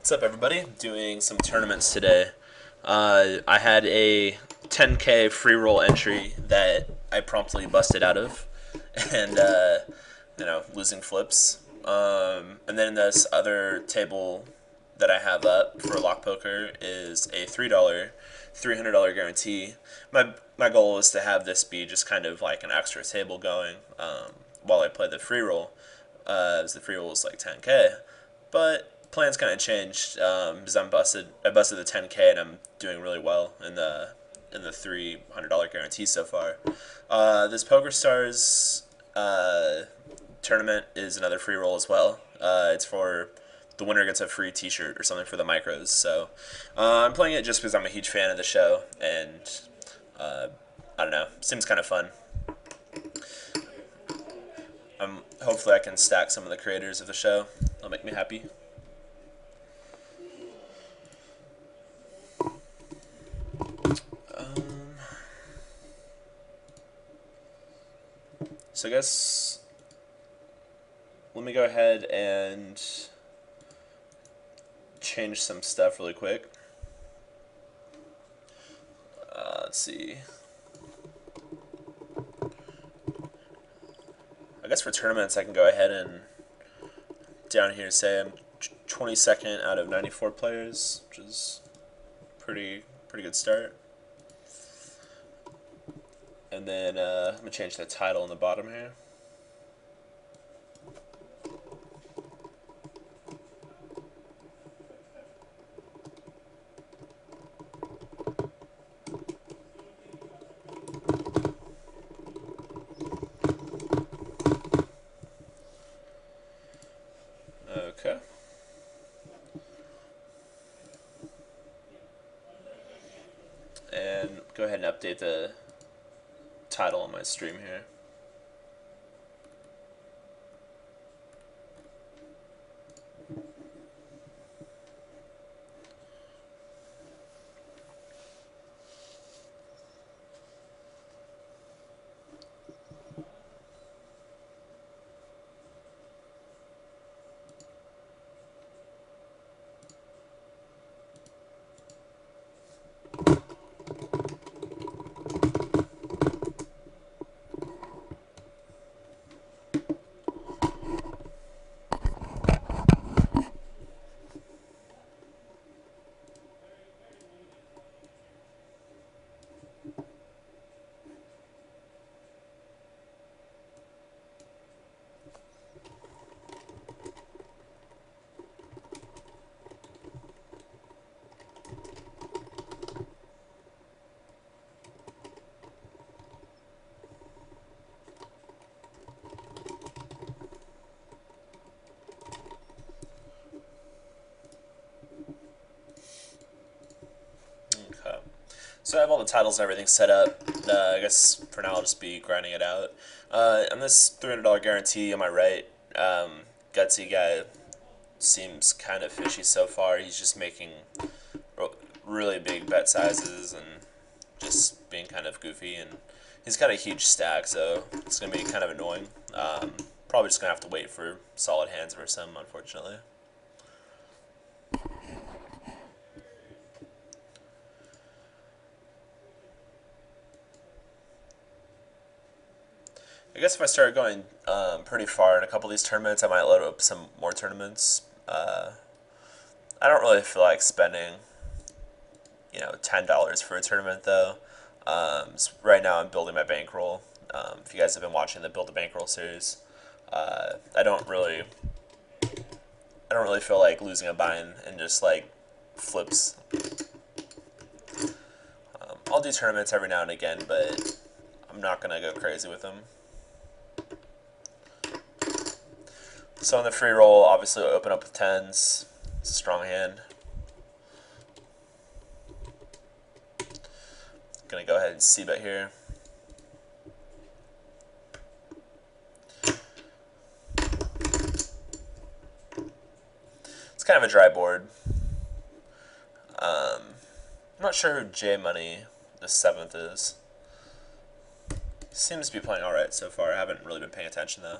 What's up, everybody? Doing some tournaments today. I had a 10K free roll entry that I promptly busted out of, and losing flips. And then this other table that I have up for lock poker is a $300 guarantee. My goal is to have this be just kind of like an extra table going while I play the free roll, as the free roll is like 10K. But plans kind of changed because I busted the 10K and I'm doing really well in the $300 guarantee so far. This Poker Stars tournament is another free roll as well. It's for the winner gets a free T-shirt or something for the micros. So I'm playing it just because I'm a huge fan of the show, and I don't know, seems kind of fun. Hopefully I can stack some of the creators of the show. That'll make me happy. So I guess let me go ahead and change some stuff really quick. Let's see. I guess for tournaments I can go ahead and down here say I'm 22nd out of 94 players, which is pretty good start. And then I'm going to change the title in the bottom here. Okay. And go ahead and update the title on my stream here. Okay. So I have all the titles and everything set up. I guess for now I'll just be grinding it out. On this $300 guarantee on my right, Gutsy guy seems kind of fishy so far. He's just making really big bet sizes and just being kind of goofy, and he's got a huge stack, so it's going to be kind of annoying. Probably just going to have to wait for solid hands versus him, unfortunately. I guess if I start going pretty far in a couple of these tournaments, I might load up some more tournaments. I don't really feel like spending, $10 for a tournament though. So right now I'm building my bankroll. If you guys have been watching the Build a Bankroll series, I don't really feel like losing a bind and just like flips. I'll do tournaments every now and again, but I'm not gonna go crazy with them. So on the free roll, obviously we'll open up with tens. It's a strong hand. Gonna go ahead and c-bet here. It's kind of a dry board. I'm not sure who J Money the 7th is. Seems to be playing alright so far. I haven't really been paying attention though.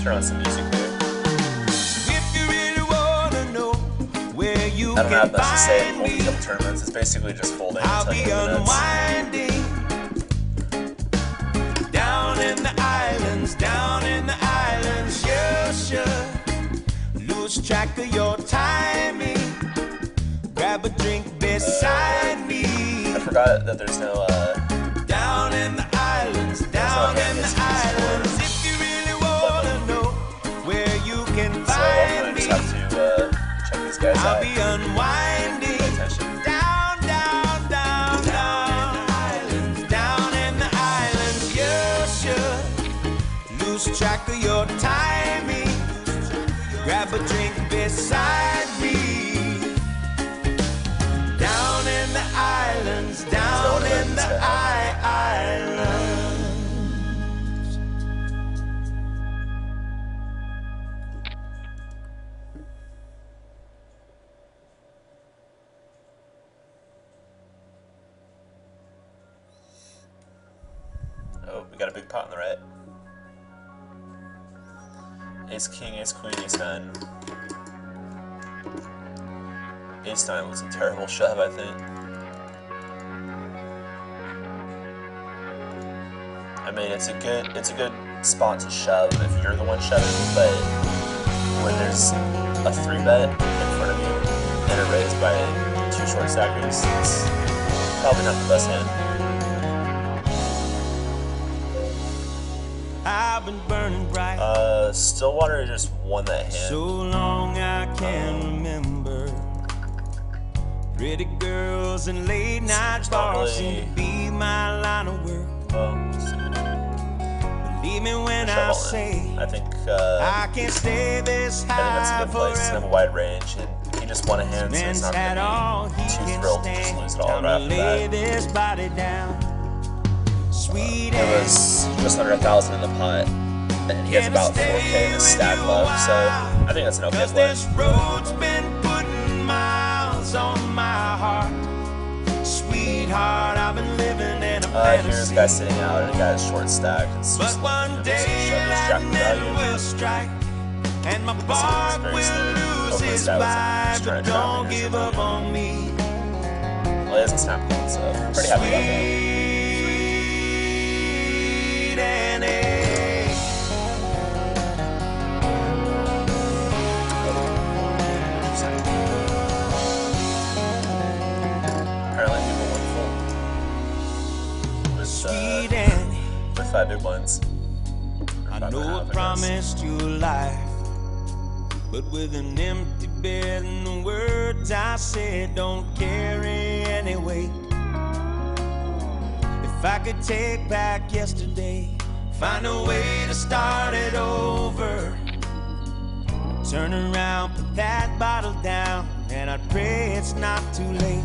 turn on some music here. If you really wanna know where you I don't have can much to say in find holding me, up tournaments. It's basically just folding I'll until be you have minutes. unwinding. Down in the islands, you should lose track of your timing. Grab a drink beside me. I forgot that there's no Down in the islands, if you really wanna know where you can so I'll find kind of me, just have to check these guys I'll out. be unwinding. Pay attention. Down in the islands, you should lose track of your timing. Grab a drink beside me. Down in the islands, islands. Oh, we got a big pot on the right. Ace king, ace queen, ace nine. Ace nine was a terrible shove, I think. I mean, it's a good spot to shove if you're the one shoving, but when there's a 3-bet in front of you and a raise by 2 short stackers, it's probably not the best hand. I've been burning bright. Stillwater just won that hand. So long I can remember. Pretty girls and late night bars seem to be my line of work. Believe me when I say I think I can't stay this that's a high good place. Doesn't have a forever. wide range, and he just won a hand, so it's not Had all going he to be too can thrilled to just stand. lose it all Time right to after lay that. this body down. Sweet It was just under 1,000 in the pot, and he has about 4K in his stack left, so I think that's an okay play. This road's been putting miles on my heart. Sweetheart, I've been living in a Here's a guy sitting out, and a guy is short stacked. It's but just one day lightning lightning will strike, and my bark will lose its vibe. But don't give up on me. Well, he hasn't snapped one, so I'm pretty happy about that. Sweet Annie. Apparently people went full Sweet Annie. with 5 big blinds. I know I promised you life, but with an empty bed and the words I said don't carry any weight. If I could take back yesterday, find a way to start it over, turn around, put that bottle down, and I'd pray it's not too late.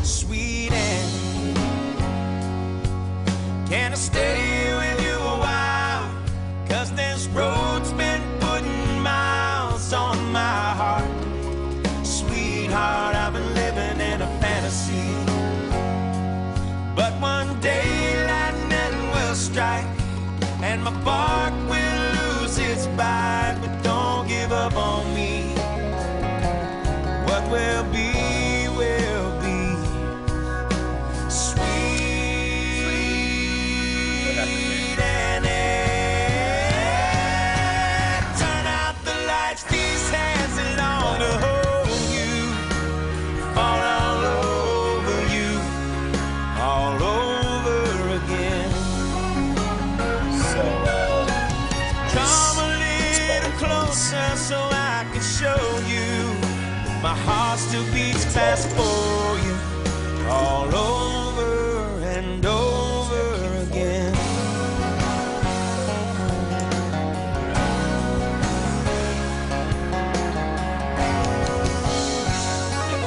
Sweet Annie, can I stay with you a while? 'Cause this road's been putting miles on my heart. Sweetheart, I've been living in a fantasy, but one day lightning will strike, and my bark will lose its bite. But don't give up on me. What will be, will be. Sweet Annie, turn out the lights, these hands long to hold you, fall all over you, all over again. So, Come a little closer so I can show you my heart still beats fast for you, all over and over again.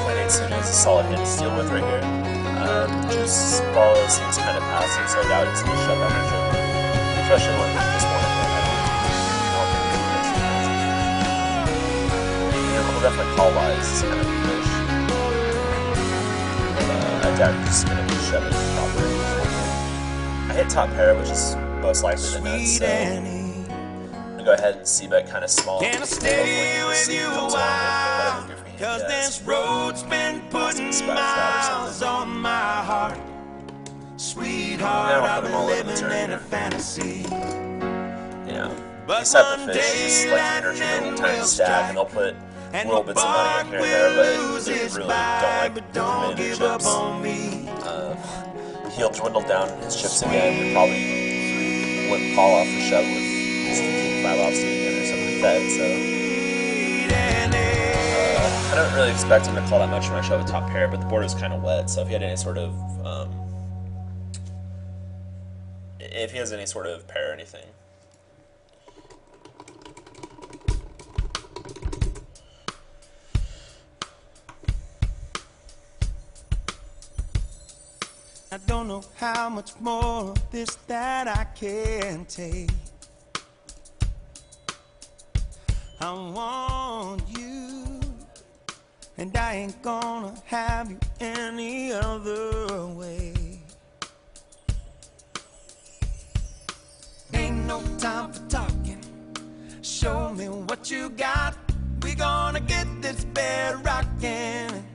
Queen 8 suited is a solid hand to deal with right here. Just ball seems kind of passive, so I doubt it's going to shove that much, especially when we just want to play that. We'll definitely call wise. It's kind of fish. I doubt he's going to be shoving the top pair. I hit top pair, which is most likely the nuts, Sweet so I'm Annie, going to go ahead and c-bet kind of small. Can I stay with you a while? Cause this road's been putting miles on my heart. Sweetheart, I've been living in a fantasy. You know, these type of fish just like to enter a little tiny stack, and they'll put little bits of money in here and there, but they really don't like committing their chips. He'll dwindle down his chips again. He'll probably limp call off the shove with his king 5 offsuit again or something like that. So I don't really expect him to call that much when I shove a top pair, but the board is kind of wet. So if he had any sort of if he has any sort of pair or anything. I don't know how much more of this that I can take. I want you, and I ain't gonna have you any other way. Ain't no time for talking. Show me what you got. We gonna get this bed rocking.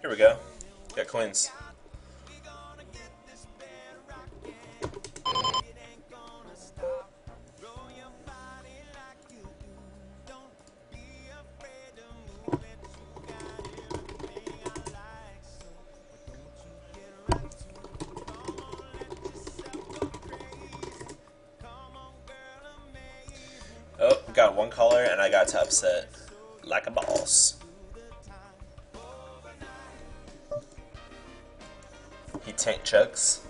Here we go. Got queens. Oh, got one caller and I got to upset like a boss. He tank chucks.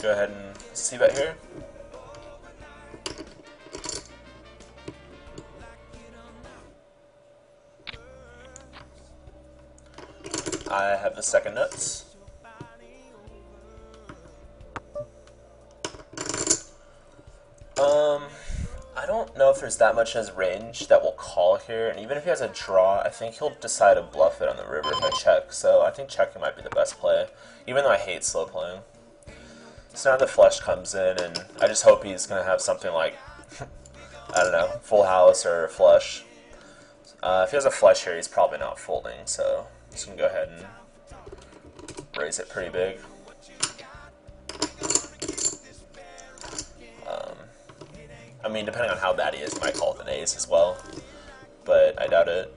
Go ahead and see bet here. I have the second nuts. I don't know if there's that much in his range that will call here, and even if he has a draw, I think he'll decide to bluff it on the river if I check, so I think checking might be the best play, even though I hate slow playing. So now the flush comes in, and I just hope he's going to have something like, I don't know, full house or flush. If he has a flush here, he's probably not folding, so I'm just going to go ahead and raise it pretty big. I mean, depending on how bad he is, he might call it an ace as well, but I doubt it.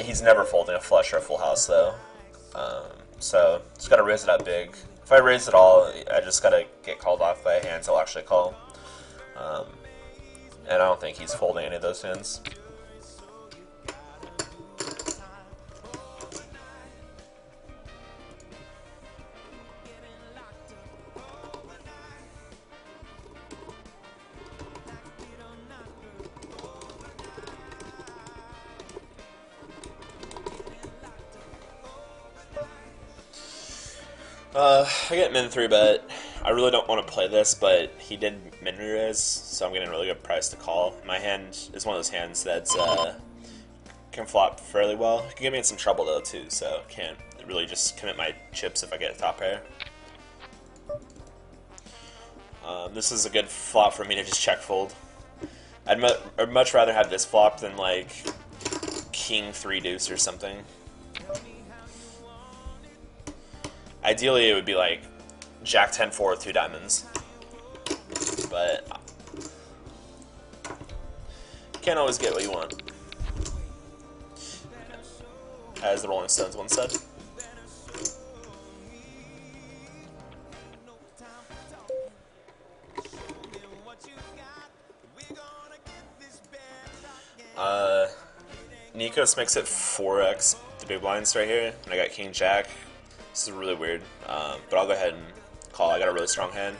He's never folding a flush or a full house, though, so just gotta raise it up big. If I raise it all, I just gotta get called off by hands I'll actually call, and I don't think he's folding any of those hands. I get min 3-bet. I really don't want to play this, but he did min raise, so I'm getting a really good price to call. My hand is one of those hands that's can flop fairly well. It can get me in some trouble though too, so can't really just commit my chips if I get a top pair. This is a good flop for me to just check fold. I'd much rather have this flop than like king 3 deuce or something. Ideally, it would be like jack 10-4 with 2 diamonds, but you can't always get what you want, as the Rolling Stones once said. Nikos makes it 4x the big blinds right here, and I got king jack. This is really weird, but I'll go ahead and call. I got a really strong hand.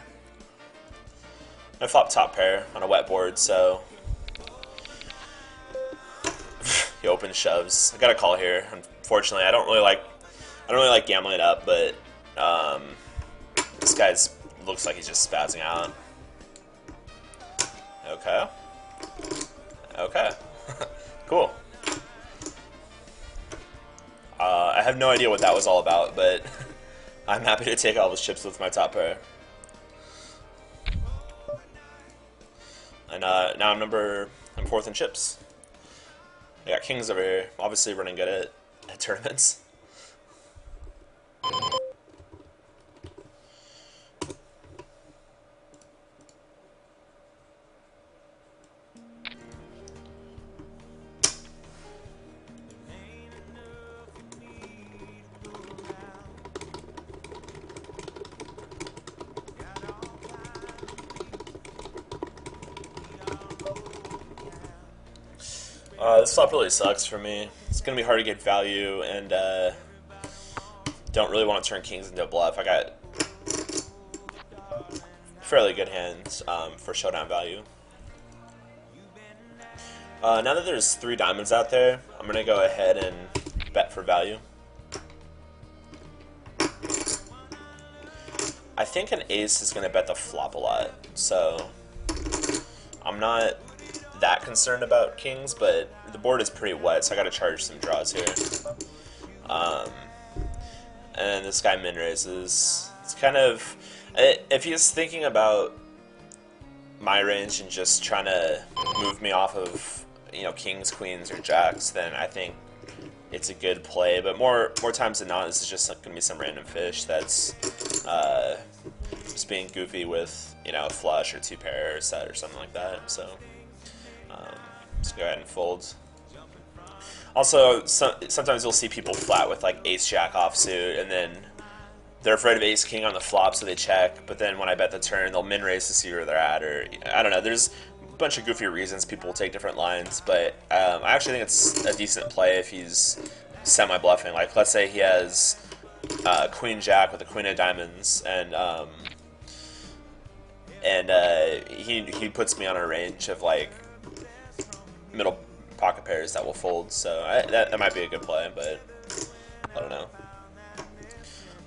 I flop top pair on a wet board, so he opens shoves. I got a call here. Unfortunately, I don't really like gambling it up, but this guy's looks like he's just spazzing out. Okay, Okay. Cool. I have no idea what that was all about, but I'm happy to take all the chips with my top pair. And now I'm fourth in chips. I got kings over here, obviously running good at tournaments. This flop really sucks for me. It's going to be hard to get value, and don't really want to turn kings into a bluff. I got fairly good hands for showdown value. Now that there's 3 diamonds out there, I'm going to go ahead and bet for value. I think an ace is going to bet the flop a lot, so I'm not that concerned about kings, but the board is pretty wet, so I got to charge some draws here. And this guy min raises. It's kind of, if he's thinking about my range and just trying to move me off of, you know, kings, queens, or jacks, then I think it's a good play. But more times than not, this is just going to be some random fish that's just being goofy with, you know, a flush or 2 pair or set or something like that. So just go ahead and fold. Also, sometimes you'll see people flat with like ace jack offsuit, and then they're afraid of ace king on the flop, so they check. But then when I bet the turn, they'll min raise to see where they're at, or I don't know. There's a bunch of goofy reasons people will take different lines, but I actually think it's a decent play if he's semi bluffing. Like, let's say he has queen jack with a queen of diamonds, and he puts me on a range of like middle pocket pairs that will fold, so that might be a good play, but I don't know.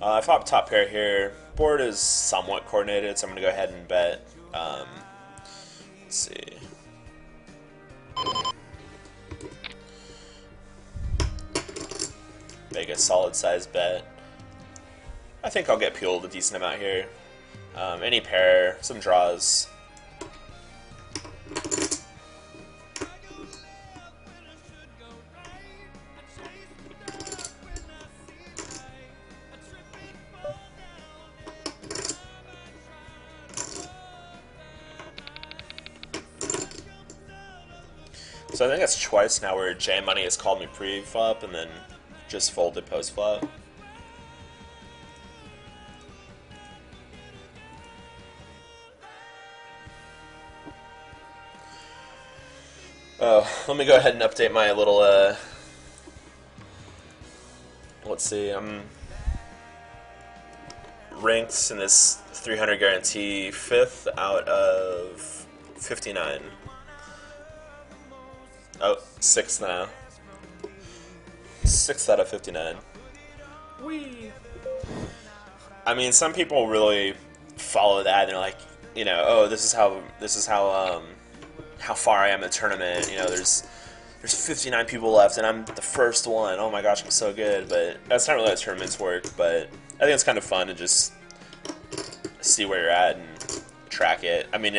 I flop top pair here. Board is somewhat coordinated, so I'm going to go ahead and bet. Let's see. Make a solid size bet. I think I'll get peeled a decent amount here. Any pair, some draws. So I think that's twice now where J Money has called me pre-flop and then just folded post-flop. Oh, let me go ahead and update my little, let's see, I'm ranked in this 300 guarantee 5th out of 59. Oh, 6th now. 6th out of 59. Whee! I mean, some people really follow that, and they're like, you know, oh, this is how far I am in the tournament. You know, there's 59 people left, and I'm the first one. Oh my gosh, I'm so good. But that's not really how tournaments work. But I think it's kind of fun to just see where you're at and track it. I mean,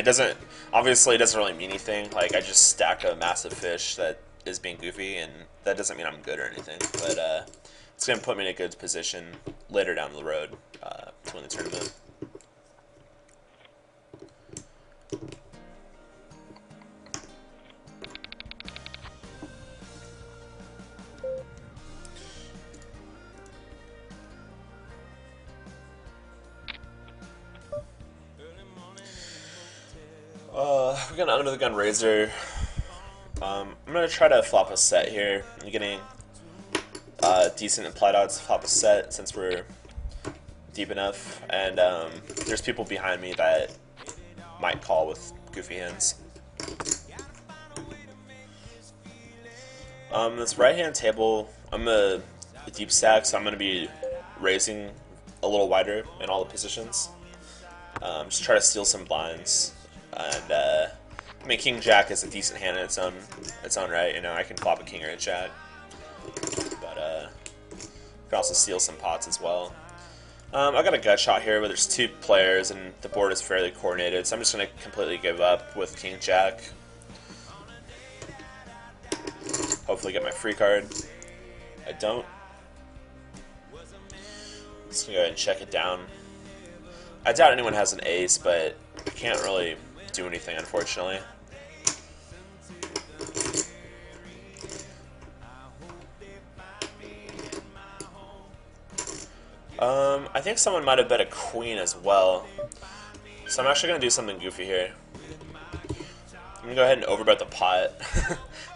obviously it doesn't really mean anything. Like, I just stacked a massive fish that is being goofy, and that doesn't mean I'm good or anything. But it's going to put me in a good position later down the road to win the tournament. We got an under the gun razor. I'm gonna try to flop a set here. I'm getting decent implied odds to flop a set since we're deep enough, and there's people behind me that might call with goofy hands. This right hand table, I'm a deep stack, so I'm gonna be raising a little wider in all the positions. Just try to steal some blinds. And I mean, King Jack is a decent hand in its own right. You know, I can flop a king or a jack, but can also steal some pots as well. I got a gut shot here, but there's two players and the board is fairly coordinated, so I'm just gonna completely give up with King Jack. Hopefully, get my free card. I don't. Just gonna go ahead and check it down. I doubt anyone has an ace, but I can't really do anything, unfortunately. I think someone might have bet a queen as well. So I'm actually going to do something goofy here. I'm going to go ahead and overbet the pot.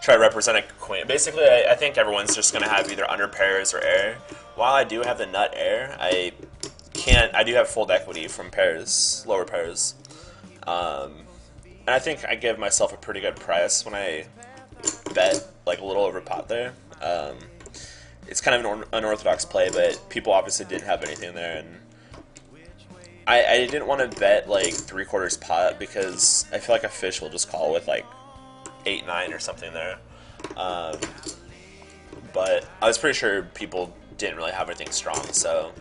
Try to represent a queen. Basically, I think everyone's just going to have either under pairs or air. While I do have the nut air, I do have fold equity from pairs, lower pairs. And I think I give myself a pretty good price when I bet like a little over pot there. It's kind of an unorthodox play, but people obviously didn't have anything there, and I didn't want to bet like 3/4 pot because I feel like a fish will just call with like 8-9 or something there. But I was pretty sure people didn't really have anything strong, so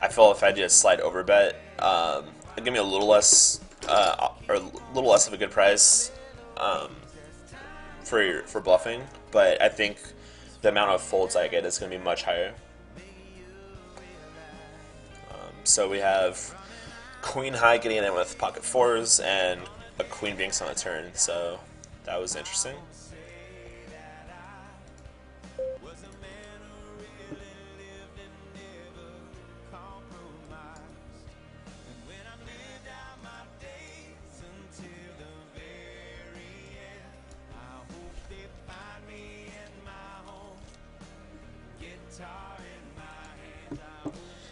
I felt if I did a slide over bet, it'd give me a little less or a little less of a good price for bluffing, but I think the amount of folds I get is going to be much higher. So we have queen high getting in with pocket fours and a queen binks on the turn, so that was interesting.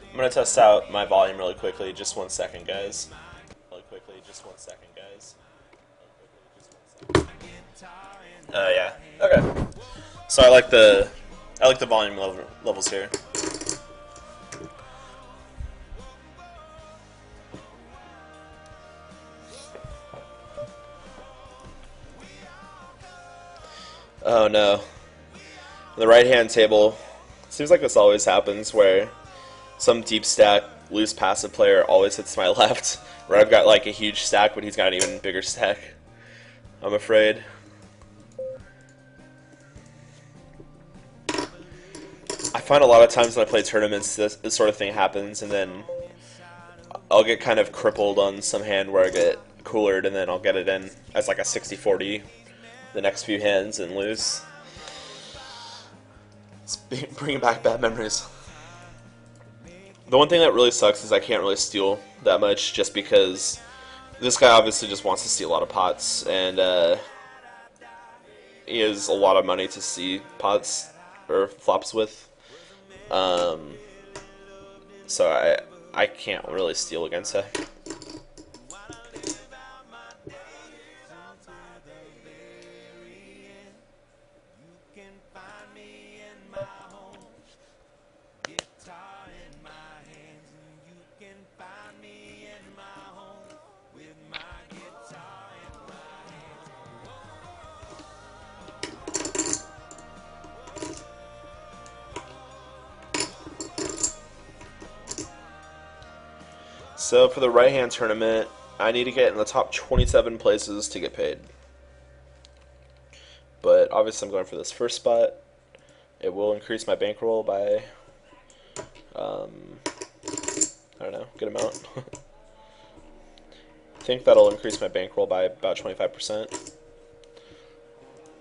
I'm going to test out my volume really quickly. Just 1 second, guys. Yeah. Okay. So I like the volume levels here. Oh no. The right hand table. Seems like this always happens where some deep stack, loose passive player always hits my left, where I've got like a huge stack, but he's got an even bigger stack. I'm afraid. I find a lot of times when I play tournaments, this sort of thing happens, and then I'll get kind of crippled on some hand where I get coolered, and then I'll get it in as like a 60-40 the next few hands and lose. It's bringing back bad memories. The one thing that really sucks is I can't really steal that much just because this guy obviously just wants to see a lot of pots, and he has a lot of money to see pots or flops with. So I can't really steal against him. So for the right-hand tournament, I need to get in the top 27 places to get paid. But obviously I'm going for this first spot. It will increase my bankroll by, I don't know, good amount. I think that'll increase my bankroll by about 25%.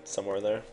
Somewhere in there.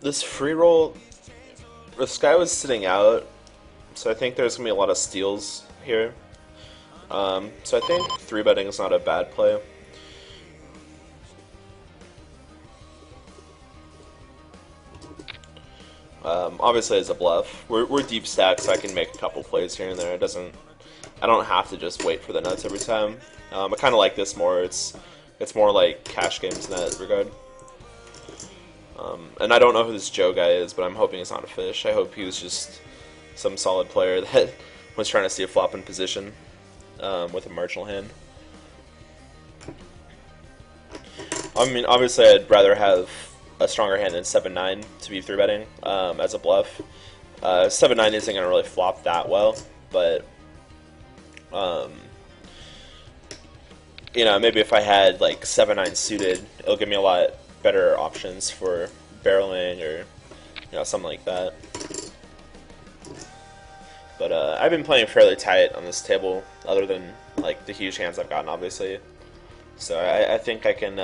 This free roll, this guy was sitting out, so I think there's going to be a lot of steals here. So I think 3-betting is not a bad play. Obviously, it's a bluff. We're deep stacked, so I can make a couple plays here and there. I don't have to just wait for the nuts every time. I kind of like this more. It's more like cash games in that regard. And I don't know who this Joe guy is, but I'm hoping he's not a fish. I hope he was just some solid player that was trying to see a flop in position with a marginal hand. I mean, obviously, I'd rather have a stronger hand than 7-9 to be 3-betting as a bluff. 7-9 isn't going to really flop that well, but you know, maybe if I had like 7-9 suited, it'll give me a lot better options for barreling or, you know, something like that. But I've been playing fairly tight on this table, other than like the huge hands I've gotten, obviously. So I think I can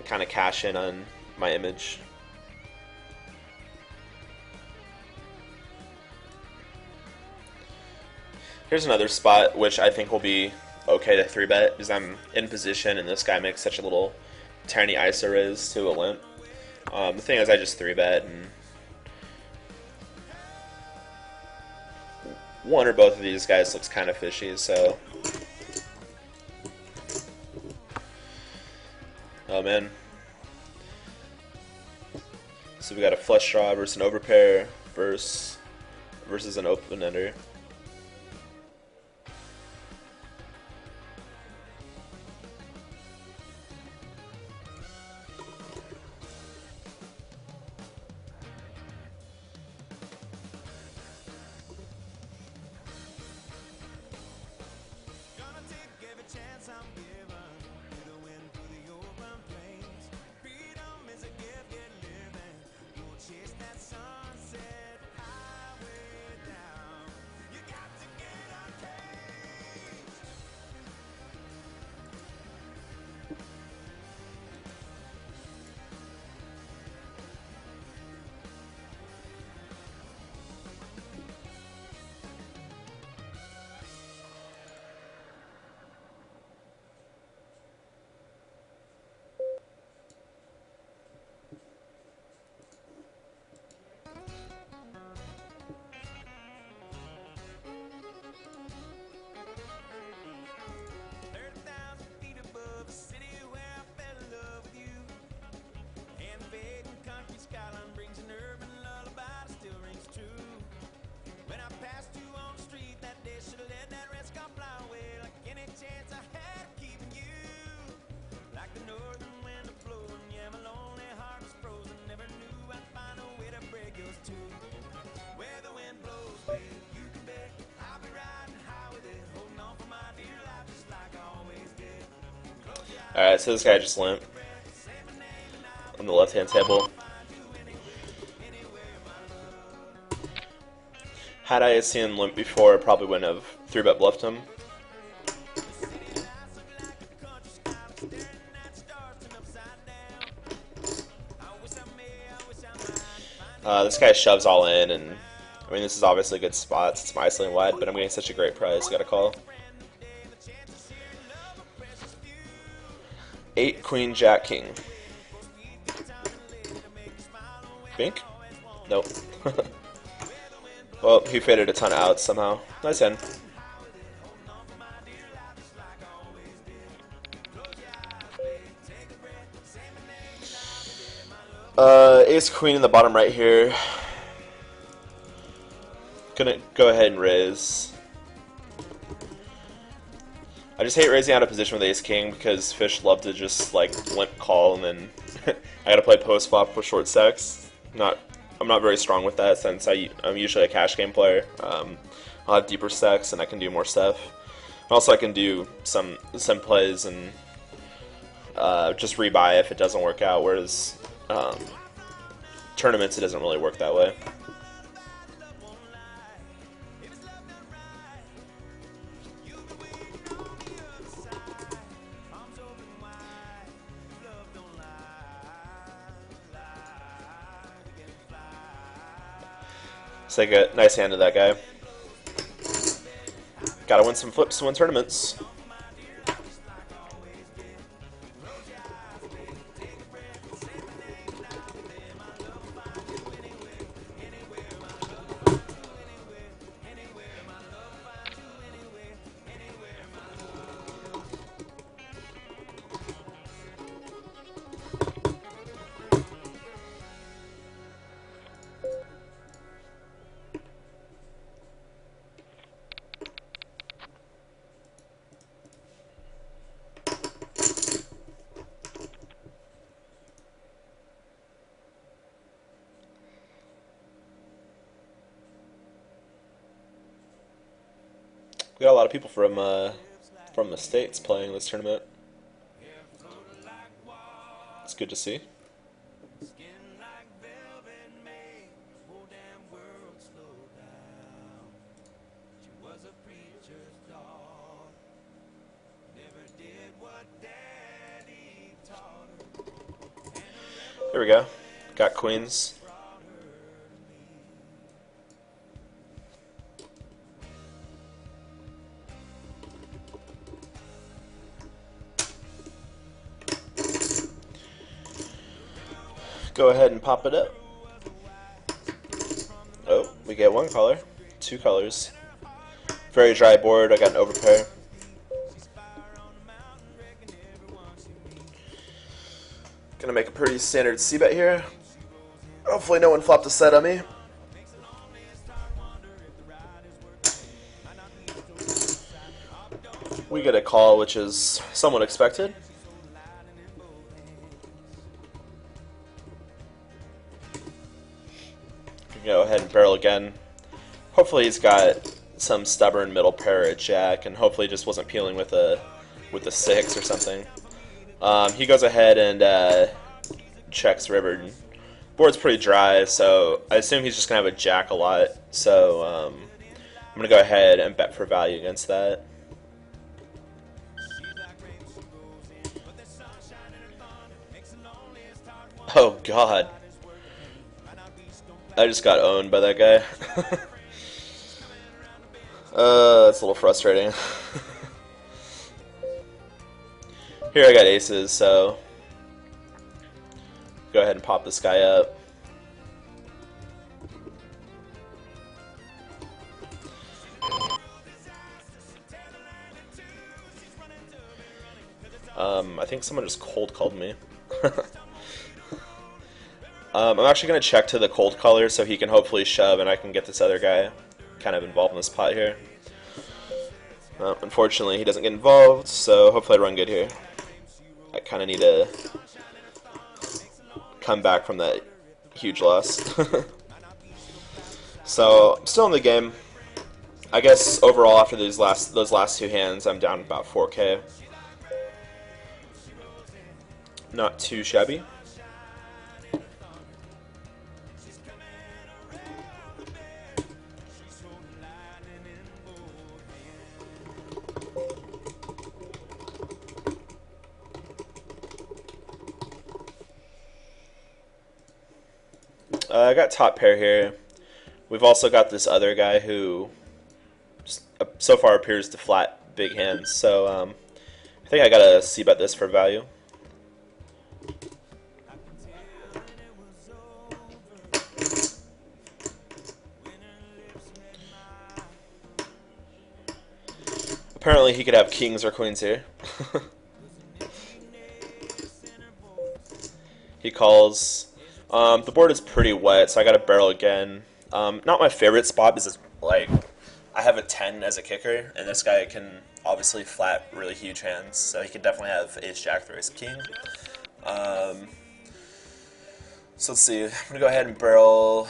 kind of cash in on my image. Here's another spot which I think will be okay to 3-bet, because I'm in position and this guy makes such a little tiny ISO raise to a limp. The thing is, I just 3-bet, and one or both of these guys looks kind of fishy, so... Oh man. So we got a flush draw versus an overpair versus an open ender. Alright, so this guy just limp on the left-hand table. Had I seen him limp before, I probably wouldn't have 3-bet bluffed him. This guy shoves all in, and I mean, this is obviously a good spot since I'm isolating wide, but I'm getting such a great price, gotta call. 8, Queen, Jack, King. Bink? Nope. Well, he faded a ton of outs somehow. Nice hand. Ace, Queen in the bottom right here. Gonna go ahead and raise. I just hate raising out of position with Ace King because fish love to just like limp call, and then I gotta play post flop with short stacks. I'm not very strong with that since I'm usually a cash game player. I'll have deeper stacks and I can do more stuff. Also, I can do some plays and just rebuy if it doesn't work out. Whereas tournaments, it doesn't really work that way. It's like a nice hand to that guy. Gotta win some flips to win tournaments. We got a lot of people from the States playing this tournament. It's good to see. There we go. Got queens. Go ahead and pop it up. Oh, we get one color, two colors. Very dry board. I got an overpair. Gonna make a pretty standard c-bet here. Hopefully no one flopped a set on me. We get a call, which is somewhat expected. Go ahead and barrel again. Hopefully he's got some stubborn middle pair at jack, and hopefully just wasn't peeling with a 6 or something. He goes ahead and checks river. Board's pretty dry, so I assume he's just gonna have a jack a lot. So I'm gonna go ahead and bet for value against that. Oh God. I just got owned by that guy. That's a little frustrating. Here I got aces, so go ahead and pop this guy up. I think someone just cold called me. I'm actually going to check to the cold caller so he can hopefully shove and I can get this other guy kind of involved in this pot here. Unfortunately, he doesn't get involved, so hopefully I run good here. I kind of need to come back from that huge loss. So, I'm still in the game. I guess overall after those last two hands, I'm down about 4K. Not too shabby. I got top pair here. We've also got this other guy who so far appears to flat big hands, so I think I gotta c-bet this for value. Apparently he could have kings or queens here. He calls. The board is pretty wet, so I got to barrel again. Not my favorite spot because like I have a 10 as a kicker, and this guy can obviously flat really huge hands, so he could definitely have ace jack through ace king. So let's see. I'm gonna go ahead and barrel.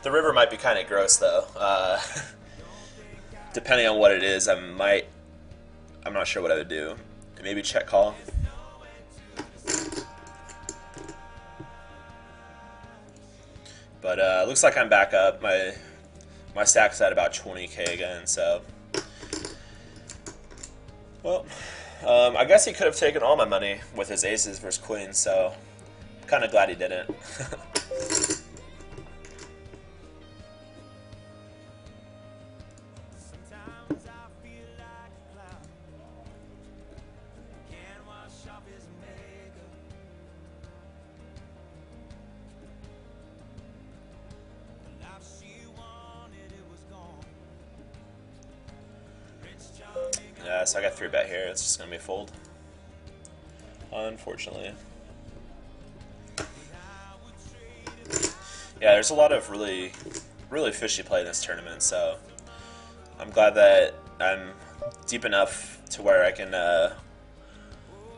The river might be kind of gross though. Depending on what it is, I'm not sure what I would do. Maybe check call. But looks like I'm back up. My stack's at about 20K again, so Well, I guess he could have taken all my money with his aces versus queens, so I'm kind of glad he didn't. Yeah, so I got 3-bet here. It's just going to be a fold, unfortunately. Yeah, there's a lot of really fishy play in this tournament, so I'm glad that I'm deep enough to where I can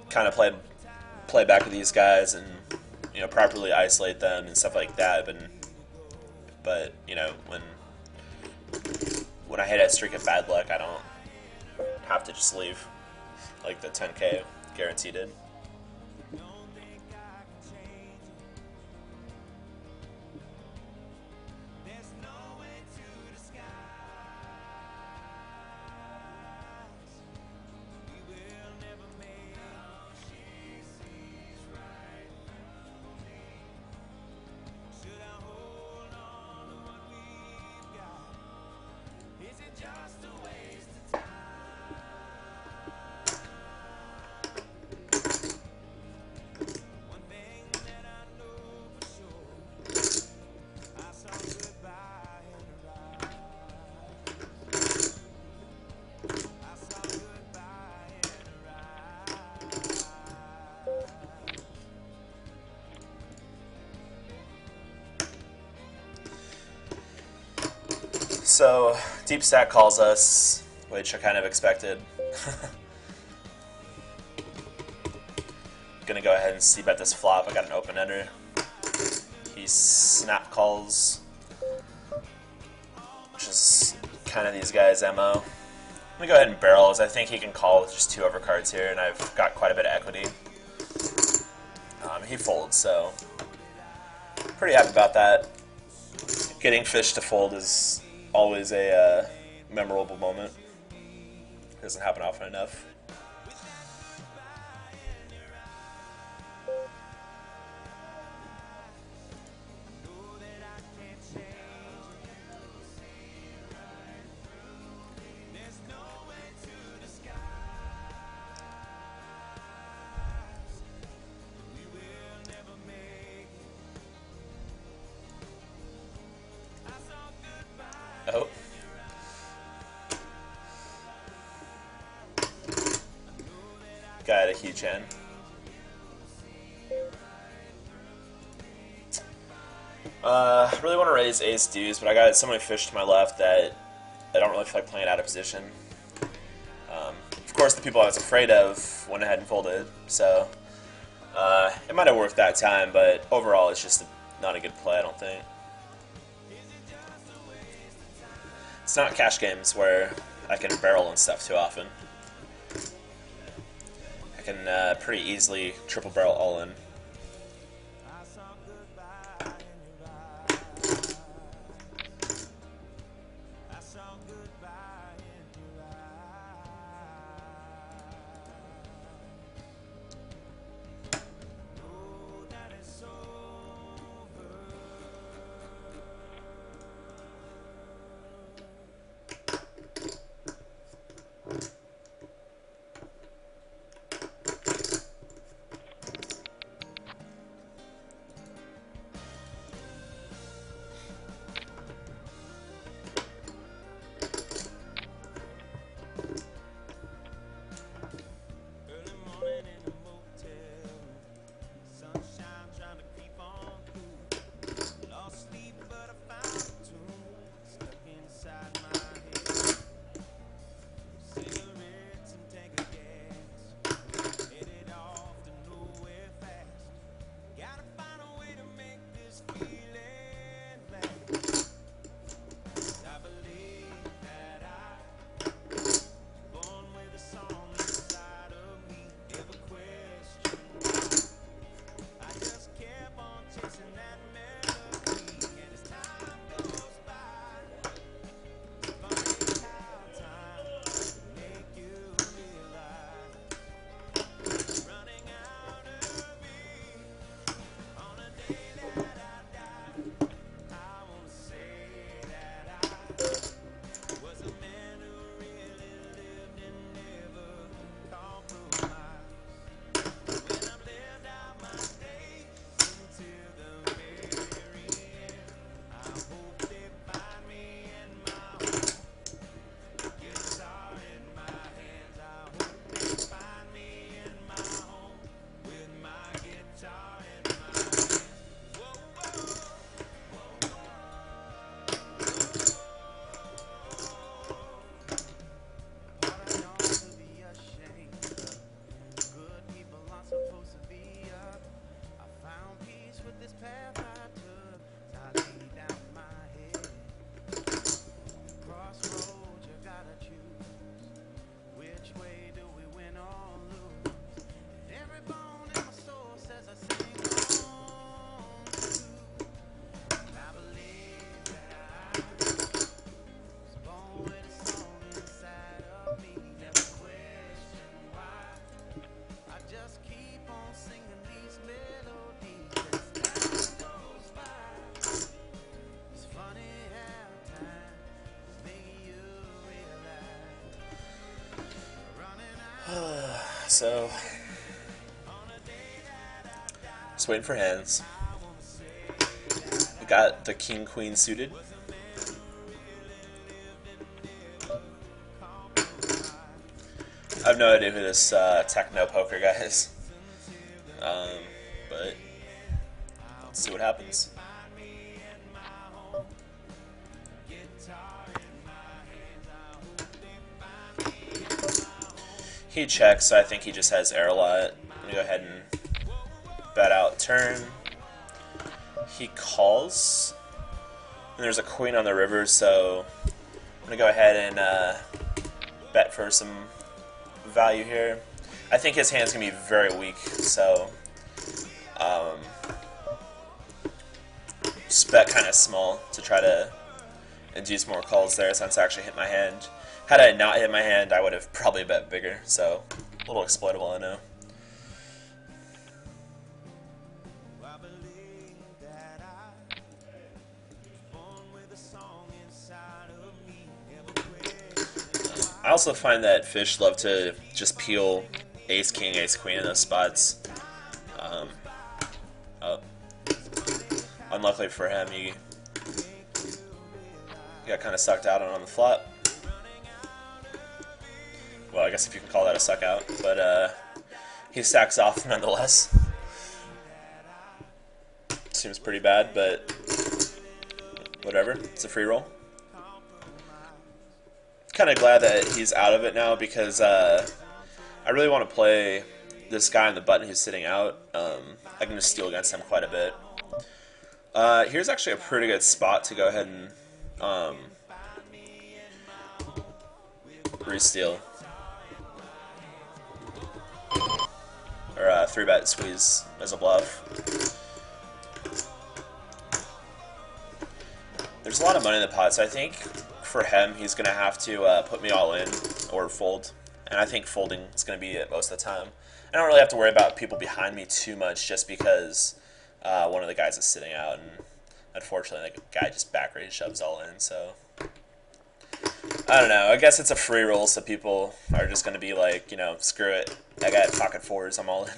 kind of play back with these guys and properly isolate them and stuff like that. But when I hit a streak of bad luck, I don't have to just leave like the 10K guarantee did. So, deep stack calls us, which I kind of expected. Gonna go ahead and c-bet this flop. I got an open ender. He snap calls, which is kind of these guys' MO. I'm gonna go ahead and barrel, as I think he can call with just 2 overcards here, and I've got quite a bit of equity. He folds, so pretty happy about that. Getting fish to fold is always a memorable moment. It doesn't happen often enough. Oh. Got a huge hand. Really want to raise ace deuce, but I got so many fish to my left that I don't really feel like playing out of position. Of course, the people I was afraid of went ahead and folded, so it might have worked that time, but overall it's just not a good play, I don't think. It's not cash games where I can barrel and stuff too often. I can pretty easily triple barrel all in. so just waiting for hands. We got the king queen suited. I have no idea who this techno poker guy is, but let's see what happens. He checks, so I think he just has air a lot. I'm gonna go ahead and bet out turn. He calls, and there's a queen on the river, so I'm gonna go ahead and bet for some value here. I think his hand's gonna be very weak, so just bet kind of small to try to induce more calls there since I actually hit my hand. Had I not hit my hand, I would have probably bet bigger, so a little exploitable, I know. I also find that fish love to just peel ace king, ace queen in those spots. Unluckily for him, he got kind of sucked out on the flop. Well, I guess if you can call that a suck out, but he stacks off nonetheless. Seems pretty bad, but whatever. It's a free roll. Kind of glad that he's out of it now because I really want to play this guy on the button who's sitting out. I can just steal against him quite a bit. Here's actually a pretty good spot to go ahead and re-steal. Or 3-bet squeeze as a bluff. There's a lot of money in the pot, so I think for him, he's going to have to put me all in or fold. And I think folding is going to be it most of the time. I don't really have to worry about people behind me too much just because one of the guys is sitting out. And unfortunately, the guy just back raise shoves all in. So I don't know. I guess it's a free roll, so people are just going to be like, you know, screw it. I got pocket fours. I'm all in.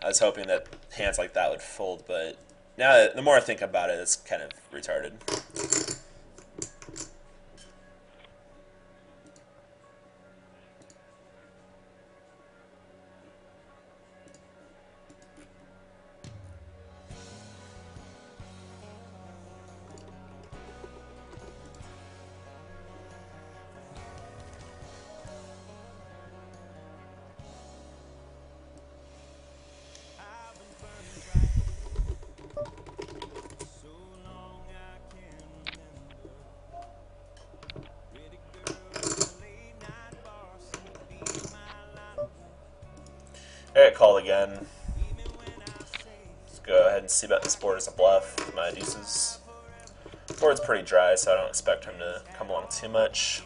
I was hoping that hands like that would fold, but now the more I think about it, it's kind of retarded. I get called again. Let's go ahead and see about this board as a bluff with my deuces. Board's pretty dry, so I don't expect him to come along too much.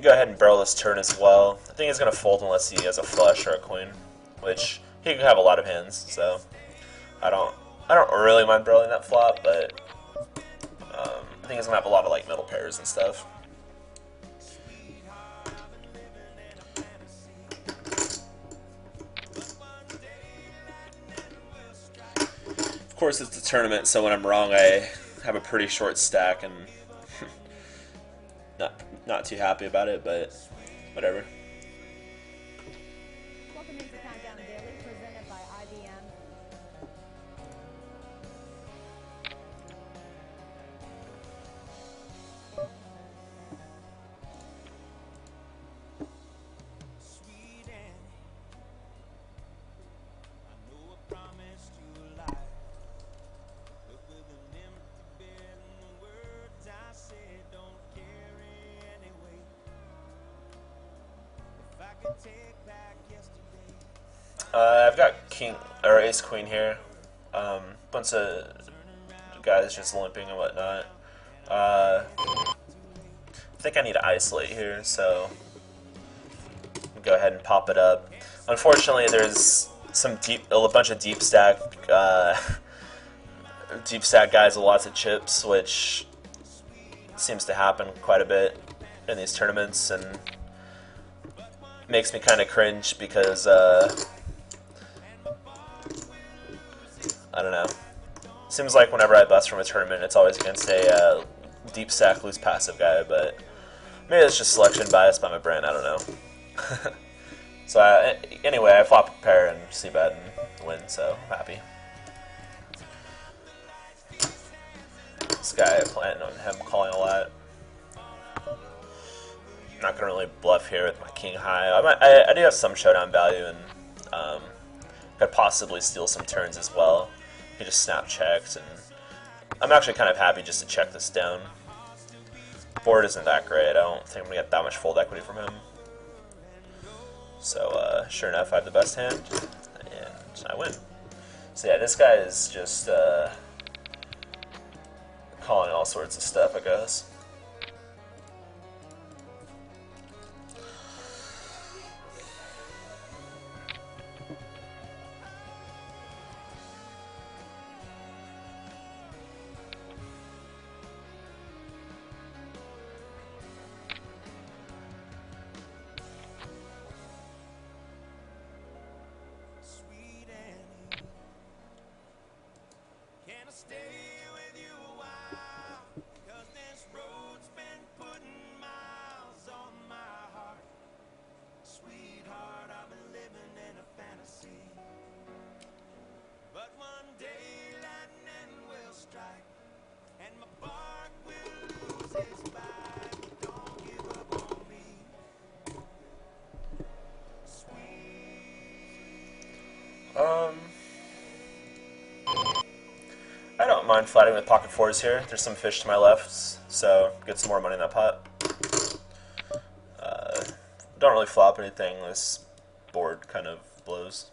Go ahead and barrel this turn as well. I think he's going to fold unless he has a flush or a queen, which he can have a lot of hands, so I don't really mind barreling that flop, but I think he's going to have a lot of like middle pairs and stuff. Of course, it's a tournament, so when I'm wrong, I have a pretty short stack and not too happy about it, but whatever. Welcome into Countdown Daily, presented by IBM. I've got king or ace queen here. Bunch of guys just limping and whatnot. I think I need to isolate here, so go ahead and pop it up. Unfortunately, there's a bunch of deep stack guys with lots of chips, which seems to happen quite a bit in these tournaments, and makes me kind of cringe because I don't know. Seems like whenever I bust from a tournament, it's always against a deep stack loose passive guy, but maybe it's just selection bias by my brain. I don't know. So anyway, I flop a pair and c-bet and win, so I'm happy. This guy, I plan on him calling a lot. I'm not gonna really bluff here with my king high. I do have some showdown value, and could possibly steal some turns as well. He just snap checked, and I'm actually kind of happy just to check this down. Board isn't that great. I don't think I'm gonna get that much fold equity from him. So sure enough, I have the best hand, and I win. So yeah, this guy is just calling all sorts of stuff, I guess. I don't mind flatting with pocket fours here. There's some fish to my left, so get some more money in that pot. Don't really flop anything. This board kind of blows.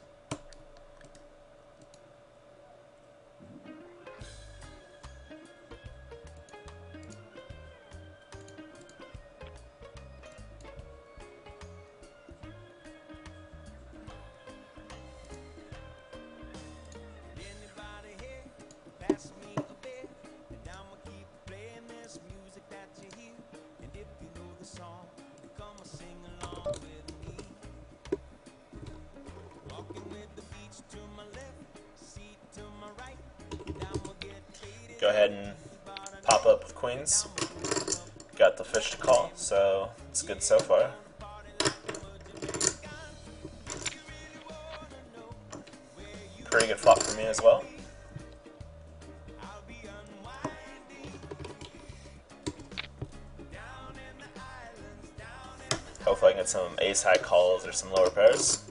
Go ahead and pop up with queens. Got the fish to call, so it's good so far. Pretty good flop for me as well. Hopefully I can get some ace high calls or some lower pairs.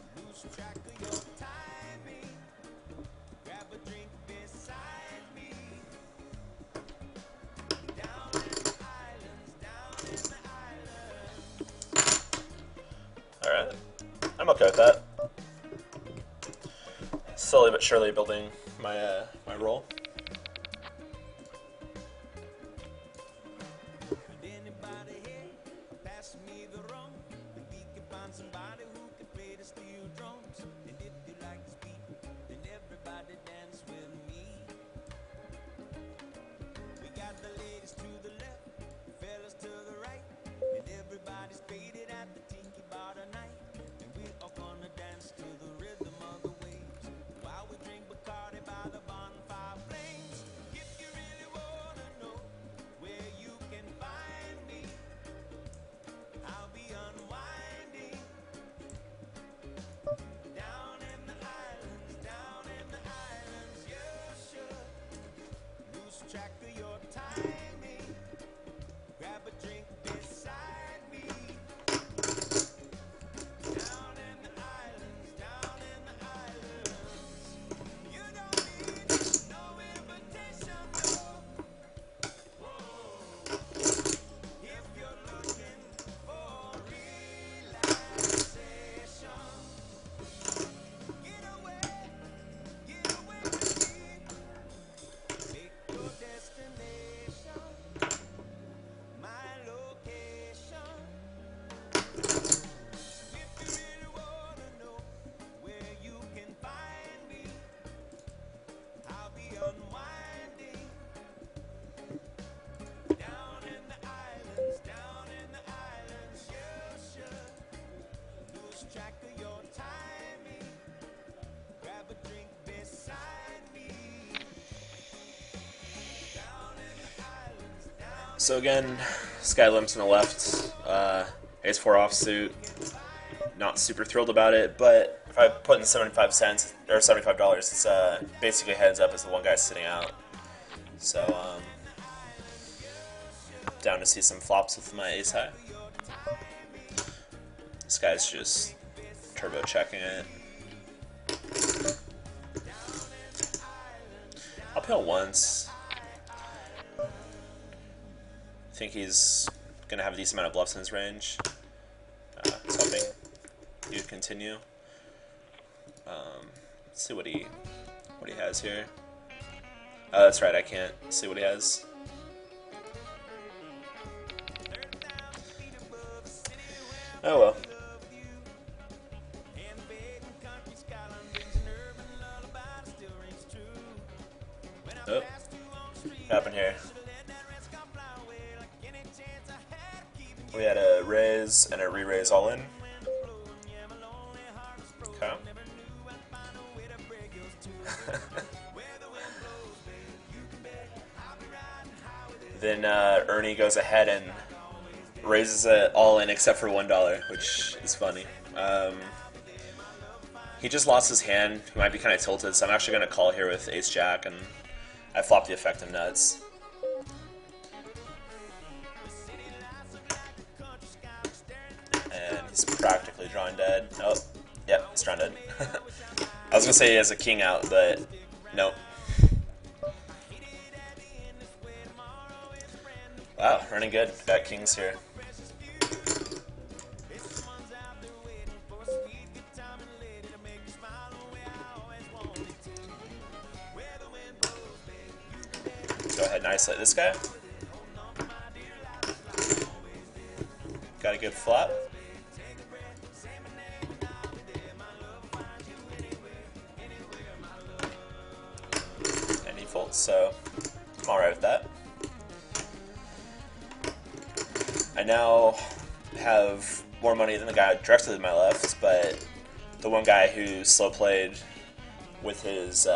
Alright, I'm okay with that. Slowly but surely building my my roll. So again, Sky limps on the left, ace 4 offsuit. Not super thrilled about it, but if I put in 75 cents or $75, it's basically heads up as the one guy's sitting out. So down to see some flops with my ace high. This guy's just turbo checking it. I'll peel once. I think he's gonna have a decent amount of bluffs in his range. It's hoping he would continue. Let's see what he has here. Oh, that's right. I can't see what he has. Oh well. Oh, what happened here? We had a raise and a re-raise all in. Okay. Then Ernie goes ahead and raises it all in except for $1, which is funny. He just lost his hand. He might be kind of tilted, so I'm actually going to call here with ace-jack, and I flop the effective nuts. And he's practically drawing dead. Oh, yep, he's drawing dead. I was going to say he has a king out, but nope. Wow, running good. Got kings here. Go ahead and isolate this guy. Got a good flop. And he folds, so I'm alright with that. I now have more money than the guy directly to my left, but the one guy who slow played with his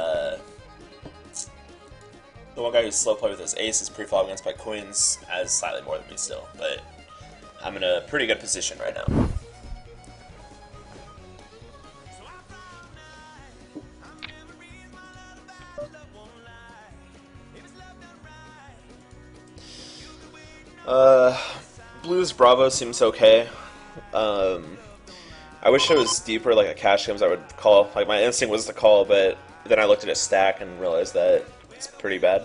aces pre-flop against my queens has slightly more than me still, but I'm in a pretty good position right now. Blues Bravo seems okay. I wish it was deeper, like a cash games I would call. Like my instinct was to call, but then I looked at his stack and realized that it's pretty bad.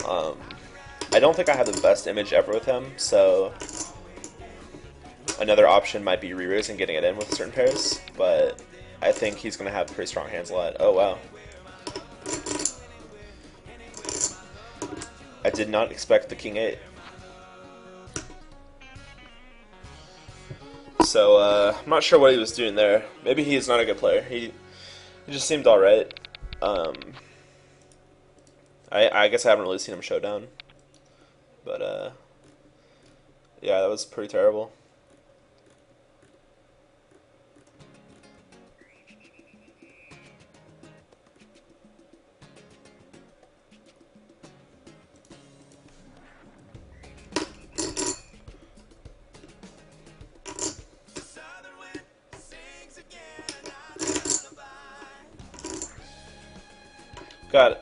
I don't think I have the best image ever with him, so another option might be re-raising, getting it in with certain pairs, but I think he's going to have pretty strong hands a lot. Oh, wow. I did not expect the king 8. So, I'm not sure what he was doing there. Maybe he's not a good player. He just seemed alright. I guess I haven't really seen him showdown. But, yeah, that was pretty terrible.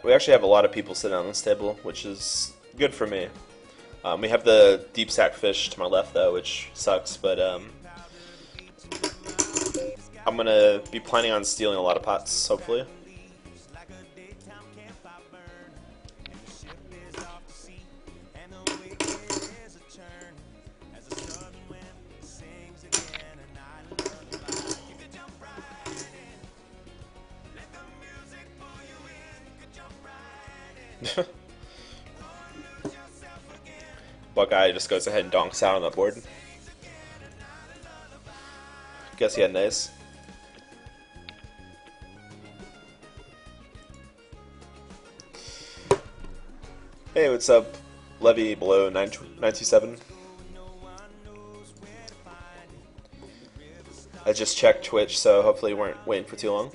We actually have a lot of people sitting on this table, which is good for me. We have the deep sack fish to my left, though, which sucks, but I'm going to be planning on stealing a lot of pots, hopefully. What guy just goes ahead and donks out on the board? Guess he had an ace. Hey, what's up? Levy below 927. I just checked Twitch, so hopefully you weren't waiting for too long.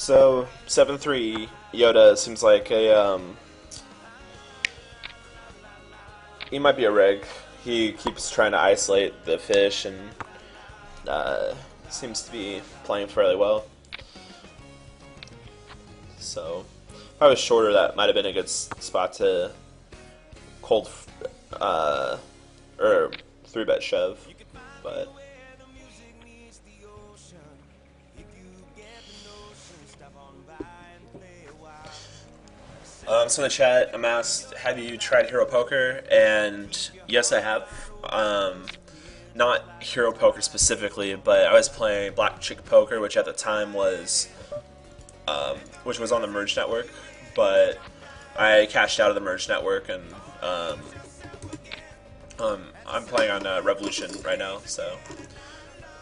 So 7-3 Yoda seems like he might be a rig. He keeps trying to isolate the fish and seems to be playing fairly well. So if I was shorter, that might have been a good spot to cold or 3-bet shove, but. So in the chat, I'm asked, have you tried Hero Poker? And yes, I have. Not Hero Poker specifically, but I was playing Black Chick Poker, which at the time was, which was on the Merge Network, but I cashed out of the Merge Network, and I'm playing on Revolution right now. So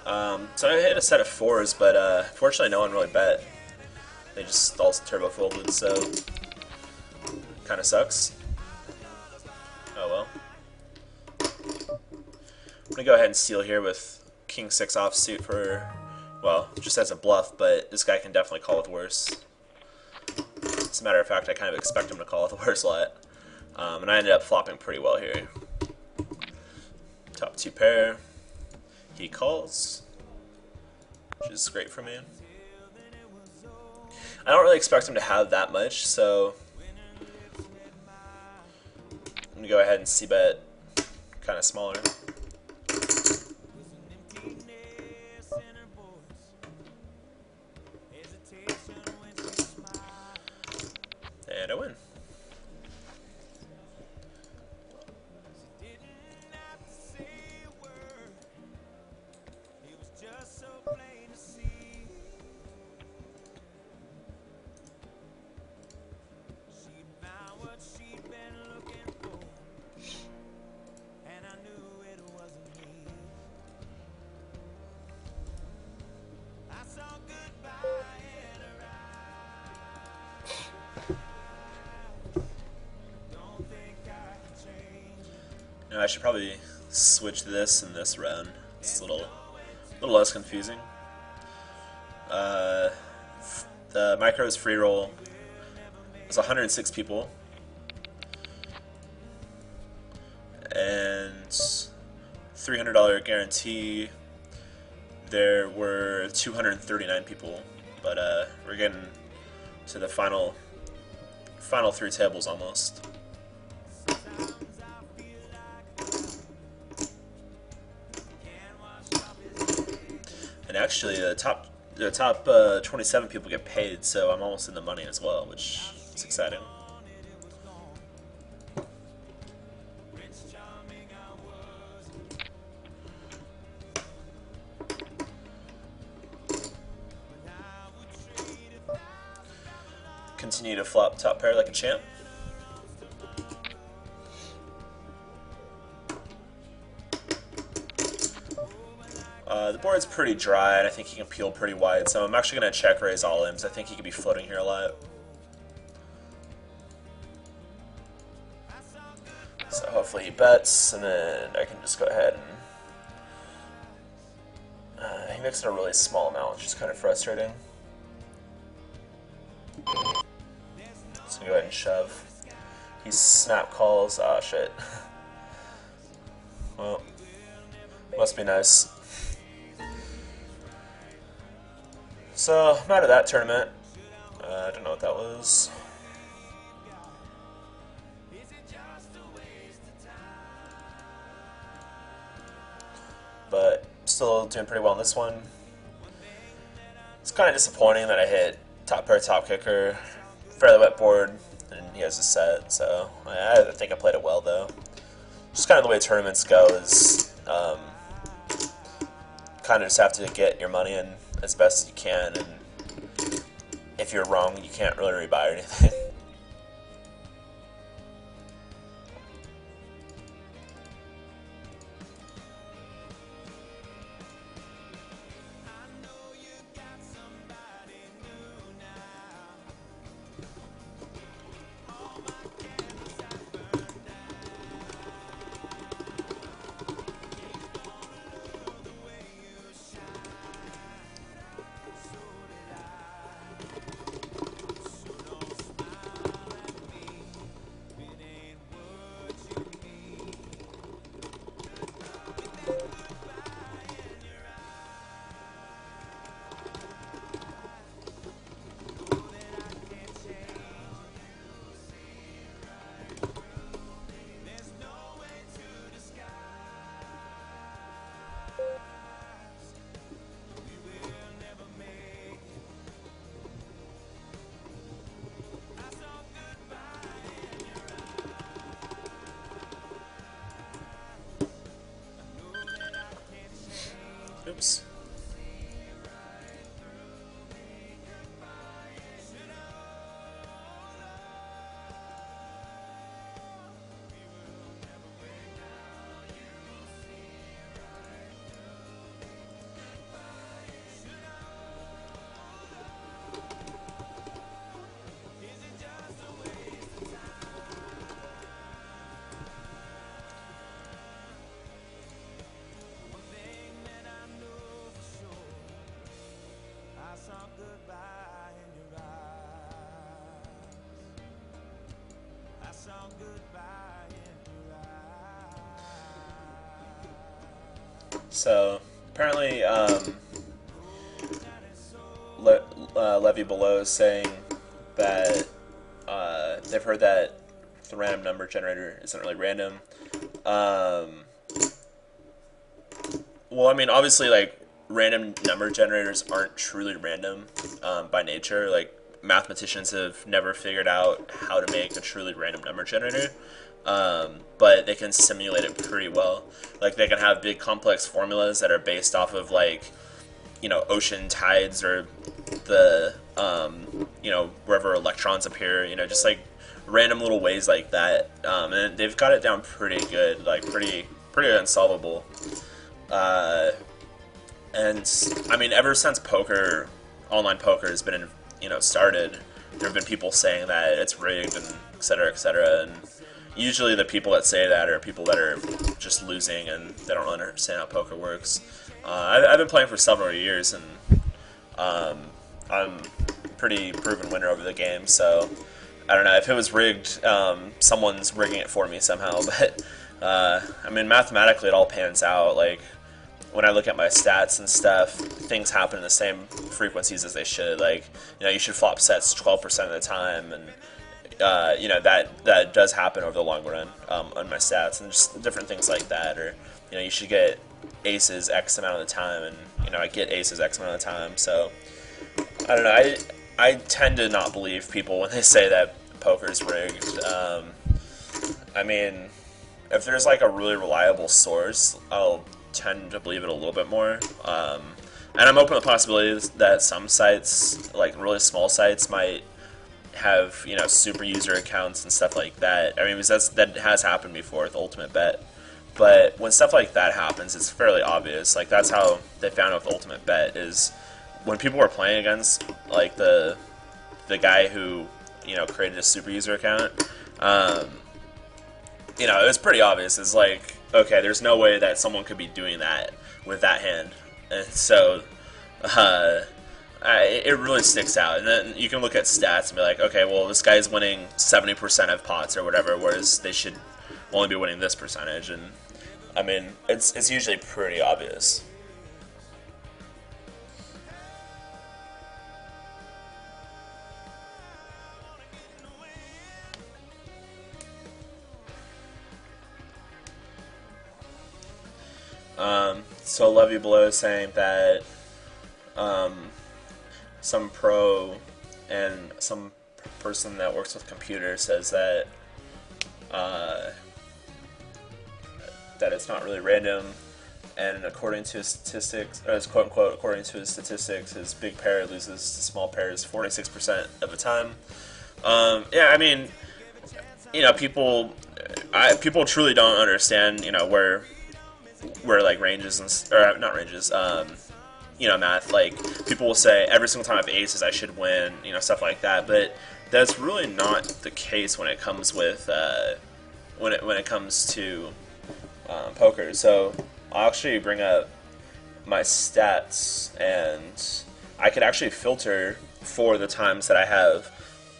I hit a set of 4s, but fortunately no one really bet. They just all turbo folded, so kind of sucks. Oh well. I'm gonna go ahead and steal here with King 6 offsuit for, well, just as a bluff, but this guy can definitely call with worse. As a matter of fact, I kind of expect him to call with the worst lot. And I ended up flopping pretty well here. Top 2 pair. He calls, which is great for me. I don't really expect him to have that much, so I'm going to go ahead and c-bet kind of smaller. And I win. I should probably switch this and this around. It's a little less confusing. The micros free roll was 106 people, and $300 guarantee. There were 239 people, but we're getting to the final 3 tables almost. And actually, the top 27 people get paid, so I'm almost in the money as well, which is exciting. Continue to flop top pair like a champ. The board's pretty dry, and I think he can peel pretty wide, so I'm actually going to check raise all in, because I think he could be floating here a lot. So hopefully he bets, and then I can just go ahead and... he makes it a really small amount, which is kind of frustrating. So go ahead and shove. He snap calls. Ah, shit. Well, must be nice. So, I'm out of that tournament. I don't know what that was. But, still doing pretty well in this one. It's kind of disappointing that I hit top pair, top kicker, fairly wet board, and he has a set, so I think I played it well, though. Just kind of the way tournaments go is kind of just have to get your money in as best as you can, and if you're wrong, you can't really rebuy or anything. games. So apparently, Levy below is saying that they've heard that the random number generator isn't really random. Well, I mean, obviously, like, random number generators aren't truly random by nature. Like, mathematicians have never figured out how to make a truly random number generator. But they can simulate it pretty well. Like, they can have big complex formulas that are based off of, like, ocean tides or the, wherever electrons appear, just like random little ways like that. And they've got it down pretty good, like pretty unsolvable. And I mean, ever since online poker has been, started, there have been people saying that it's rigged and et cetera, et cetera. And usually the people that say that are people that are just losing and they don't understand how poker works. I've been playing for several years, and I'm a pretty proven winner over the game, so I don't know. If it was rigged, someone's rigging it for me somehow, but I mean, mathematically it all pans out. Like, when I look at my stats and stuff, things happen in the same frequencies as they should. Like, you should flop sets 12% of the time, and that does happen over the long run on my stats, and just different things like that. Or you should get aces X amount of the time, and I get aces X amount of the time. So I don't know. I tend to not believe people when they say that poker's rigged. I mean, if there's like a really reliable source, I'll tend to believe it a little bit more. And I'm open to the possibilities that some sites, like really small sites, might have super user accounts and stuff like that. I mean, because that has happened before with Ultimate Bet. But when stuff like that happens, it's fairly obvious. Like, that's how they found out with Ultimate Bet, is when people were playing against like the guy who created a super user account. It was pretty obvious. It's like, okay, there's no way that someone could be doing that with that hand, and so it really sticks out. And then you can look at stats and be like, okay, well, this guy's winning 70% of pots or whatever, whereas they should only be winning this percentage. And I mean, it's usually pretty obvious. So Levy below is saying that some pro and some person that works with computers says that that it's not really random, and according to his statistics, or his quote unquote, according to his statistics, his big pair loses to small pairs 46% of the time. Yeah, I mean, people truly don't understand, where like ranges or not ranges, math. Like, people will say every single time I have aces I should win, stuff like that. But that's really not the case when it comes with when it comes to poker. So I'll actually bring up my stats, and I could actually filter for the times that I have.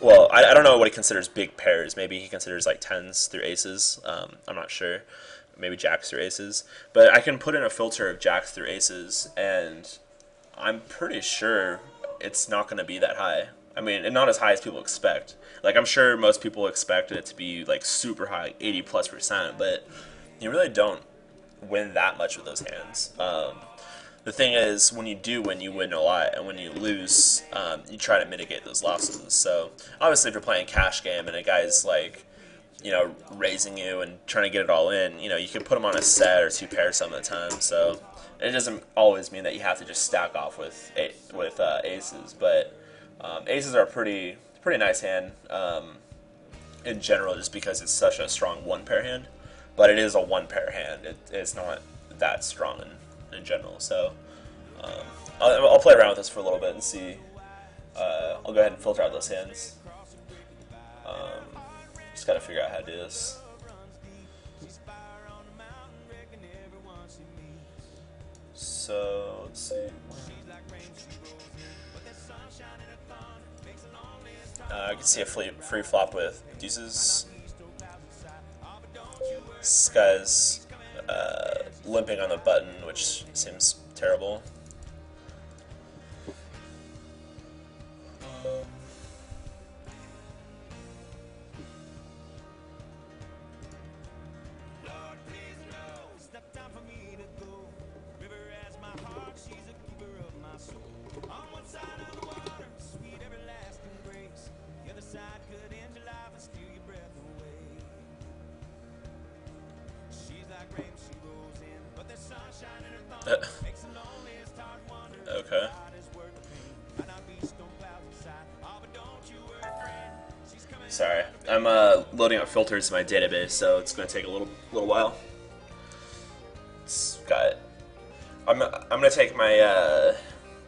Well, I don't know what he considers big pairs. Maybe he considers like tens through aces. I'm not sure. Maybe jacks through aces. But I can put in a filter of jacks through aces, and I'm pretty sure it's not going to be that high. I mean, and not as high as people expect. Like, I'm sure most people expected it to be like super high, like 80+%, but you really don't win that much with those hands. The thing is, when you do win, you win a lot, and when you lose, you try to mitigate those losses. So obviously, if you're playing cash game and a guy's like raising you and trying to get it all in, you can put them on a set or two pairs some of the time. So it doesn't always mean that you have to just stack off with aces, but aces are a pretty nice hand in general, just because it's such a strong one pair hand. But it is a one pair hand. It's not that strong in general. So I'll play around with this for a little bit and see. I'll go ahead and filter out those hands. Just gotta figure out how to do this. So let's see. I can see a free flop with deuces. This guy's limping on the button, which seems terrible. Okay. Sorry, I'm loading up filters in my database, so it's going to take a little while. I'm going to take my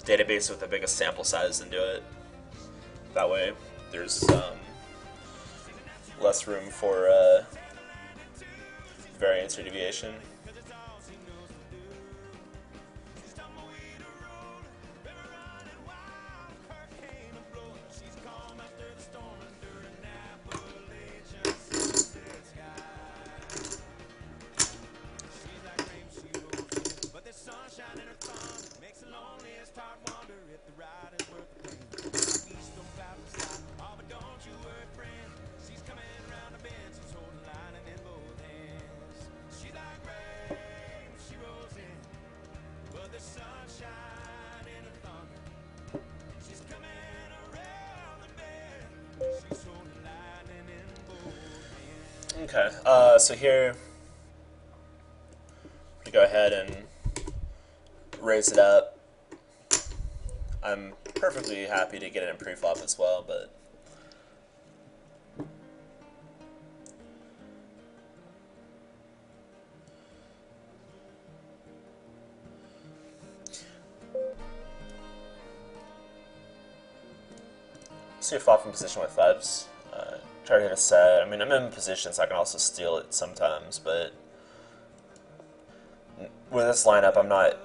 database with the biggest sample size and do it. That way, there's less room for variance or deviation. Okay, so here we go ahead and raise it up. I'm perfectly happy to get it in pre-flop as well, but see a flop in position with fives. Try to hit a set. I mean, I'm in position, so I can also steal it sometimes, but with this lineup, I'm not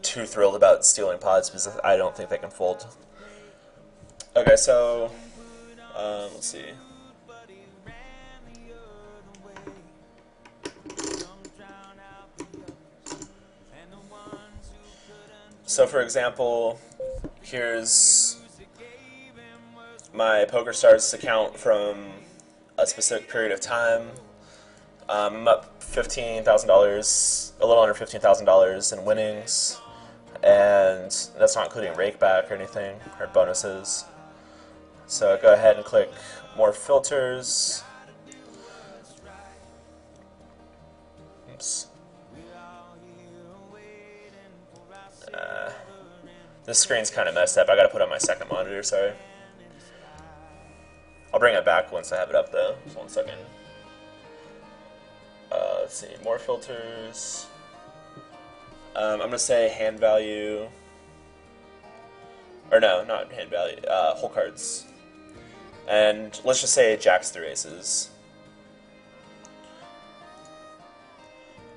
too thrilled about stealing pots because I don't think they can fold. Okay, so let's see. So, for example, here's my PokerStars account from a specific period of time. I'm up $15,000, a little under $15,000 in winnings, and that's not including rake back or anything, or bonuses. So go ahead and click more filters. Oops. This screen's kind of messed up. I gotta put on my second monitor, sorry. I'll bring it back once I have it up though. Just 1 second. Let's see, more filters. I'm gonna say hand value. Or no, not hand value, whole cards. And let's just say jacks through aces.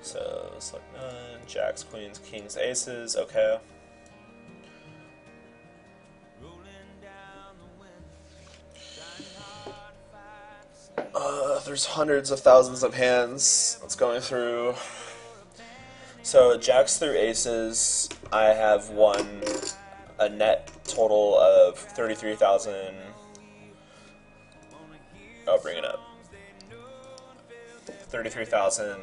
So select none, jacks, queens, kings, aces, okay. There's hundreds of thousands of hands that's going through. So jacks through aces, I have won a net total of 33,000. I'll bring it up. $33,000,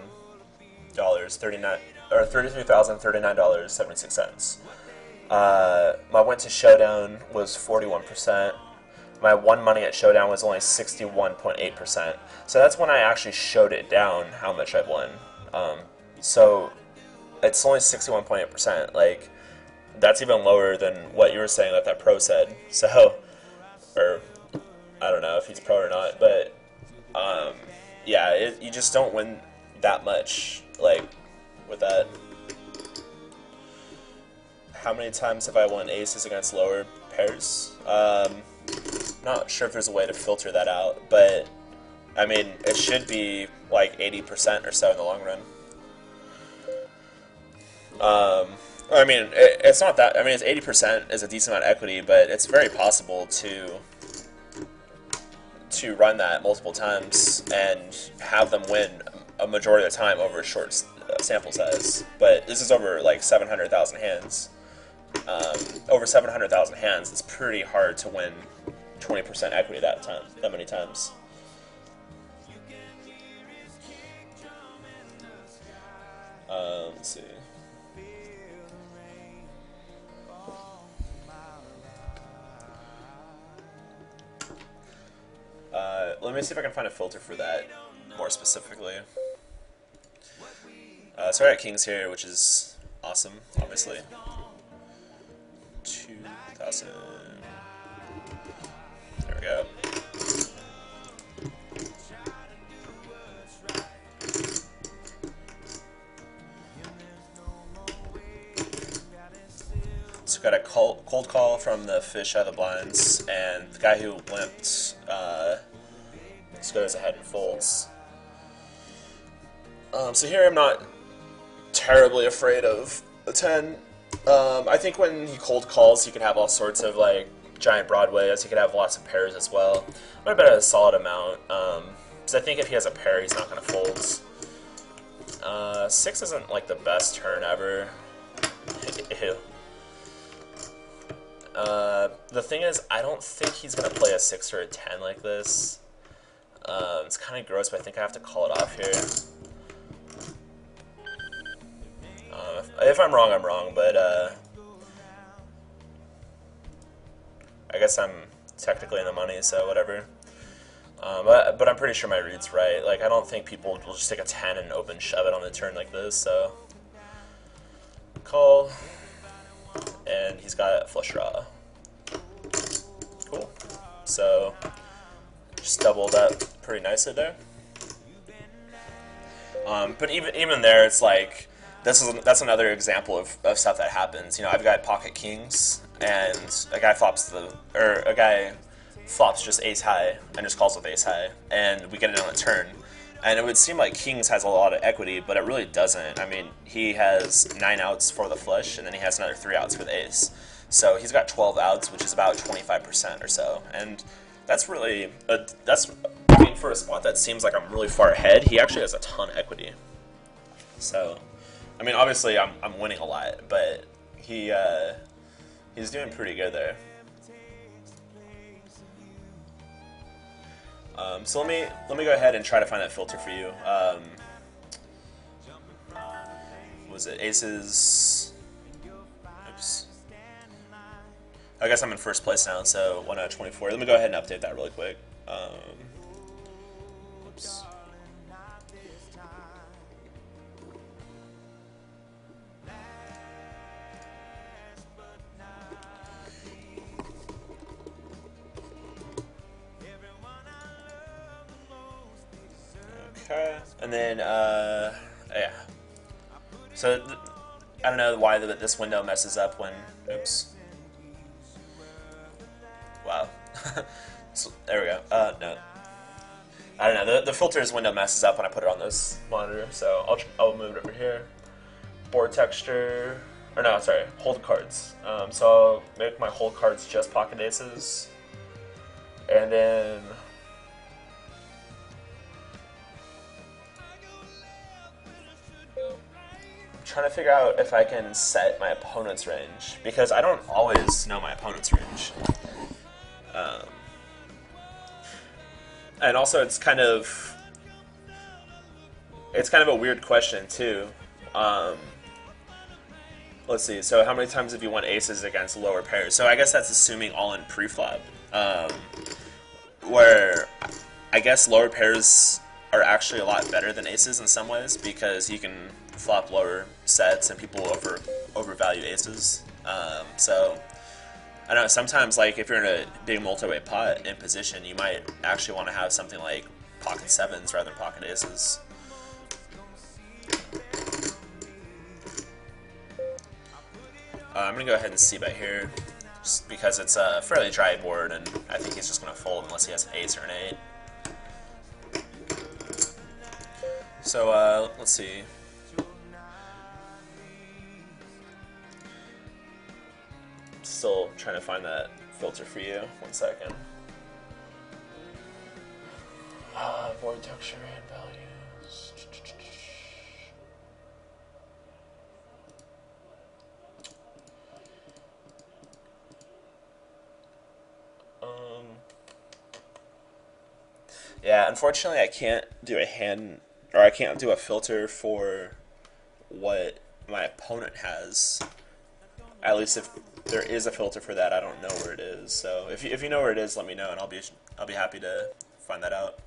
$33,039.76. My win to showdown was 41%. My one money at showdown was only 61.8%. So that's when I actually showed it down how much I've won. So it's only 61.8%. Like, that's even lower than what you were saying that pro said. So, or I don't know if he's pro or not, but yeah, you just don't win that much, like, with that. How many times have I won aces against lower pairs? Not sure if there's a way to filter that out, but I mean, it should be like 80% or so in the long run. I mean, it's not that. I mean, it's 80% is a decent amount of equity, but it's very possible to run that multiple times and have them win a majority of the time over a short sample size. But this is over like 700,000 hands. Over 700,000 hands, it's pretty hard to win 20% equity that many times. Let's see. Let me see if I can find a filter for that more specifically. So I got kings here, which is awesome, obviously. 2,000. There we go. So got a cold call from the fish out of the blinds, and the guy who limped just goes ahead and folds. So here I'm not terribly afraid of a 10. I think when he cold calls, he can have all sorts of like giant broadways. He could have lots of pairs as well. I'm gonna bet a solid amount, because I think if he has a pair, he's not gonna fold. 6 isn't like the best turn ever. Ew. The thing is, I don't think he's gonna play a 6 or a 10 like this. It's kind of gross, but I think I have to call it off here. If I'm wrong, I'm wrong, but I guess I'm technically in the money, so whatever. But I'm pretty sure my read's right. Like, I don't think people will just take a 10 and open shove it on the turn like this, so. Call. And he's got a flush draw. Cool. So, just doubled up pretty nicely there. But even there, it's like, that's another example of stuff that happens. You know, I've got pocket kings, and a guy flops just ace high and just calls with ace high, and we get it on the turn. And it would seem like kings has a lot of equity, but it really doesn't. I mean, he has 9 outs for the flush, and then he has another 3 outs for the ace. So he's got 12 outs, which is about 25% or so. And that's really, I mean, for a spot that seems like I'm really far ahead, he actually has a ton of equity. So, I mean, obviously I'm winning a lot, but he's doing pretty good there. So let me go ahead and try to find that filter for you. Was it aces? Oops. I guess I'm in first place now, so 1 out of 24. Let me go ahead and update that really quick. Oops. Okay, and then, yeah. So, I don't know why this window messes up when, oops. Wow. So, there we go. No. I don't know, the filters window messes up when I put it on this monitor, so I'll move it over here. Board texture, or no, sorry, hold cards. So I'll make my hold cards just pocket aces, and then trying to figure out if I can set my opponent's range, because I don't always know my opponent's range. And also, it's kind of a weird question too. Let's see. So how many times have you won aces against lower pairs? So I guess that's assuming all in preflop. Where I guess lower pairs are actually a lot better than aces in some ways because you can flop lower sets and people overvalue aces. So I don't know, sometimes like if you're in a big multi-way pot in position, you might actually want to have something like pocket sevens rather than pocket aces. I'm going to go ahead and c-bet here just because it's a fairly dry board and I think he's just going to fold unless he has an ace or an 8. So let's see. Still trying to find that filter for you. 1 second. Void texture and values. Yeah, unfortunately I can't do a hand, or I can't do a filter for what my opponent has. At least if there is a filter for that, I don't know where it is. So if you know where it is, let me know, and I'll be happy to find that out.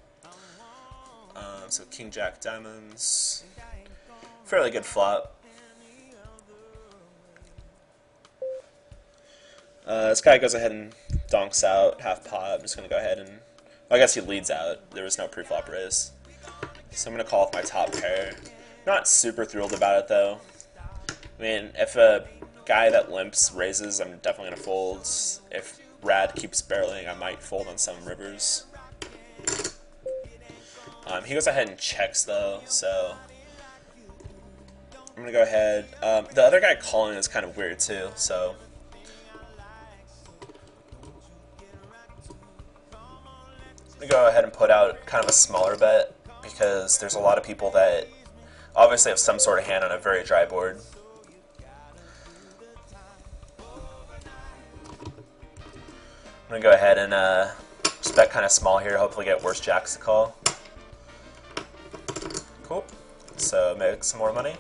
So King Jack diamonds, fairly good flop. This guy goes ahead and donks out half pot. I'm just gonna go ahead and, well, I guess he leads out. There was no pre-flop raise, so I'm gonna call with my top pair. Not super thrilled about it though. I mean, if a guy that limps raises, I'm definitely gonna fold. If Rad keeps barreling, I might fold on some rivers. He goes ahead and checks though, so I'm gonna go ahead. The other guy calling is kind of weird too, so I'm gonna go ahead and put out kind of a smaller bet because there's a lot of people that obviously have some sort of hand on a very dry board. I'm gonna go ahead and just bet kind of small here, hopefully get worse jacks to call. Cool. So make some more money.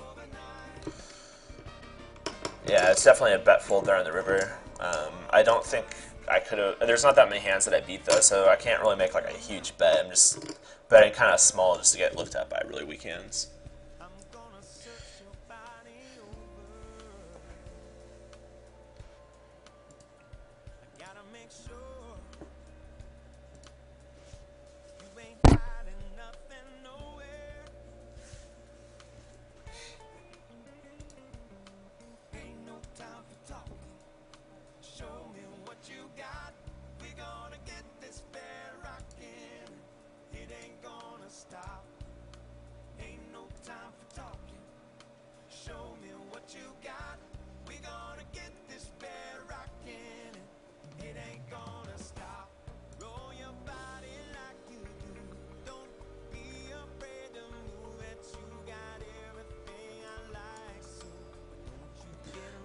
Yeah, it's definitely a bet fold there on the river. I don't think I could have. There's not that many hands that I beat though, so I can't really make like a huge bet. I'm just betting kind of small just to get looked at by really weak hands.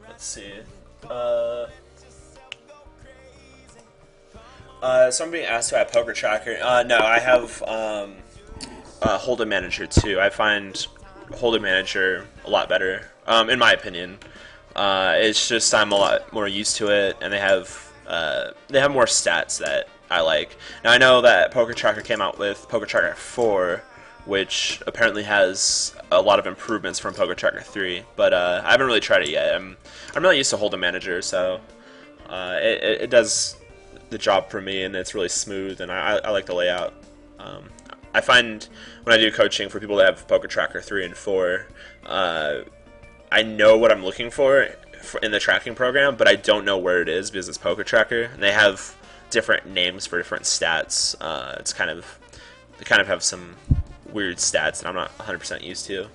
Let's see. So I'm being asked about Poker Tracker. No, I have Hold'em Manager too. I find Hold'em Manager a lot better, in my opinion. It's just I'm a lot more used to it, and they have more stats that I like. Now I know that Poker Tracker came out with Poker Tracker 4, which apparently has a lot of improvements from Poker Tracker 3, but I haven't really tried it yet. I'm really used to Hold'em Manager, so it does the job for me, and it's really smooth, and I like the layout. I find when I do coaching for people that have Poker Tracker 3 and 4, I know what I'm looking for in the tracking program, but I don't know where it is because it's Poker Tracker, and they have different names for different stats. They kind of have some weird stats that I'm not 100% used to.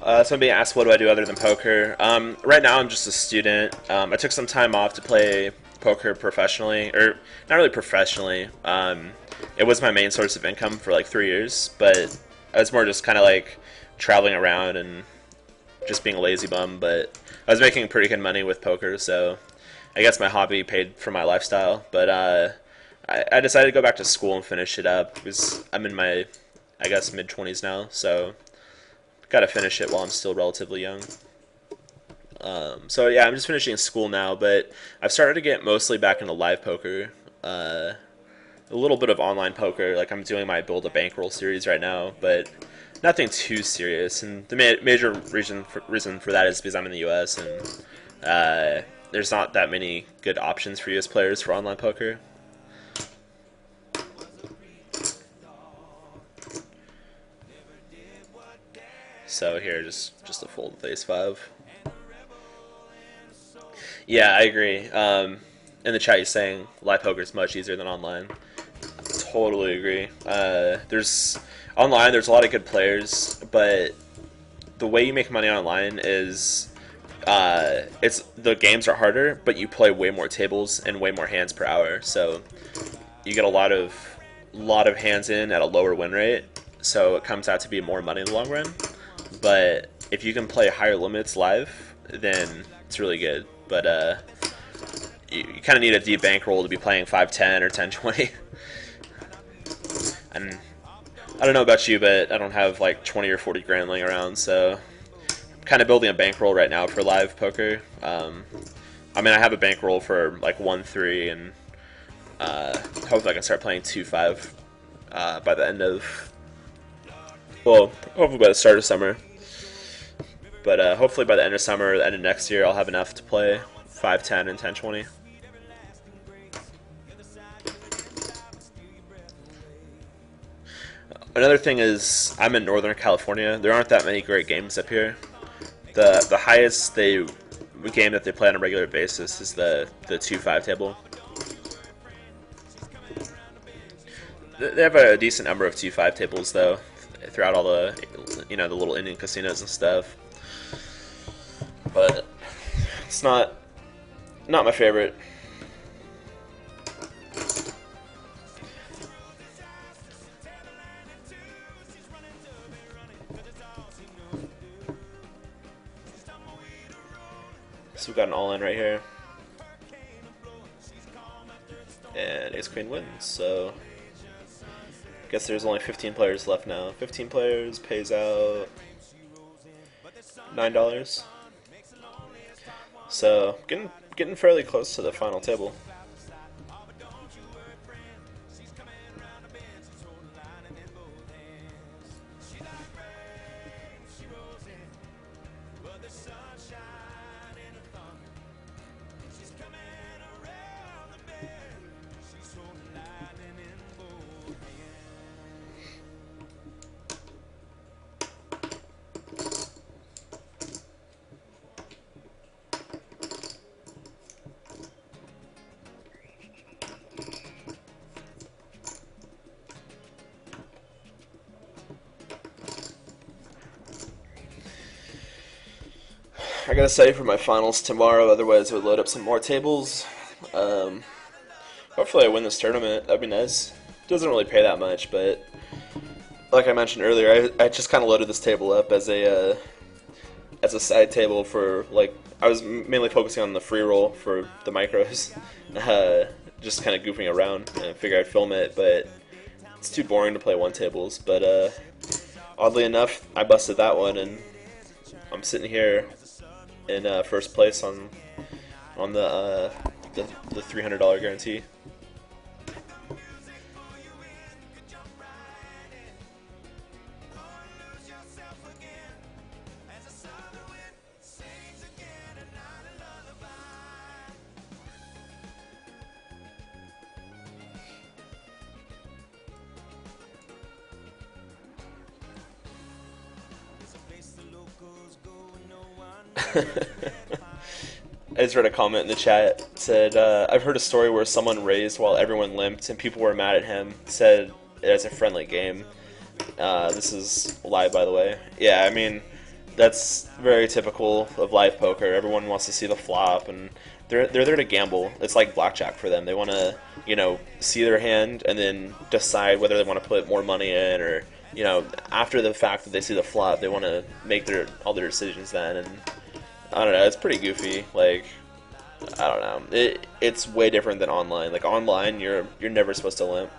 So I'm being asked, what do I do other than poker? Right now, I'm just a student. I took some time off to play poker professionally, or not really professionally. It was my main source of income for like 3 years, but I was more just kind of like traveling around and just being a lazy bum. But I was making pretty good money with poker, so I guess my hobby paid for my lifestyle. But I decided to go back to school and finish it up because I'm in my, I guess, mid-20s now, so got to finish it while I'm still relatively young. So yeah, I'm just finishing school now, but I've started to get mostly back into live poker. A little bit of online poker, like I'm doing my build a bankroll series right now, but nothing too serious. And the major reason for that is because I'm in the U.S. and there's not that many good options for U.S. players for online poker. So here, just a fold with ace five. Yeah, I agree. In the chat, you're saying live poker is much easier than online. Totally agree. There's online. There's a lot of good players, but the way you make money online is it's the games are harder, but you play way more tables and way more hands per hour. So you get a lot of hands in at a lower win rate. So it comes out to be more money in the long run. But if you can play higher limits live, then it's really good. But you kind of need a deep bankroll to be playing 5-10 or 10-20. And I don't know about you, but I don't have like 20 or 40 grand laying around, so I'm kind of building a bankroll right now for live poker. I mean, I have a bankroll for like 1-3, and hopefully I can start playing 2-5 by the end of, well, hopefully by the start of summer. But hopefully by the end of summer or the end of next year, I'll have enough to play 5-10 and 10-20. Another thing is, I'm in Northern California. There aren't that many great games up here. The highest game that they play on a regular basis is the 2-5 table. They have a decent number of 2-5 tables though, throughout all the the little Indian casinos and stuff. But it's not my favorite. So we've got an all-in right here. And ace-queen wins, so I guess there's only 15 players left now. 15 players, pays out $9. So getting fairly close to the final table. I gotta study for my finals tomorrow, otherwise I would load up some more tables. Hopefully I win this tournament, that'd be nice. Doesn't really pay that much, but like I mentioned earlier, I just kind of loaded this table up as a side table for, like, I was mainly focusing on the free roll for the micros, just kind of goofing around, and I figured I'd film it, but it's too boring to play one tables. But oddly enough, I busted that one, and I'm sitting here in first place on the $300 guarantee. I just read a comment in the chat, said, I've heard a story where someone raised while everyone limped and people were mad at him, said it as a friendly game. This is live, by the way. Yeah, I mean, That's very typical of live poker. Everyone wants to see the flop, and they're there to gamble. It's like blackjack for them. They want to, see their hand and then decide whether they want to put more money in, or after the fact that they see the flop, they want to make all their decisions then. And I don't know. It's pretty goofy. Like, I don't know. It's way different than online. Like online, you're never supposed to limp.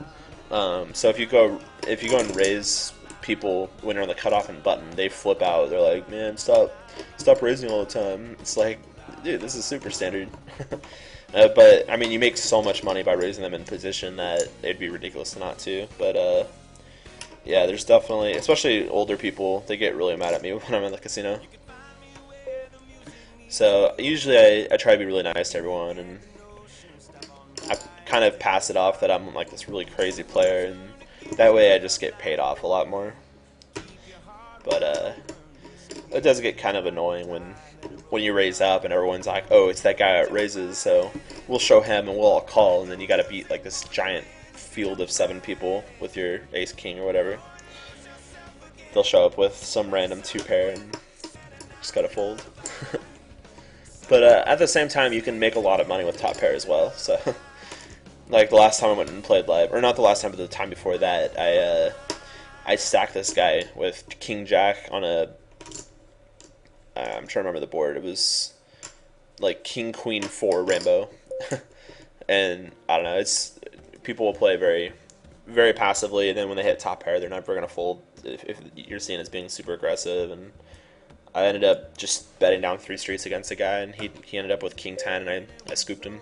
So if you go and raise people when you're on the cutoff and button, they flip out. They're like, man, stop raising all the time. It's like, dude, this is super standard. But I mean, you make so much money by raising them in position that it'd be ridiculous not to. But yeah, there's definitely, especially older people, they get really mad at me when I'm in the casino. So usually I try to be really nice to everyone, and I kind of pass it off that I'm like this really crazy player, and that way I just get paid off a lot more. But it does get kind of annoying when you raise up and everyone's like, oh, it's that guy that raises, so we'll show him and we'll all call, and then you got to beat like this giant field of 7 people with your ace king or whatever. They'll show up with some random 2-pair and just gotta fold. But at the same time, you can make a lot of money with top pair as well. So, like the last time I went and played live, or not the last time, but the time before that, I stacked this guy with King Jack on a. I'm trying to remember the board. It was like King Queen 4 Rainbow, and I don't know. It's people will play very, very passively, and then when they hit top pair, they're never gonna fold if you're seen as being super aggressive. And I ended up just betting down 3 streets against a guy, and he ended up with King 10, and I scooped him.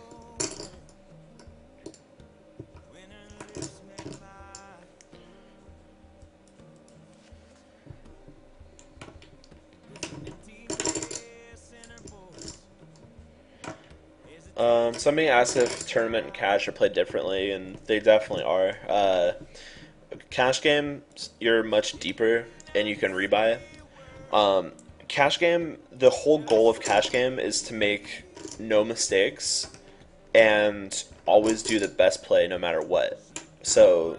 So I'm being asked if tournament and cash are played differently, and they definitely are. Cash games, you're much deeper, and you can rebuy. Cash game, the whole goal of cash game is to make no mistakes and always do the best play no matter what. So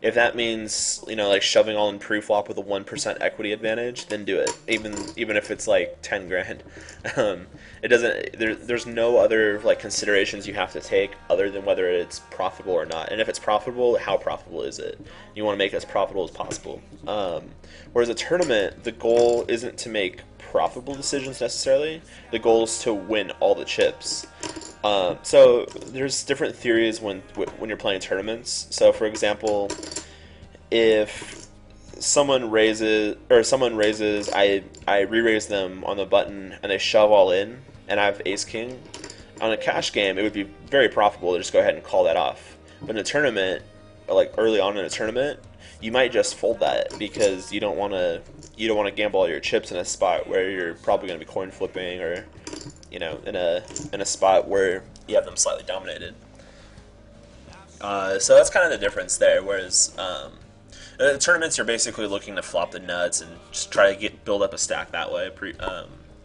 if that means, like shoving all in pre-flop with a 1% equity advantage, then do it. Even if it's like 10 grand. It doesn't, there's no other like considerations you have to take other than whether it's profitable or not. And if it's profitable, how profitable is it? You want to make it as profitable as possible. Whereas a tournament, the goal isn't to make profitable decisions necessarily. The goal is to win all the chips. So there's different theories when you're playing tournaments. So for example, if someone raises, I re-raise them on the button and they shove all in, and I have ace king. On a cash game, it would be very profitable to just go ahead and call that off. But in a tournament, like early on in a tournament, you might just fold that because you don't want to gamble all your chips in a spot where you're probably going to be coin flipping, or in a spot where you have them slightly dominated. So that's kind of the difference there. Whereas tournaments, you're basically looking to flop the nuts and just try to build up a stack that way.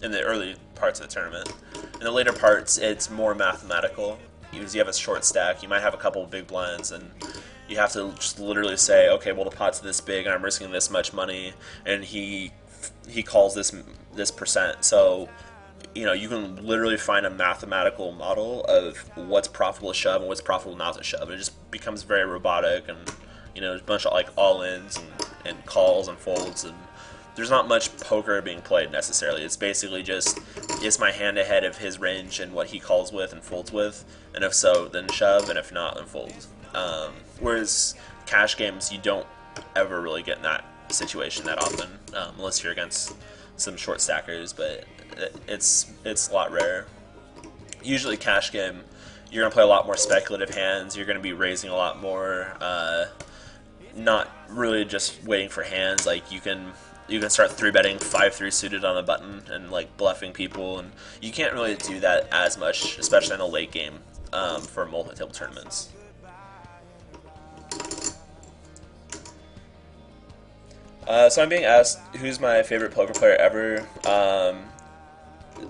In the early parts of the tournament, in the later parts, it's more mathematical. Because you have a short stack, you might have a couple of big blinds, and you have to just literally say, okay, well the pot's this big and I'm risking this much money, and he calls this percent. So you can literally find a mathematical model of what's profitable to shove and what's profitable not to shove. It just becomes very robotic, and there's a bunch of like all-ins and calls and folds, and there's not much poker being played necessarily. It's basically just, is my hand ahead of his range and what he calls with and folds with, and if so, then shove, and if not, then fold. Whereas cash games, you don't ever really get in that situation that often, unless you're against some short stackers, but it's a lot rarer. Usually cash game, you're going to play a lot more speculative hands, you're going to be raising a lot more, not really just waiting for hands. Like you can start 3-betting 5-3 suited on the button and like bluffing people, and you can't really do that as much, especially in the late game, for multi-table tournaments. So I'm being asked who's my favorite poker player ever.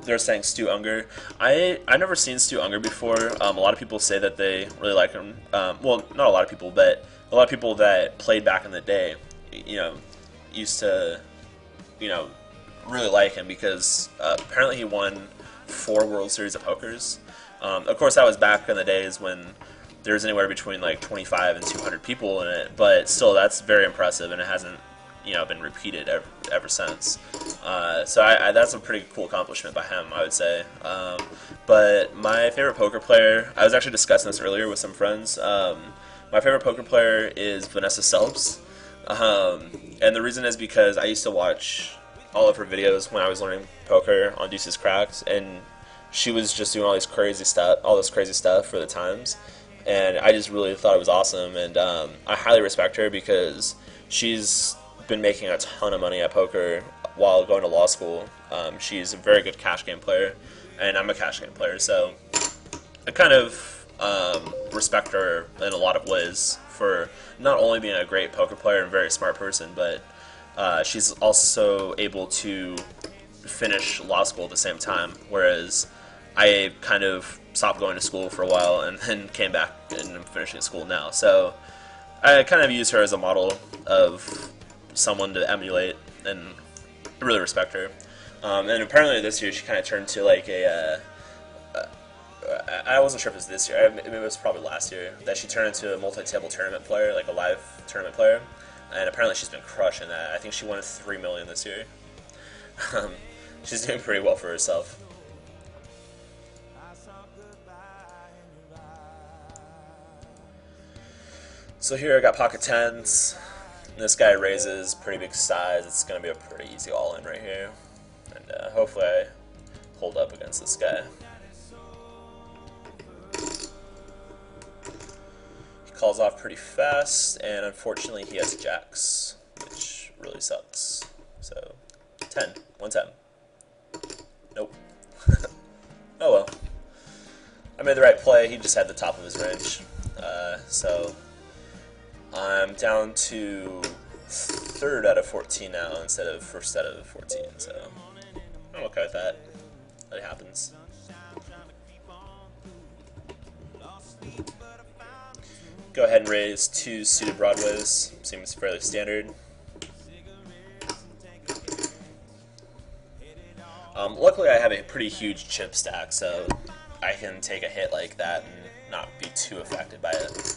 They're saying Stu Unger. I've never seen Stu Unger before. A lot of people say that they really like him. Well, not a lot of people, but a lot of people that played back in the day, used to, really like him because apparently he won 4 World Series of Pokers. Of course, that was back in the days when there was anywhere between like 25 and 200 people in it, but still, that's very impressive, and it hasn't, been repeated ever since. So that's a pretty cool accomplishment by him, I would say. But my favorite poker player, I was actually discussing this earlier with some friends. My favorite poker player is Vanessa Selbst, and the reason is because I used to watch all of her videos when I was learning poker on Deuces Cracked, and she was just doing all this crazy stuff for the times, and I just really thought it was awesome, and I highly respect her because she's been making a ton of money at poker while going to law school. She's a very good cash game player, and I'm a cash game player, so I kind of respect her in a lot of ways for not only being a great poker player and a very smart person, but she's also able to finish law school at the same time, whereas I kind of stopped going to school for a while and then came back and I'm finishing school now. So I kind of use her as a model of someone to emulate, and I really respect her. And apparently this year she kind of turned to like I wasn't sure if it was this year, maybe it was probably last year, that she turned into a multi-table tournament player, like a live tournament player, and apparently she's been crushing that. I think she won $3 million this year. She's doing pretty well for herself. So here I got pocket tens. This guy raises pretty big size. It's going to be a pretty easy all-in right here. And hopefully I hold up against this guy. He calls off pretty fast, and unfortunately he has jacks, which really sucks. So 10, 110. Nope. Oh well. I made the right play. He just had the top of his range. So I'm down to 3rd out of 14 now instead of 1st out of 14. So I'm okay with that. It happens. Go ahead and raise 2 suited broadways. Seems fairly standard. Luckily, I have a pretty huge chip stack, so I can take a hit like that and not be too affected by it.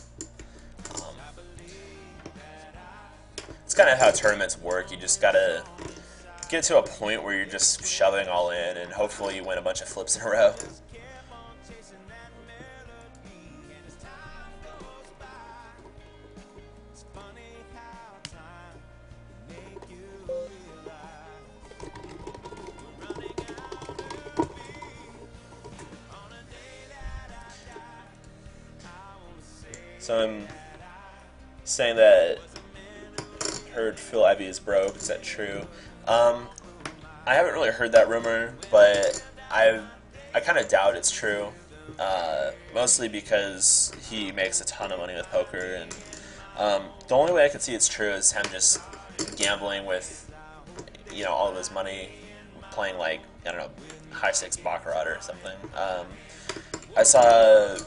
It's kind of how tournaments work. You just gotta get to a point where you're just shoving all in, and hopefully you win a bunch of flips in a row. So I'm saying that heard Phil Ivey is broke. Is that true? I haven't really heard that rumor, but I kind of doubt it's true. Mostly because he makes a ton of money with poker, and the only way I could see it's true is him just gambling with all of his money, playing like, I don't know, high stakes baccarat or something. I saw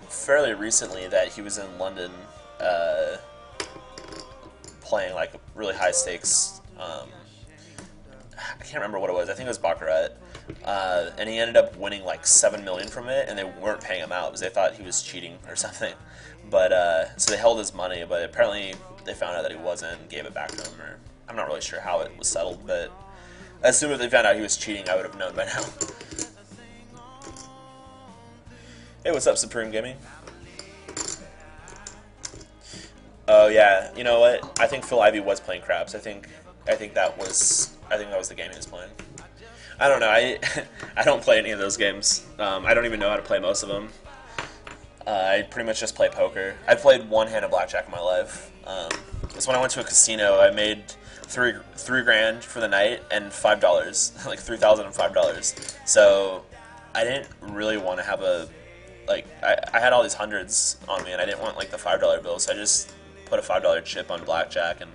fairly recently that he was in London playing like really high stakes. I can't remember what it was. I think it was baccarat, and he ended up winning like $7 million from it, and they weren't paying him out because they thought he was cheating or something. But so they held his money, but apparently they found out that he wasn't and gave it back to him. Or I'm not really sure how it was settled, but as soon as they found out he was cheating, I would have known by now. Hey, what's up, Supreme Gaming? Oh yeah, you know what? I think Phil Ivey was playing craps. I think that was the game he was playing. I don't know. I don't play any of those games. I don't even know how to play most of them. I pretty much just play poker. I played one hand of blackjack in my life. It's when I went to a casino. I made three grand for the night and $5, like $3,005. So I didn't really want to have I had all these hundreds on me, and I didn't want like the $5 bill, so I just put a $5 chip on blackjack, and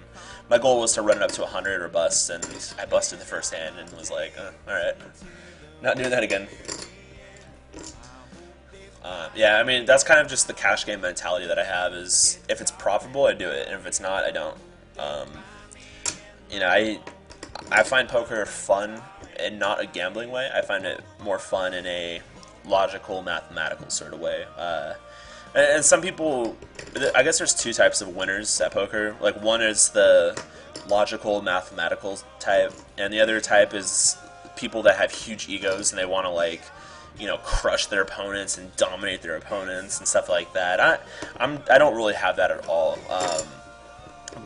my goal was to run it up to 100 or bust, and I busted the first hand and was like, alright, not doing that again. Yeah, I mean, that's kind of just the cash game mentality that I have, is if it's profitable, I do it, and if it's not, I don't. I find poker fun in not a gambling way. I find it more fun in a logical, mathematical sort of way. And some people, I guess there's two types of winners at poker. Like, one is the logical, mathematical type, and the other type is people that have huge egos and they want to, like, crush their opponents and dominate their opponents and stuff like that. I don't really have that at all.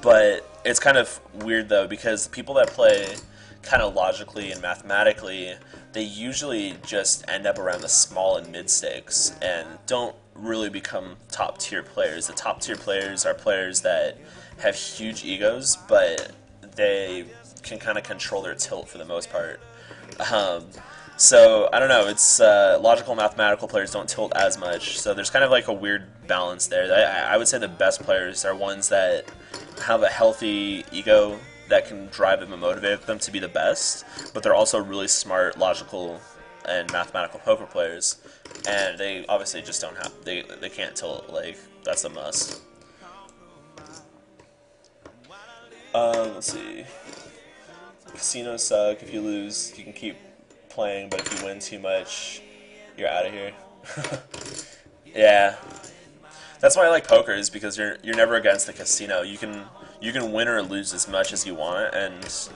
But it's kind of weird though, because people that play kind of logically and mathematically, they usually just end up around the small and mid stakes and don't really become top tier players. The top tier players are players that have huge egos, but they can kind of control their tilt for the most part. So I don't know. It's logical, mathematical players don't tilt as much. So there's kind of like a weird balance there. I would say the best players are ones that have a healthy ego that can drive them and motivate them to be the best, but they're also really smart, logical, and mathematical poker players. And they obviously just don't have they can't tilt. Like, that's a must. Let's see. Casinos suck. If you lose, you can keep playing, but if you win too much, you're out of here. Yeah, that's why I like poker, is because you're never against the casino. You can win or lose as much as you want, and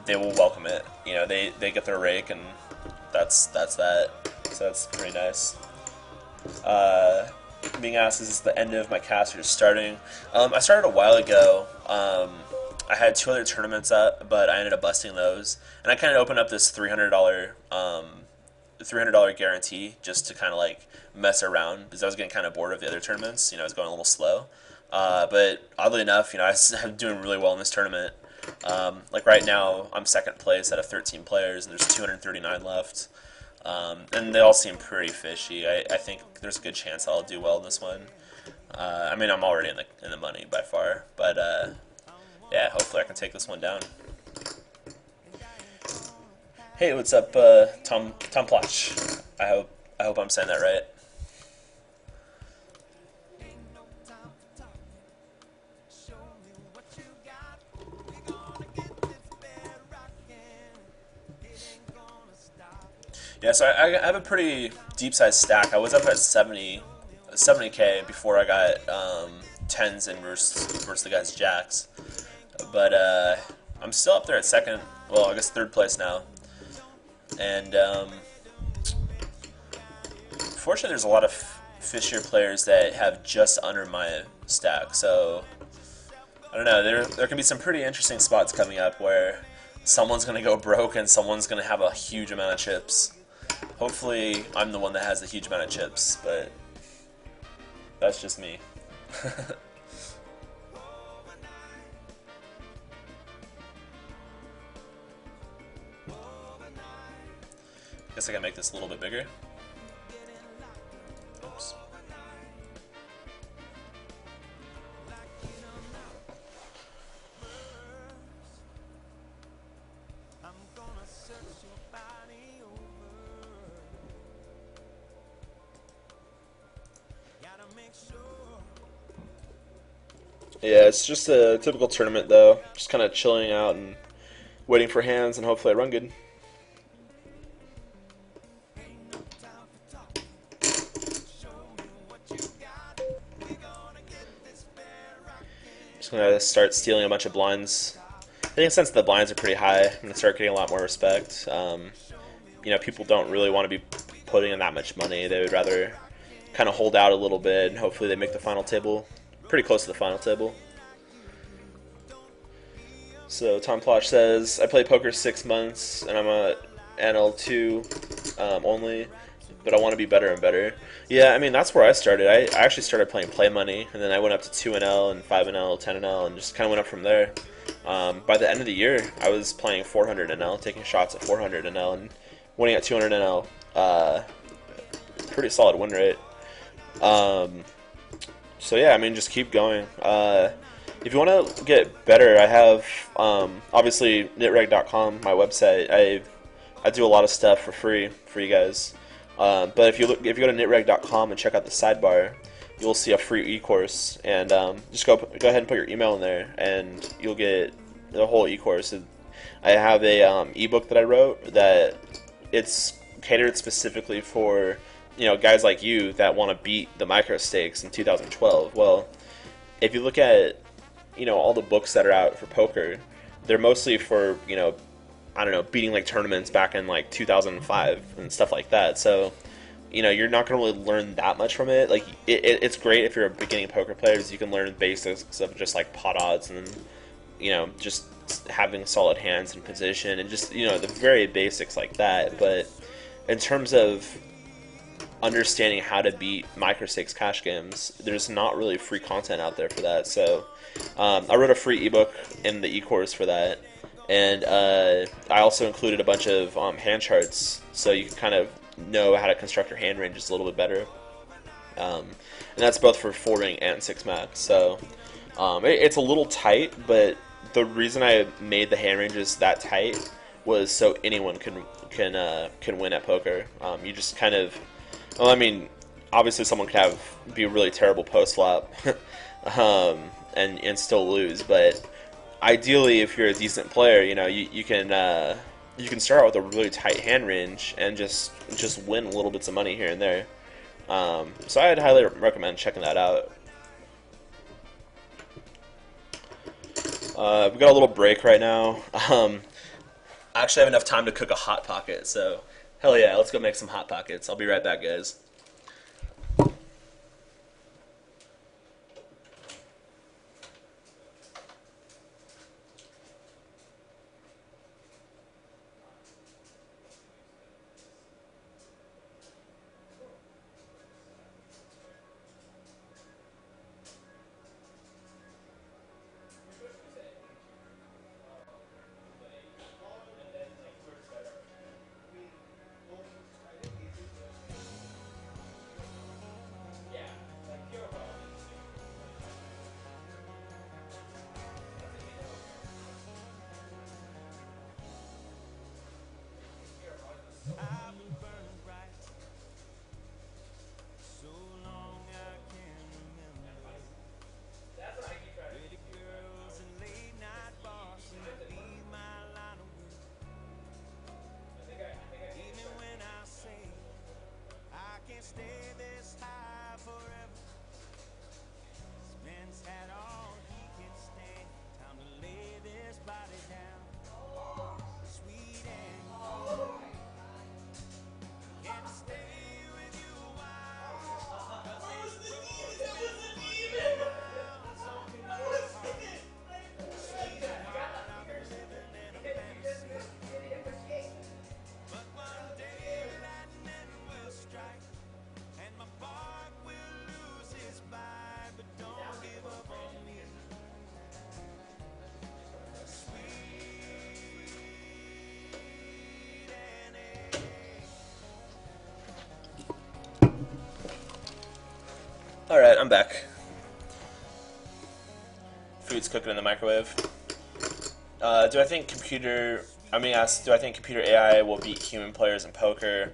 they will welcome it. They get their rake, and that's that. So that's pretty nice. Being asked, is this the end of my cast or just starting? I started a while ago. I had 2 other tournaments up, but I ended up busting those, and I kind of opened up this $300 guarantee just to kind of like mess around, because I was getting kind of bored of the other tournaments. I was going a little slow, but oddly enough, I'm doing really well in this tournament. Like right now, I'm second place out of 13 players, and there's 239 left, and they all seem pretty fishy. I think there's a good chance I'll do well in this one. I mean, I'm already in the money by far, but yeah, hopefully I can take this one down. Hey, what's up, Tom Plotch? I hope I'm saying that right. Yeah, so I have a pretty deep-sized stack. I was up at 70K before I got 10s and versus the guys jacks. But I'm still up there at second, well, I guess third place now. And fortunately, there's a lot of fishier players that have just under my stack. So I don't know. There can be some pretty interesting spots coming up where someone's going to go broke and someone's going to have a huge amount of chips. Hopefully, I'm the one that has a huge amount of chips, but that's just me. Guess I can make this a little bit bigger. Oops. Yeah, it's just a typical tournament though. Just kind of chilling out and waiting for hands, and hopefully I run good. Just gonna start stealing a bunch of blinds. I think since the blinds are pretty high, I'm gonna start getting a lot more respect. People don't really want to be putting in that much money. They would rather kind of hold out a little bit, and hopefully they make the final table. Pretty close to the final table. So Tom Plosh says, I play poker 6 months, and I'm a NL2 only, but I want to be better and better. Yeah, I mean, that's where I started. I actually started playing play money, and then I went up to 2NL and 5NL, 10NL, and just kind of went up from there. By the end of the year, I was playing 400 NL, taking shots at 400 NL, and winning at 200 NL. Pretty solid win rate. So yeah, I mean, just keep going. If you want to get better, I have obviously nitreg.com, my website. I do a lot of stuff for free for you guys. But if you go to nitreg.com and check out the sidebar, you'll see a free e-course, and just go ahead and put your email in there, and you'll get the whole e-course. I have a ebook that I wrote that it's catered specifically for guys like you that want to beat the micro stakes in 2012. Well, if you look at all the books that are out for poker, they're mostly for I don't know, beating like tournaments back in like 2005 and stuff like that. So you're not going to really learn that much from it. Like it's great if you're a beginning poker player, because you can learn basics of just like pot odds and just having solid hands and position and just the very basics like that. But in terms of understanding how to beat micro stakes cash games, there's not really free content out there for that. So I wrote a free ebook in the e-course for that, and I also included a bunch of hand charts, so you can kind of know how to construct your hand ranges a little bit better. And that's both for 4-ring and 6-max. So it's a little tight, but the reason I made the hand ranges that tight was so anyone can win at poker. You just kind of, well, I mean, obviously someone could be a really terrible post flop and still lose, but ideally, if you're a decent player, you can start out with a really tight hand range and just win little bits of money here and there. So I'd highly recommend checking that out. We've got a little break right now. I actually have enough time to cook a Hot Pocket, so hell yeah, let's go make some Hot Pockets. I'll be right back, guys. I've been burning bright so long I can't remember. Pretty girls and late night bars seem to be my line of work. Even when I say I can't stay this high forever, this man's had all he can stand. Time to lay this body down. Sweet and can't stay with you a while, 'cause this road is leaving now. It's on my heart. Sweetheart, I've been living in a fantasy. But one day lightning will strike, and my bark will lose its bite. But don't give up on me. Alright, I'm back. Food's cooking in the microwave. Do I think computer AI will beat human players in poker?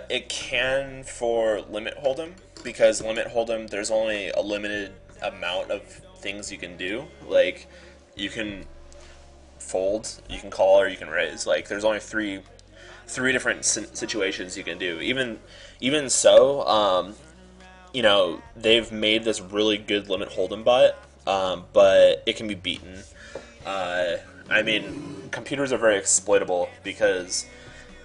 It can for limit hold'em, because limit hold'em, there's only a limited amount of things you can do. Like, you can fold, you can call, or you can raise. Like, there's only three different situations you can do. Even so, they've made this really good limit hold'em bot, but it can be beaten. I mean, computers are very exploitable because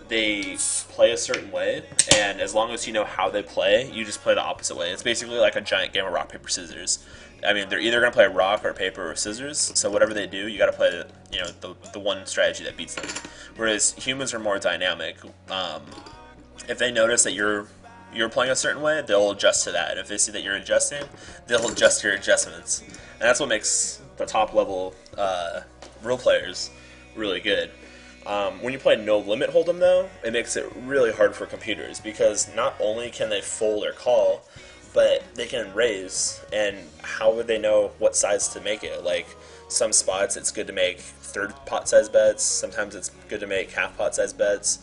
they play a certain way, and as long as you know how they play, you just play the opposite way. It's basically like a giant game of rock, paper, scissors. I mean, they're either going to play rock or paper or scissors, so whatever they do, you got to play the one strategy that beats them. Whereas humans are more dynamic. If they notice that you're playing a certain way, they'll adjust to that. If they see that you're adjusting, they'll adjust your adjustments. And that's what makes the top level real players really good. When you play no limit hold'em, though, it makes it really hard for computers, because not only can they fold or call, but they can raise, and how would they know what size to make it? Like, some spots it's good to make third pot size bets, sometimes it's good to make half pot size bets.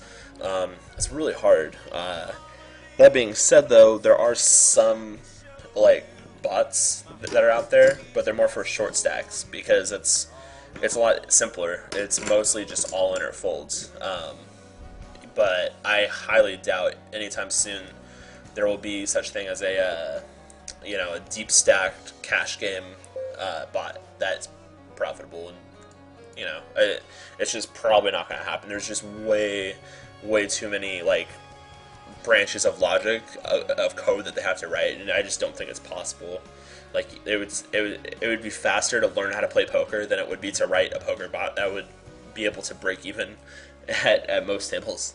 It's really hard. That being said, though, there are some bots that are out there, but they're more for short stacks, because it's a lot simpler. It's mostly just all in or folds. But I highly doubt anytime soon there will be such thing as a deep stacked cash game bot that's profitable, and it's just probably not going to happen. There's just way too many branches of logic of code that they have to write, and I just don't think it's possible. Like it would be faster to learn how to play poker than it would be to write a poker bot that would be able to break even at most tables.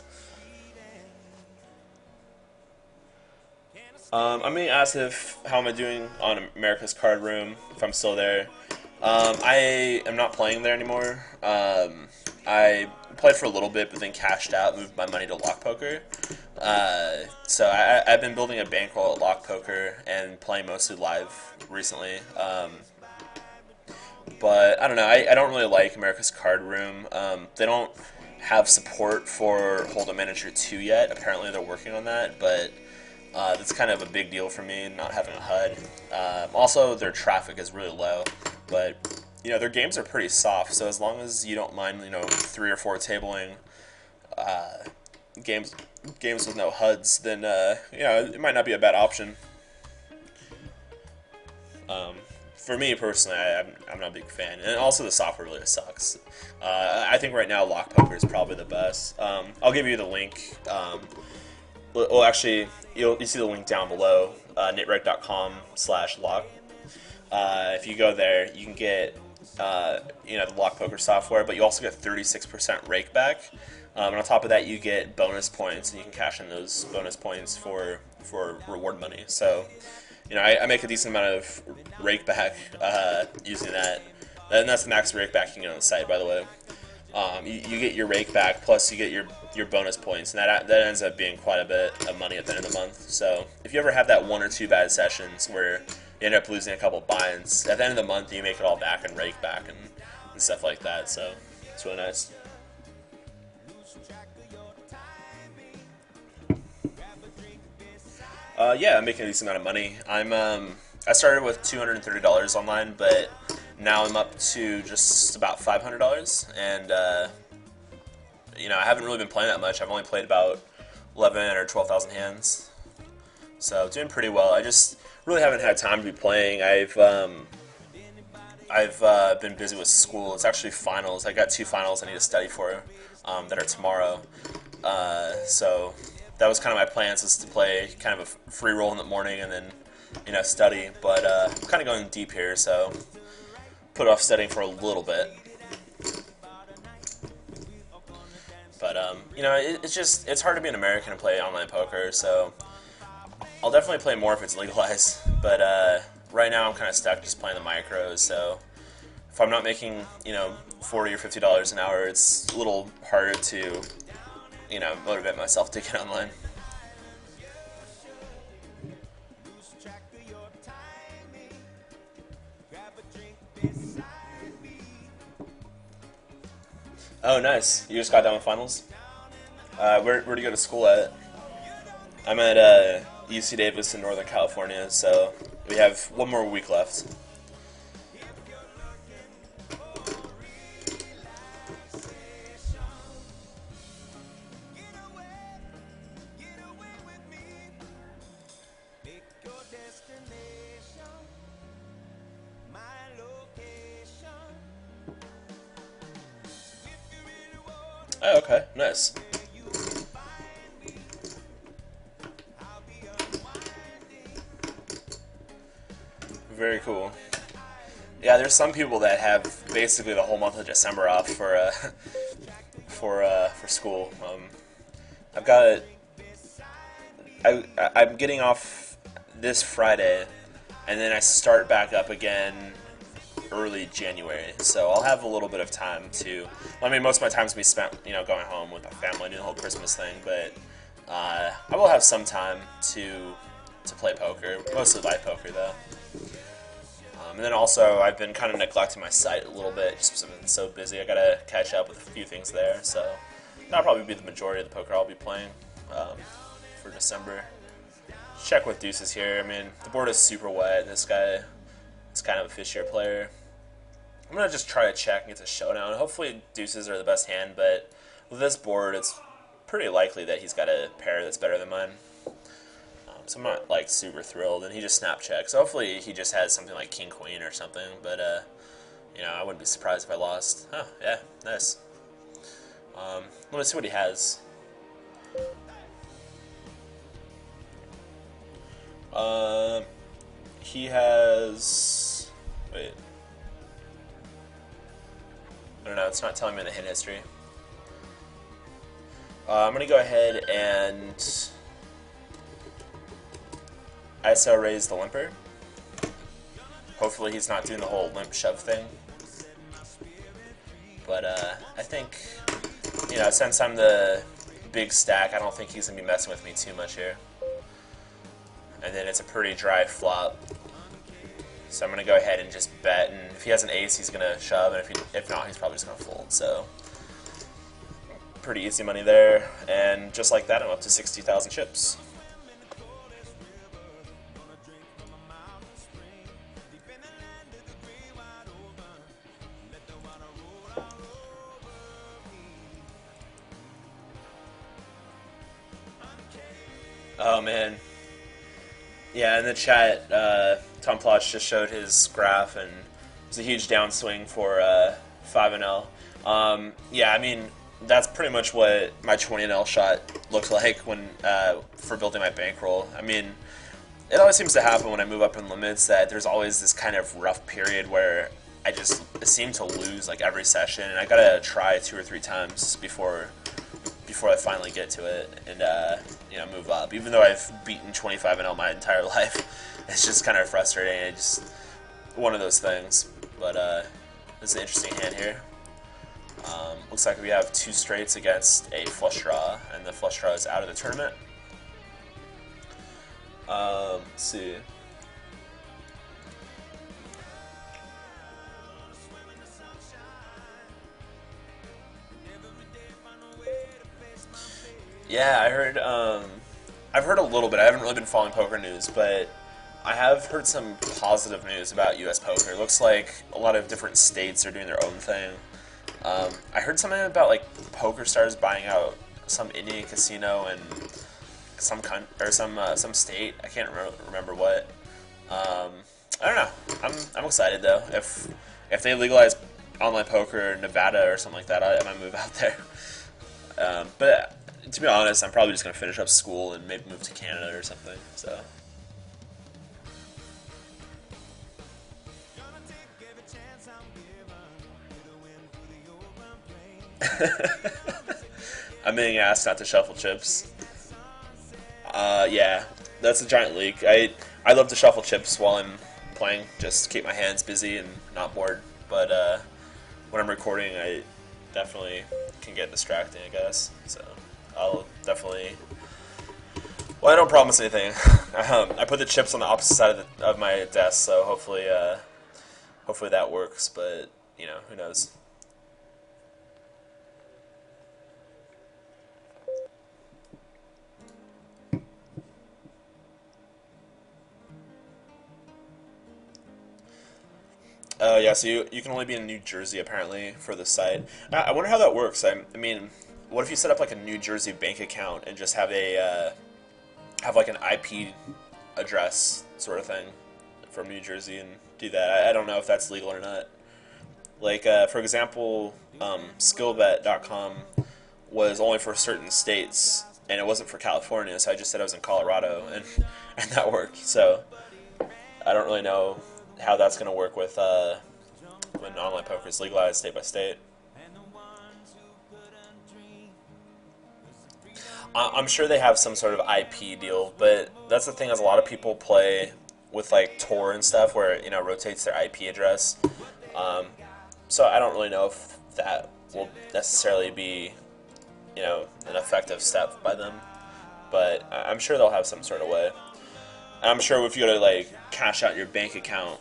I'm being asked how am I doing on America's Card Room, if I'm still there. I am not playing there anymore. I played for a little bit, but then cashed out, moved my money to Lock Poker. So I've been building a bankroll at Lock Poker and playing mostly live recently. But I don't know. I don't really like America's Card Room. They don't have support for Hold'em Manager 2 yet. Apparently they're working on that, but that's kind of a big deal for me, not having a HUD. Also, their traffic is really low, but their games are pretty soft. So as long as you don't mind, 3 or 4 tabling games with no HUDs, then it might not be a bad option. For me personally, I'm not a big fan, and also the software really sucks. I think right now Lock Poker is probably the best. I'll give you the link. Well, actually, you see the link down below, nitreg.com/lock. If you go there, you can get the Lock Poker software, but you also get 36% rake back. And on top of that, you get bonus points, and you can cash in those bonus points for reward money. So, I make a decent amount of rake back using that, and that's the max rake back you can get on the site, by the way. You get your rake back, plus you get your bonus points, and that ends up being quite a bit of money at the end of the month. So if you ever have that 1 or 2 bad sessions where you end up losing a couple binds, at the end of the month you make it all back and rake back and stuff like that. So it's really nice. Yeah, I'm making a decent amount of money. I started with $230 online, but now I'm up to just about $500, and I haven't really been playing that much. I've only played about 11 or 12,000 hands, so doing pretty well. I just really haven't had time to be playing. I've been busy with school. It's actually finals. I got 2 finals I need to study for that are tomorrow. So that was kind of my plans, is to play kind of a free roll in the morning and then study. But I'm kind of going deep here, so put off studying for a little bit. But it's hard to be an American and play online poker, so I'll definitely play more if it's legalized. But right now I'm kind of stuck just playing the micros, so if I'm not making $40 or $50 an hour, it's a little harder to motivate myself to get online. Oh, nice. You just got done with finals? Where do you go to school at? I'm at UC Davis in Northern California, so we have 1 more week left. Oh, okay, nice. Very cool. Yeah, there's some people that have basically the whole month of December off for school. I'm getting off this Friday, and then I start back up again early January, so I'll have a little bit of time to. I mean, most of my time's gonna be spent, going home with my family, doing the whole Christmas thing. But I will have some time to play poker, mostly live poker though. And then also, I've been kind of neglecting my site a little bit, just because I've been so busy. I gotta catch up with a few things there, so that'll probably be the majority of the poker I'll be playing for December. Check with Deuces here. I mean, the board is super wet. This guy is kind of a fishier player. I'm going to just try to check and get to showdown. Hopefully deuces are the best hand, but with this board, it's pretty likely that he's got a pair that's better than mine. So I'm not, like, super thrilled, and he just snap checks. So hopefully he just has something like king-queen or something, but, you know, I wouldn't be surprised if I lost. Oh, yeah, nice. Let me see what he has. He has... Wait. I don't know, it's not telling me in the hit history. I'm going to go ahead and ISO raise the limper. Hopefully he's not doing the whole limp shove thing. But I think, you know, since I'm the big stack, I don't think he's going to be messing with me too much here. And then it's a pretty dry flop. So I'm going to go ahead and just bet, and if he has an ace, he's going to shove, and if not, he's probably just going to fold. So pretty easy money there, and just like that, I'm up to 60,000 chips. Oh man. Yeah, in the chat, Tom Plotch just showed his graph, and it's a huge downswing for 5-0. Yeah, I mean, that's pretty much what my 20-0 shot looked like when for building my bankroll. I mean, it always seems to happen when I move up in limits that there's always this kind of rough period where I just seem to lose like every session, and I gotta try 2 or 3 times before I finally get to it and you know, move up. Even though I've beaten 25-0 my entire life, it's just kind of frustrating. It's just one of those things. But this is an interesting hand here. Looks like we have 2 straights against a flush draw, and the flush draw is out of the tournament. Let's see. Yeah, I heard. I've heard a little bit. I haven't really been following poker news, but I have heard some positive news about U.S. poker. It looks like a lot of different states are doing their own thing. I heard something about like Poker Stars buying out some Indian casino in some state. I can't remember what. I don't know. I'm excited though. If they legalize online poker in Nevada or something like that, I might move out there. But to be honest, I'm probably just going to finish up school and maybe move to Canada or something. So. I'm being asked not to shuffle chips. Yeah, that's a giant leak. I love to shuffle chips while I'm playing, just to keep my hands busy and not bored. But when I'm recording, I definitely can get distracting, I guess. So I'll definitely. Well, I don't promise anything. I put the chips on the opposite side of my desk, so hopefully that works. But you know, who knows? Yeah, so you can only be in New Jersey, apparently, for this site. I wonder how that works. I mean, what if you set up, like, a New Jersey bank account and just have like, an IP address sort of thing from New Jersey and do that? I don't know if that's legal or not. Like, for example, skillbet.com was only for certain states, and it wasn't for California, so I just said I was in Colorado, and that worked. So I don't really know how that's going to work with when online poker is legalized state by state. I'm sure they have some sort of IP deal, but that's the thing is a lot of people play with like Tor and stuff where it, you know, rotates their IP address. So I don't really know if that will necessarily be, you know, an effective step by them, but I'm sure they'll have some sort of way. I'm sure if you go to like cash out your bank account,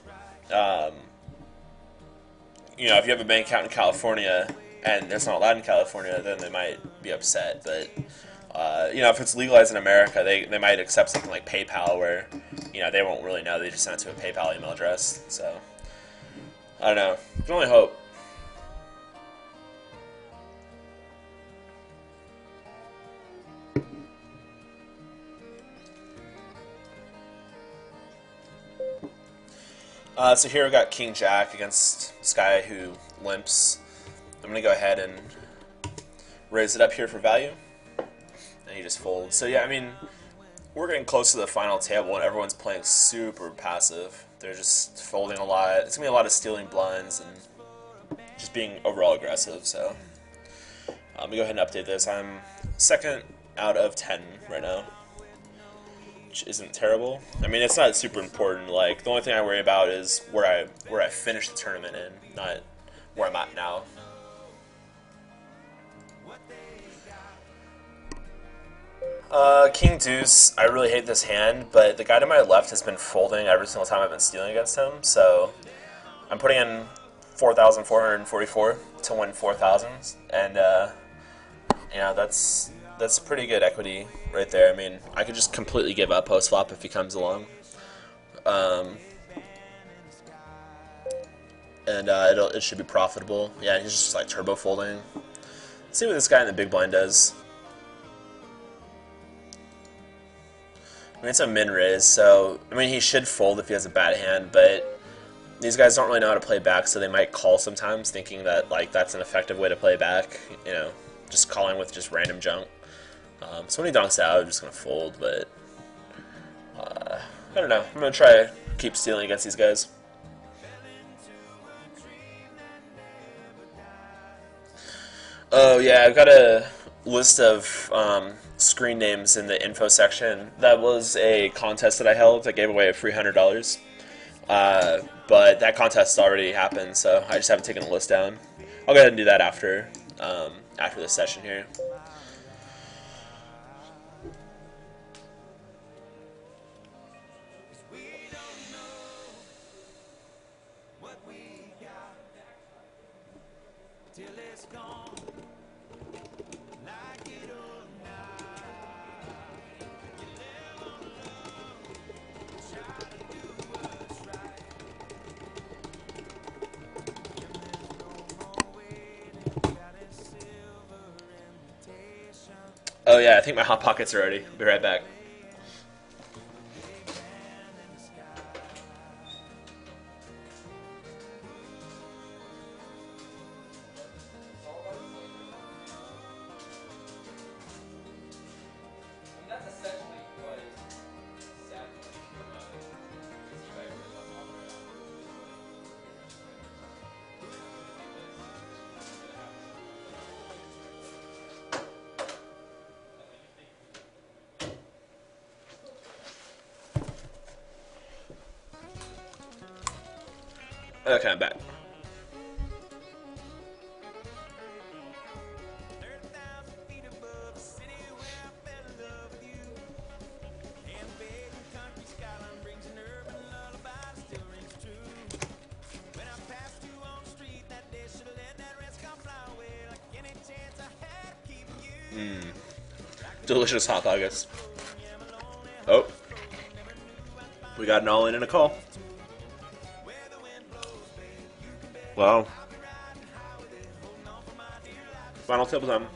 you know, if you have a bank account in California and it's not allowed in California, then they might be upset. But you know, if it's legalized in America, they might accept something like PayPal, where you know they won't really know. They just send it to a PayPal email address. So I don't know. You can only hope. So here we got King Jack against this guy who limps. I'm going to go ahead and raise it up here for value. And he just folds. So yeah, I mean, we're getting close to the final table and everyone's playing super passive. They're just folding a lot. It's going to be a lot of stealing blinds and just being overall aggressive. So let me go ahead and update this. I'm 2nd out of 10 right now, which isn't terrible. I mean, it's not super important. Like, the only thing I worry about is where I finish the tournament in, not where I'm at now. King Deuce, I really hate this hand, but the guy to my left has been folding every single time I've been stealing against him, so I'm putting in 4,444 to win 4,000, and you know, that's pretty good equity right there. I mean, I could just completely give up post flop if he comes along, and it should be profitable. Yeah, he's just like turbo folding. Let's see what this guy in the big blind does. I mean, it's a min raise, so I mean he should fold if he has a bad hand, but these guys don't really know how to play back, so they might call sometimes, thinking that like that's an effective way to play back. You know, just calling with just random junk. So when he donks out, I'm just gonna fold, but I don't know. I'm gonna try to keep stealing against these guys. Oh yeah, I've got a list of screen names in the info section. That was a contest that I held. I gave away a free $100. But that contest already happened, so I just haven't taken the list down. I'll go ahead and do that after this session here. Oh yeah, I think my hot pockets are ready. I'll be right back. Okay, I'm back. Delicious hot pockets. Oh, we got an all-in and a call. Wow. Final table time.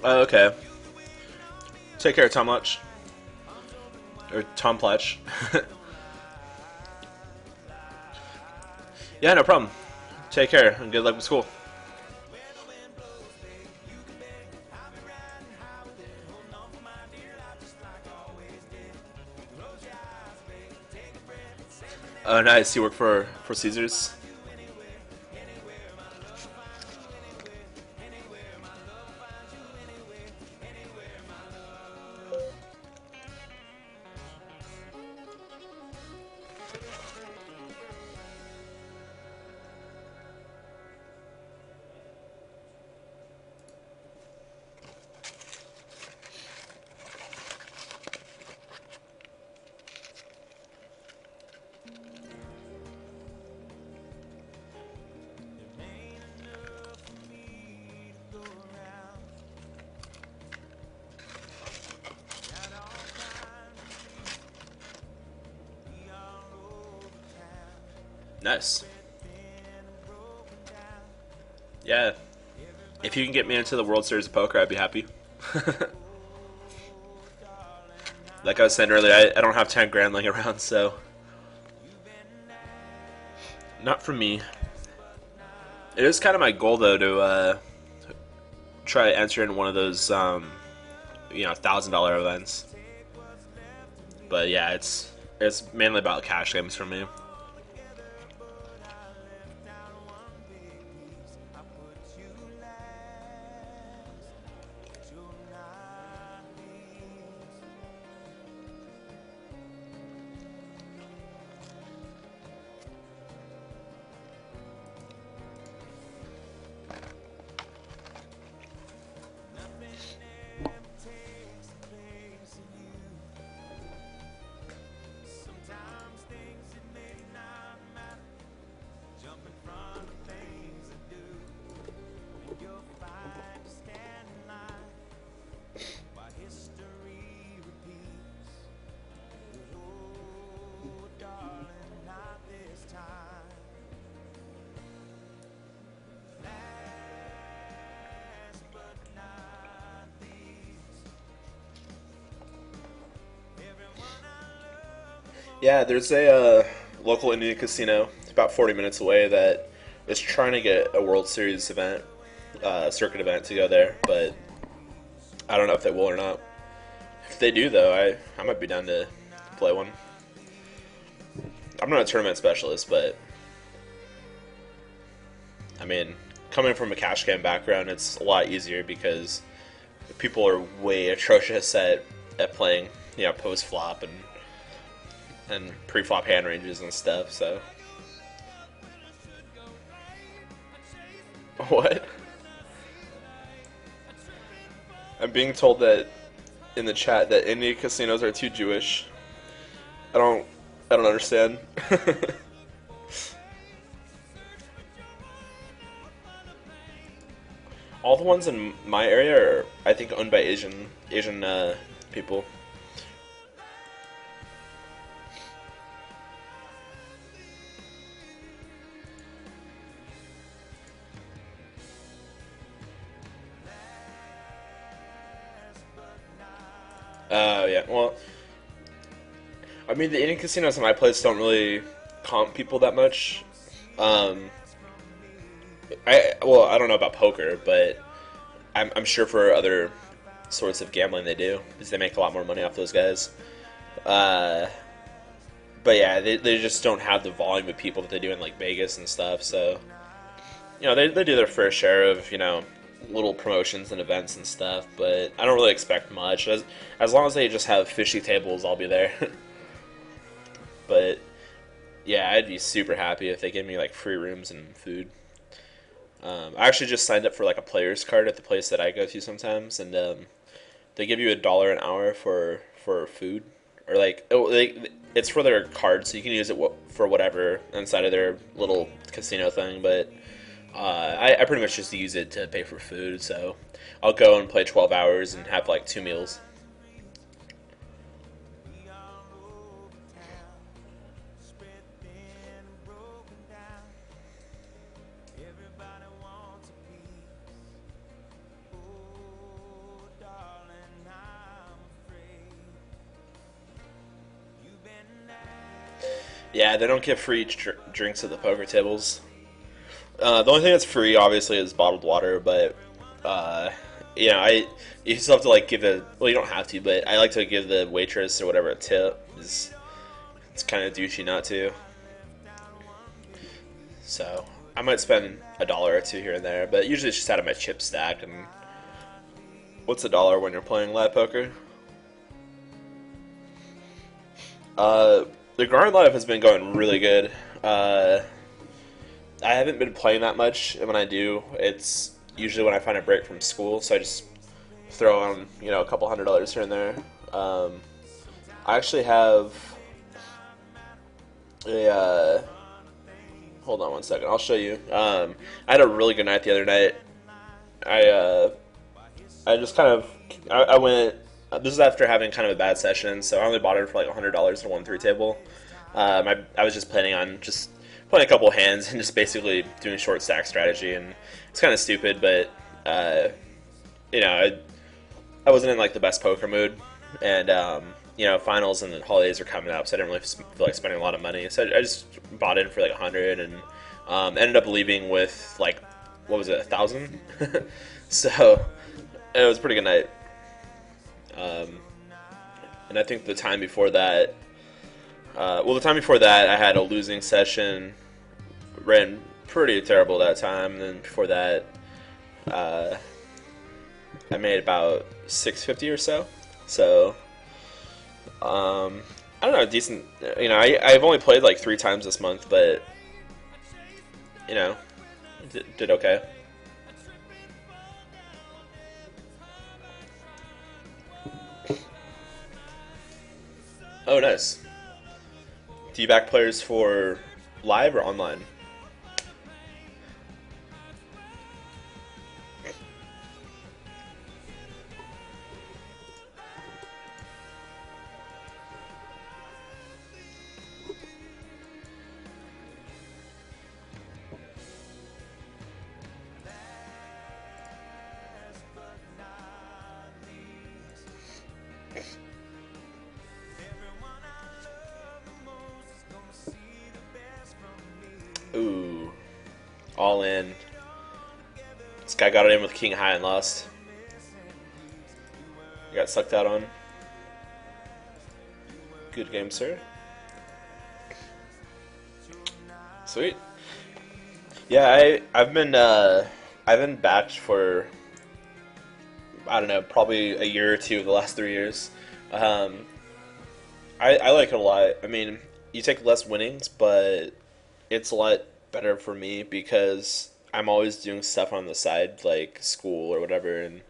Okay. Take care, Tom Lutch. Or Tom Pletch. Yeah, no problem. Take care and good luck with school. Oh, nice. You work for Caesars. Nice. Yeah. If you can get me into the World Series of Poker, I'd be happy. Like I was saying earlier, I don't have 10 grand laying around, so not for me. It is kind of my goal though to try to enter in one of those $1,000 events. But yeah, it's mainly about cash games for me. Yeah, there's a local Indian casino about 40 minutes away that is trying to get a World Series event, circuit event to go there, but I don't know if they will or not. If they do, though, I might be down to play one. I'm not a tournament specialist, but I mean, coming from a cash game background, it's a lot easier because people are way atrocious at playing, post flop and pre-flop hand ranges and stuff. So, what? I'm being told that in the chat that Indian casinos are too Jewish. I don't understand. All the ones in my area are, I think, owned by Asian people. Oh, yeah. Well, I mean, the Indian casinos in my place don't really comp people that much. I don't know about poker, but I'm sure for other sorts of gambling they do, because they make a lot more money off those guys. Uh, but yeah, they just don't have the volume of people that they do in like Vegas and stuff. So they do their fair share of little promotions and events and stuff. But I don't really expect much. As long as they just have fishy tables, I'll be there. But yeah, I'd be super happy if they give me like free rooms and food. I actually just signed up for like a player's card at the place that I go to sometimes, and they give you $1 an hour for food, or like it's for their card, so you can use it for whatever inside of their little casino thing. But I pretty much just use it to pay for food, so I'll go and play 12 hours and have like 2 meals. Yeah, they don't give free drinks at the poker tables. The only thing that's free, obviously, is bottled water. But you know, you still have to like give a. Well, you don't have to, but I like to give the waitress or whatever a tip. It's kind of douchey not to. So I might spend $1 or $2 here and there, but usually it's just out of my chip stack. And what's $1 when you're playing live poker? The grind live has been going really good. I haven't been playing that much, and when I do, it's usually when I find a break from school. So I just throw on, a couple $100 here and there. I actually have a. Hold on one second. I'll show you. I had a really good night the other night. I just kind of I went. This is after having kind of a bad session, so I only bought it for like $100 at 1-3 table. I was just planning on just playing a couple hands and just basically doing short stack strategy, and it's kind of stupid, but I wasn't in like the best poker mood, and finals and the holidays are coming up, so I didn't really feel like spending a lot of money, so I just bought in for like 100 and ended up leaving with like, what was it, 1,000? So it was a pretty good night. And I think the time before that, I had a losing session, ran pretty terrible that time, and then before that, I made about 650 or so. So, I don't know, decent. I've only played like 3 times this month, but did okay. Oh, nice. Do you back players for live or online? Ooh, all in. This guy got it in with king high and lost. You got sucked out on. Good game, sir. Sweet. Yeah, I've been backed for, I don't know, probably a year or two of the last 3 years. I like it a lot. I mean, you take less winnings, but it's a lot better for me because I'm always doing stuff on the side, like school or whatever, and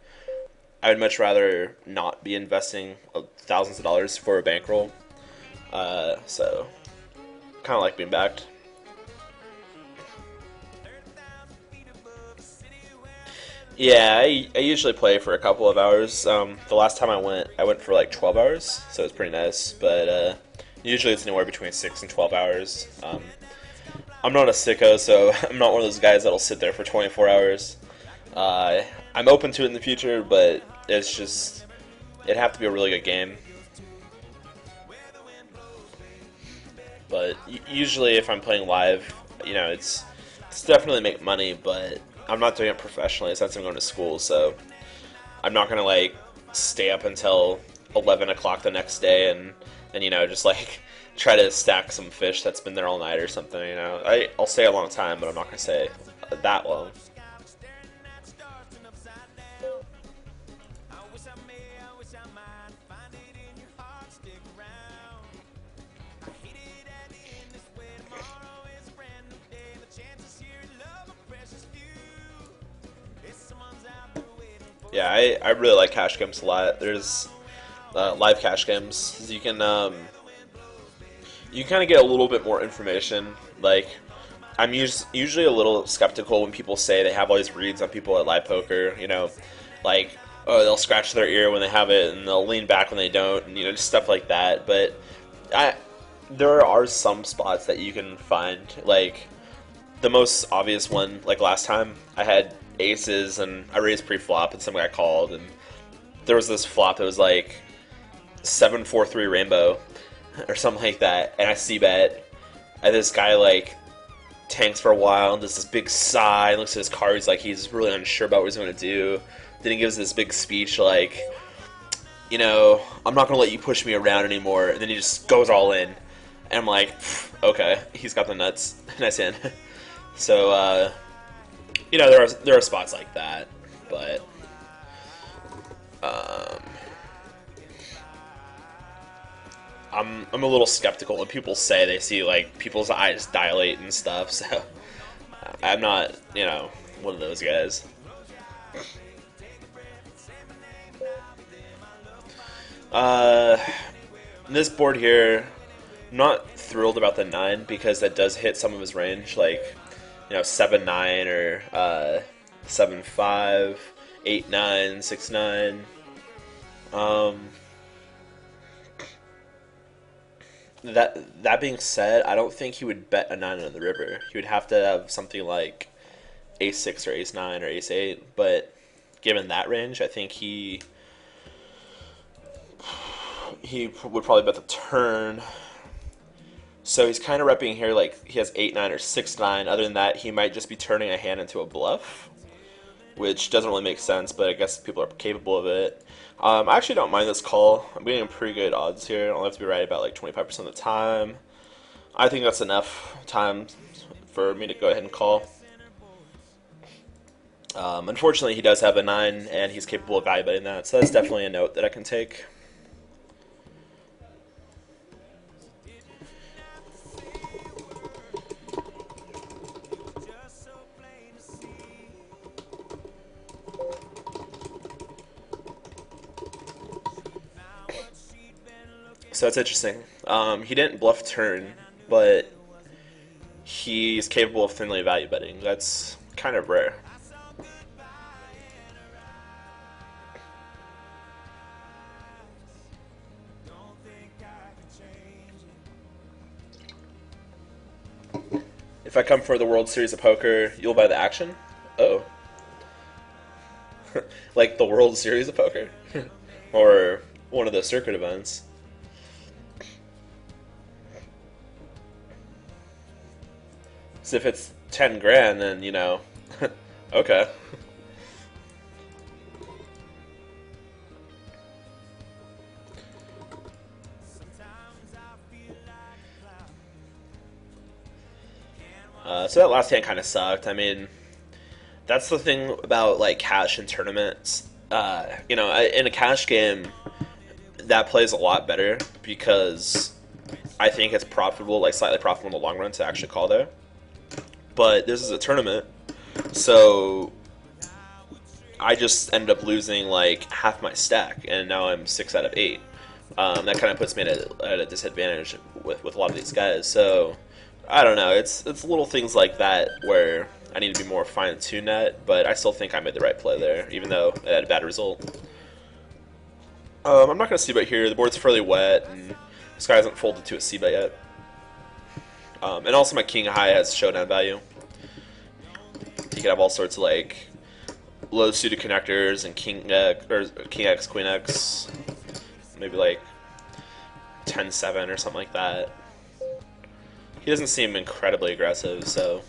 I would much rather not be investing thousands of dollars for a bankroll. So, kind of like being backed. Yeah, I usually play for a couple of hours. The last time I went for like 12 hours, so it's pretty nice, but usually it's anywhere between 6 and 12 hours. I'm not a sicko, so I'm not one of those guys that'll sit there for 24 hours. I'm open to it in the future, but it'd have to be a really good game. But usually if I'm playing live, it's definitely make money, but I'm not doing it professionally since I'm going to school, so I'm not going to like stay up until 11 o'clock the next day and just like try to stack some fish that's been there all night or something, I'll stay a long time, but I'm not going to stay that long. Yeah, I really like cash games a lot. There's live cash games. You can you kind of get a little bit more information. Like, I'm usually a little skeptical when people say they have all these reads on people at live poker. Like, oh, they'll scratch their ear when they have it, and they'll lean back when they don't, and just stuff like that. But there are some spots that you can find. Like, the most obvious one, like last time, I had aces and I raised pre-flop and some guy called, and there was this flop that was like 7-4-3 rainbow or something like that, and I c-bet, And this guy like tanks for a while and does this big sigh and looks at his cards like he's really unsure about what he's going to do. Then he gives this big speech like, you know, I'm not going to let you push me around anymore. And then he just goes all in. And I'm like, okay, he's got the nuts. Nice hand. So, you know, there are spots like that, but I'm a little skeptical when people say they see like people's eyes dilate and stuff. So I'm not, you know, one of those guys. This board here, I'm not thrilled about the 9 because that does hit some of his range, like, you know, 7-9 or 7-5, 8-9, 6-9. That being said, I don't think he would bet a 9 on the river. He would have to have something like ace-6 or ace-9 or ace-8, but given that range, I think he would probably bet the turn. So he's kind of repping here like he has 8-9 or 6-9. Other than that, he might just be turning a hand into a bluff, which doesn't really make sense, but I guess people are capable of it. I actually don't mind this call. I'm getting pretty good odds here. I only have to be right about like 25% of the time. I think that's enough time for me to go ahead and call. Unfortunately, he does have a 9, and he's capable of value betting that, so that's definitely a note that I can take. So that's interesting. He didn't bluff turn, but he's capable of thinly value betting. That's kind of rare. If I come for the World Series of Poker, you'll buy the action? Oh. Like the World Series of Poker? Or one of the circuit events? So if it's 10 grand, then, you know, okay. So that last hand kind of sucked. I mean, that's the thing about like cash in tournaments. You know, in a cash game, that plays a lot better because I think it's profitable, like slightly profitable in the long run to actually call there. But this is a tournament, so I just ended up losing like half my stack, and now I'm 6 out of 8. That kind of puts me at a disadvantage with a lot of these guys. So I don't know. It's little things like that where I need to be more fine-tuned at, but I still think I made the right play there, even though I had a bad result. I'm not going to c-bet here. The board's fairly wet, and this guy hasn't folded to a c-bet yet. And also my king high has showdown value. You could have all sorts of like low suited connectors and king X, queen X, maybe like 10-7 or something like that. He doesn't seem incredibly aggressive, so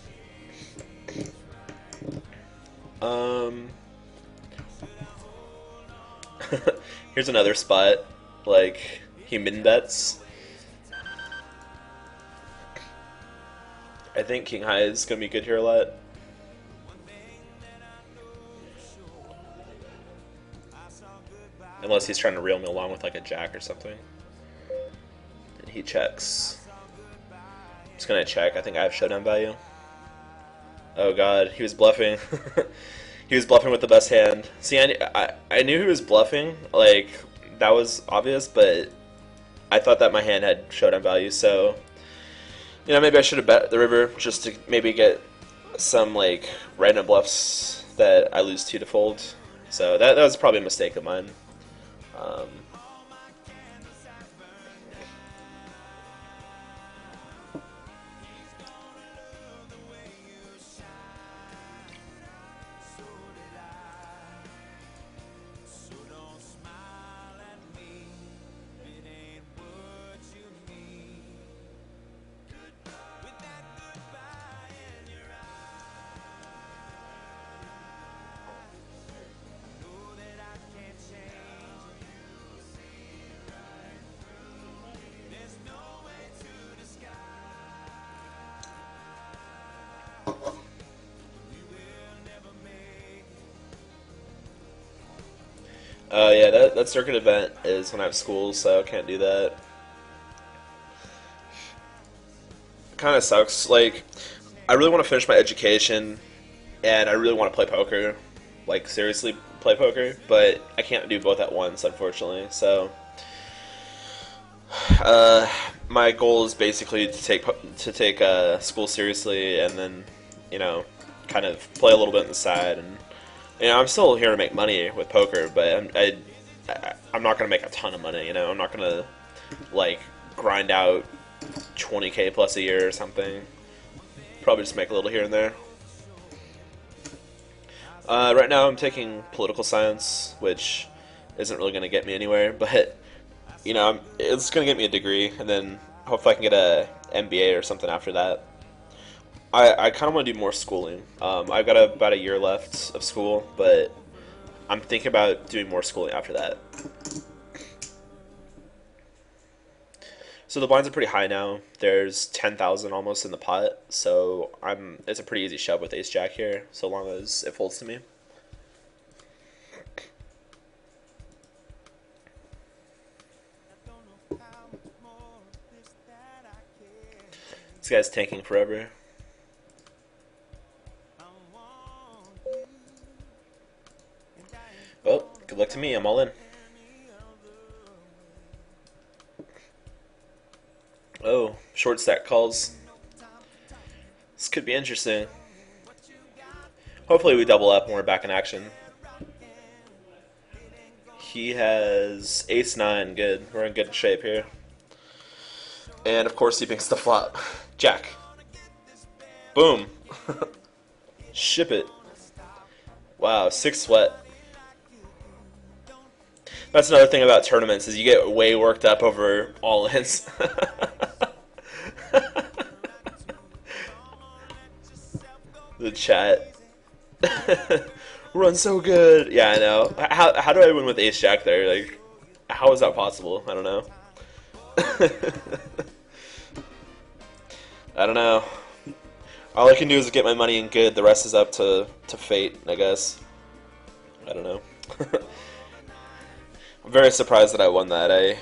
here's another spot like he min bets. I think king high is gonna be good here a lot. Unless he's trying to reel me along with like a jack or something. And he checks. I'm just gonna check. I think I have showdown value. Oh god, he was bluffing. He was bluffing with the best hand. See, I knew he was bluffing. Like, that was obvious, but I thought that my hand had showdown value, so you know, maybe I should have bet the river just to maybe get some like random bluffs that I lose to fold. So that was probably a mistake of mine. Yeah, that circuit event is when I have school, so I can't do that. Kind of sucks. Like, I really want to finish my education, and I really want to play poker, like seriously play poker, but I can't do both at once, unfortunately. So, my goal is basically to take school seriously, and then, you know, kind of play a little bit on the side, and I'm still here to make money with poker, but I'm not gonna make a ton of money. I'm not gonna like grind out 20K plus a year or something. Probably just make a little here and there. Right now I'm taking political science, which isn't really going to get me anywhere, but it's going to get me a degree, and then hopefully I can get a MBA or something after that. I kind of want to do more schooling. I've got about a year left of school, but I'm thinking about doing more schooling after that. So the blinds are pretty high now. There's 10,000 almost in the pot, so it's a pretty easy shove with ace jack here, so long as it folds to me. This guy's tanking forever. Well, good luck to me. I'm all in. Oh, short stack calls. This could be interesting. Hopefully we double up when we're back in action. He has ace-9. Good. We're in good shape here. And of course he picks the flop. Jack. Boom. Ship it. Wow, 6 sweat. That's another thing about tournaments, is you get way worked up over all-ins. The chat. Run so good. Yeah, I know. How do I win with ace jack there? Like, how is that possible? I don't know. I don't know. All I can do is get my money in good. The rest is up to fate, I guess. I don't know. I'm very surprised that I won that.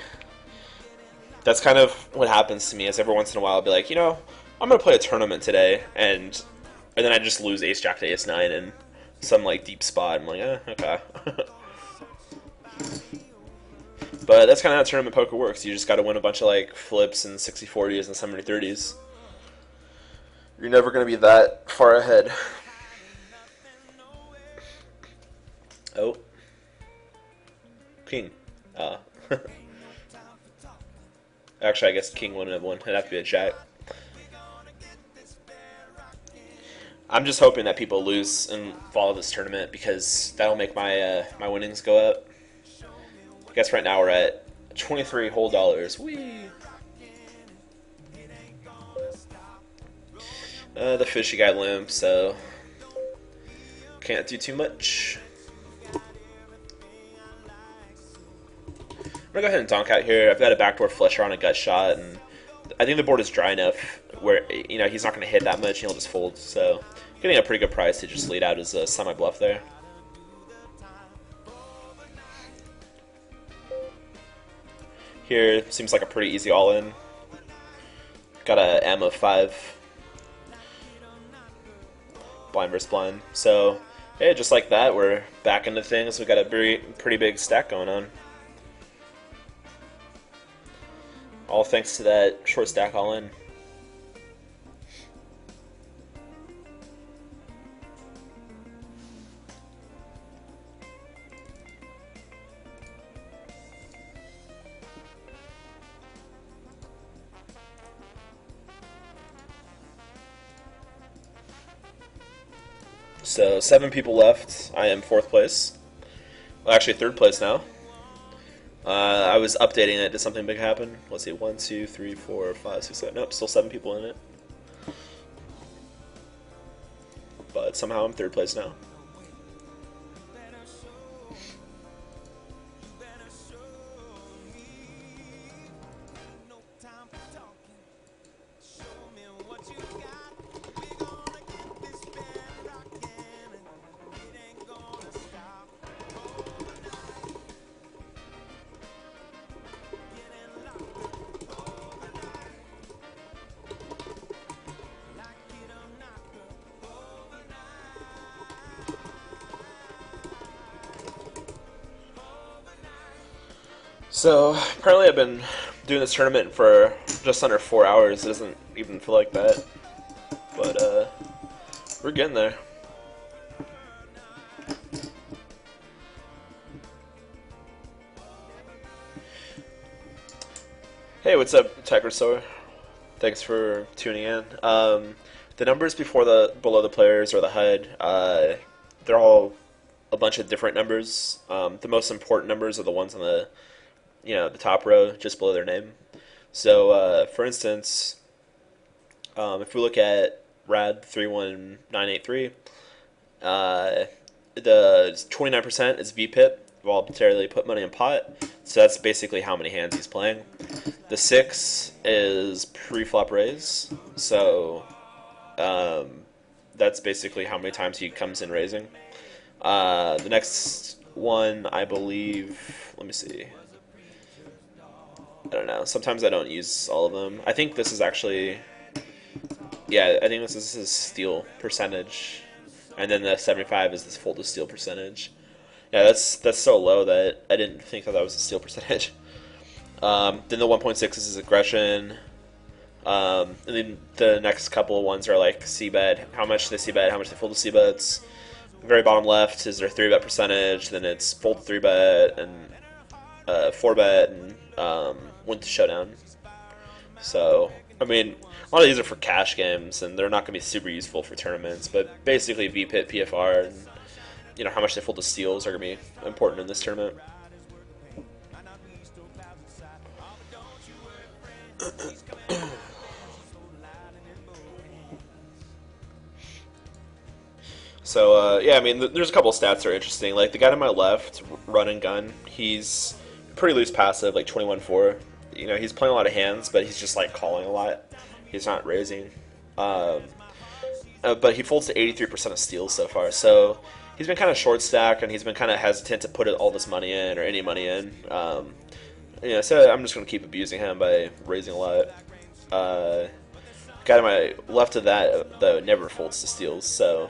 That's kind of what happens to me, is every once in a while I'll be like, I'm going to play a tournament today, and then I just lose ace jack to ace 9 in some like deep spot. I'm like, okay. But that's kind of how tournament poker works. You just got to win a bunch of like flips and 60-40s and 70-30s. You're never going to be that far ahead. Oh. King. Actually, I guess king wouldn't have won. It'd have to be a jack. I'm just hoping that people lose and follow this tournament, because that'll make my my winnings go up. I guess right now we're at 23 whole dollars. Whee! The fishy guy limp, so can't do too much. I'm gonna go ahead and donk out here. I've got a backdoor flusher on a gut shot, and I think the board is dry enough where he's not gonna hit that much, and he'll just fold. So getting a pretty good price to just lead out as a semi bluff there. Here seems like a pretty easy all in. Got a M of 5. Blind versus blind. So yeah, just like that, we're back into things. We got a pretty big stack going on. All thanks to that short stack all in. So 7 people left. I am 4th place. Well, actually 3rd place now. I was updating it. Did something big happen? Let's see. 1, 2, 3, 4, 5, 6, 7. Nope, still 7 people in it. But somehow I'm 3rd place now. So apparently I've been doing this tournament for just under 4 hours. It doesn't even feel like that, but we're getting there. Hey, what's up, Tiger Soar? Thanks for tuning in. The numbers below the players or the HUD, they're all a bunch of different numbers. The most important numbers are the ones on the top row, just below their name. So, for instance, if we look at RAD 31983, the 29% is VPIP, voluntarily put money in pot. So that's basically how many hands he's playing. The 6 is pre-flop raise, so that's basically how many times he comes in raising. The next one, I believe, let me see. I don't know. Sometimes I don't use all of them. I think this is actually, yeah, I think this is his steal percentage, and then the 75 is this fold to steal percentage. Yeah, that's so low that I didn't think that was a steal percentage. Then the 1.6 is his aggression. And then the next couple of ones are like c-bet, how much they c-bet, how much they fold to c-bets. The very bottom left is their 3-bet percentage. Then it's fold to 3-bet and 4-bet and win to showdown. So, I mean, a lot of these are for cash games, and they're not going to be super useful for tournaments. But basically, VPIT, PFR, and how much they fold to steals are going to be important in this tournament. So, yeah, I mean, there's a couple stats that are interesting. Like, the guy to my left, run and gun, he's pretty loose passive, like 21-4. He's playing a lot of hands, but he's just, like, calling a lot. He's not raising. But he folds to 83% of steals so far. So, he's been kind of short stack, and he's been kind of hesitant to put all this money in or any money in. So I'm just going to keep abusing him by raising a lot. Guy to my left of that, though, never folds to steals, so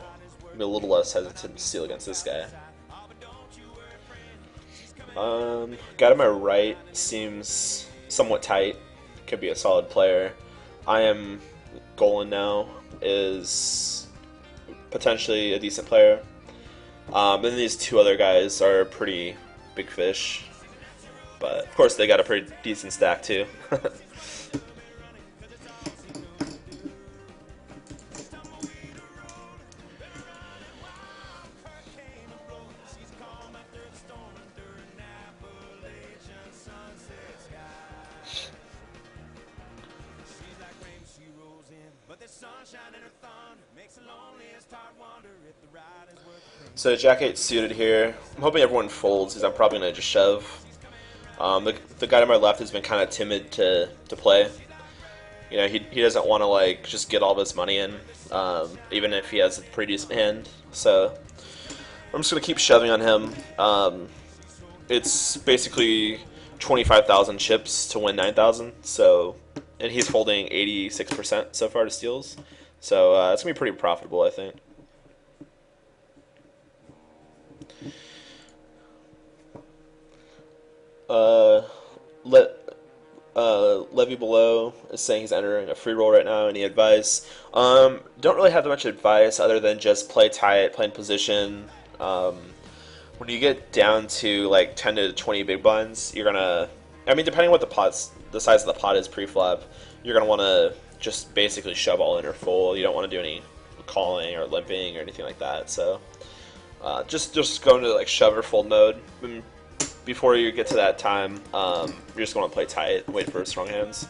I'm a little less hesitant to steal against this guy. Guy to my right seems somewhat tight. Could be a solid player. I am Golan now, is potentially a decent player. And these two other guys are pretty big fish. But, of course, they got a pretty decent stack, too. So Jack 8 suited here. I'm hoping everyone folds because I'm probably going to just shove. The guy to my left has been kind of timid to play. He doesn't want to like just get all of his money in, even if he has a pretty decent hand. So I'm just going to keep shoving on him. It's basically 25,000 chips to win 9,000. So, and he's holding 86% so far to steals. So it's going to be pretty profitable, I think. Levy below is saying he's entering a free roll right now. Any advice? Don't really have that much advice other than just play tight, play in position. When you get down to like 10 to 20 big blinds, you're gonna. I mean, depending on what the size of the pot is pre-flop, you're gonna want to just basically shove all in or fold. You don't want to do any calling or limping or anything like that. So just go into like shove or fold mode. Before you get to that time, you're just going to play tight, wait for strong hands.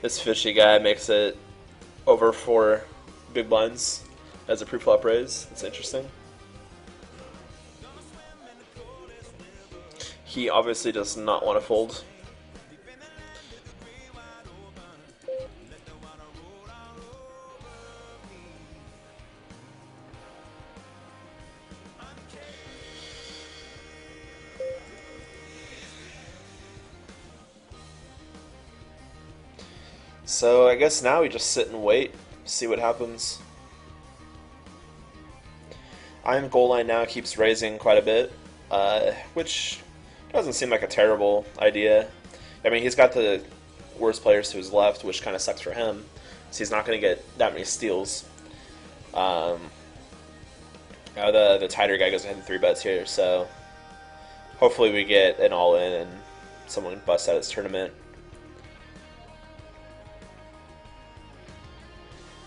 This fishy guy makes it over 4 big blinds as a pre-flop raise. That's interesting. He obviously does not want to fold. So I guess now we just sit and wait, see what happens. Iron goal line now keeps raising quite a bit, which doesn't seem like a terrible idea. I mean, he's got the worst players to his left, which kind of sucks for him, so he's not going to get that many steals. Now the tighter guy goes ahead and 3-bets here, so hopefully we get an all-in and someone busts out his tournament.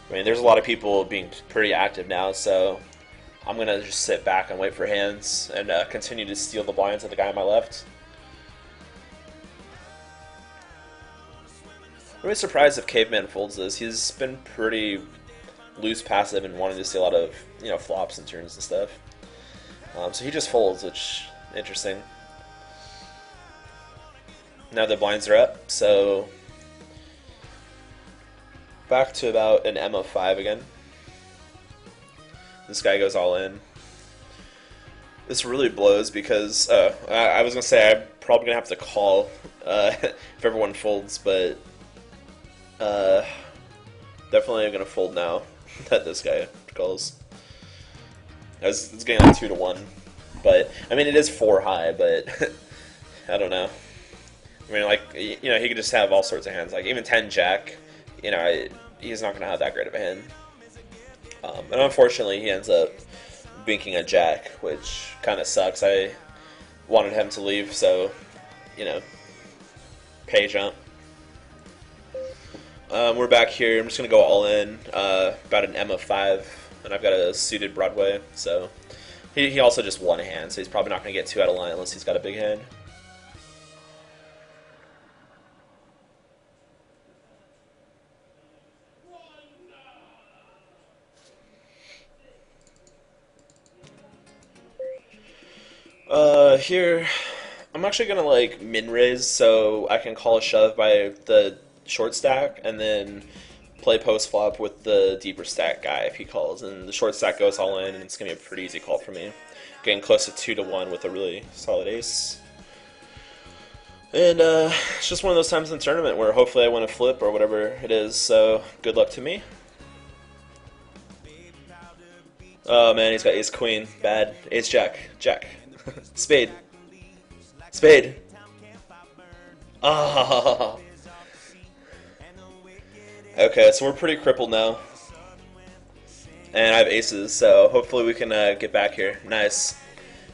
I mean, there's a lot of people being pretty active now, so I'm going to just sit back and wait for hands and continue to steal the blinds of the guy on my left. I'm really surprised if Caveman folds this. He's been pretty loose passive and wanting to see a lot of, flops and turns and stuff. So he just folds, which is interesting. Now the blinds are up, so back to about an M of 5 again. This guy goes all in. This really blows because I was gonna say I'm probably gonna have to call if everyone folds, but definitely I'm gonna fold now that this guy calls. It's getting like 2-1, but I mean it is 4 high, but I don't know. I mean, like, he could just have all sorts of hands, like even 10 Jack. He's not gonna have that great of a hand. And unfortunately, he ends up binking a Jack, which kind of sucks. I wanted him to leave, so, pay jump. We're back here. I'm just going to go all in, about an M of 5, and I've got a suited Broadway, so he also just won a hand, so he's probably not going to get 2 out of line unless he's got a big hand. Here, I'm actually gonna min raise so I can call a shove by the short stack and then play post flop with the deeper stack guy if he calls, and the short stack goes all in, and it's gonna be a pretty easy call for me, getting close to 2-1 with a really solid ace. And it's just one of those times in the tournament where hopefully I win a flip or whatever it is. So good luck to me. Oh man, he's got ace queen, bad. Ace jack, jack. Spade. Spade. Ah. Okay, so we're pretty crippled now. And I have aces, so hopefully we can get back here. Nice.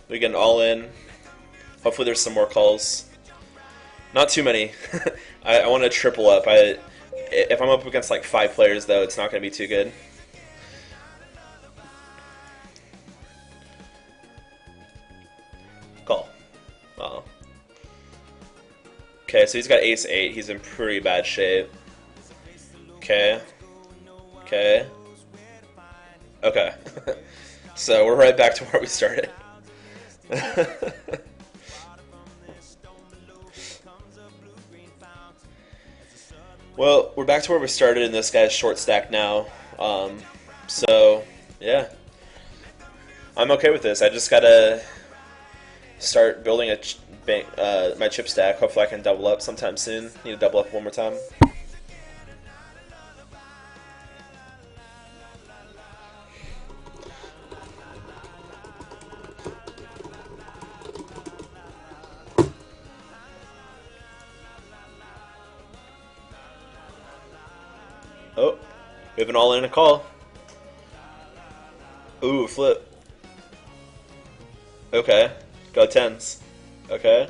We get an all in. Hopefully there's some more calls. Not too many. I want to triple up. If I'm up against like 5 players though, it's not going to be too good. Call. Uh-oh. Okay, so he's got ace-8. He's in pretty bad shape. Okay. Okay. Okay. So we're right back to where we started. Well, we're back to where we started, and this guy's short stack now. So, yeah. I'm okay with this. I just gotta start building my chip stack. Hopefully I can double up sometime soon. Need to double up one more time. Oh, we have an all-in a call. Ooh, flip. Okay, go 10s. Okay.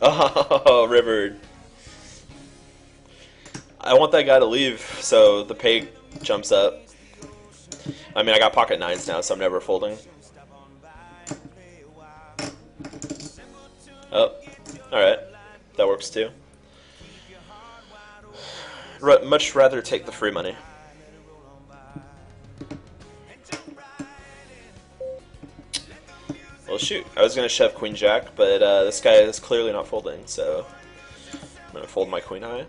Oh, rivered. I want that guy to leave, so the pay jumps up. I mean, I got pocket 9s now, so I'm never folding. Oh, alright. That works too. Much rather take the free money. Well, shoot. I was going to shove queen jack, but this guy is clearly not folding, so I'm going to fold my queen high.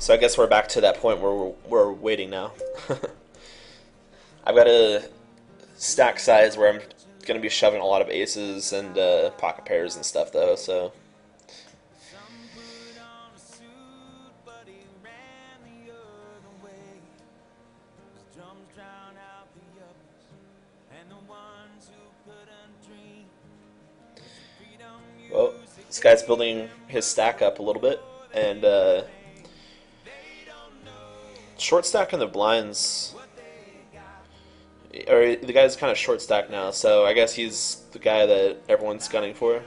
So I guess we're back to that point where we're waiting now. I've got a stack size where I'm going to be shoving a lot of aces and pocket pairs and stuff, though, so... Well, this guy's building his stack up a little bit, and short stack in the blinds, or the guy's kind of short stack now, so I guess he's the guy that everyone's gunning for.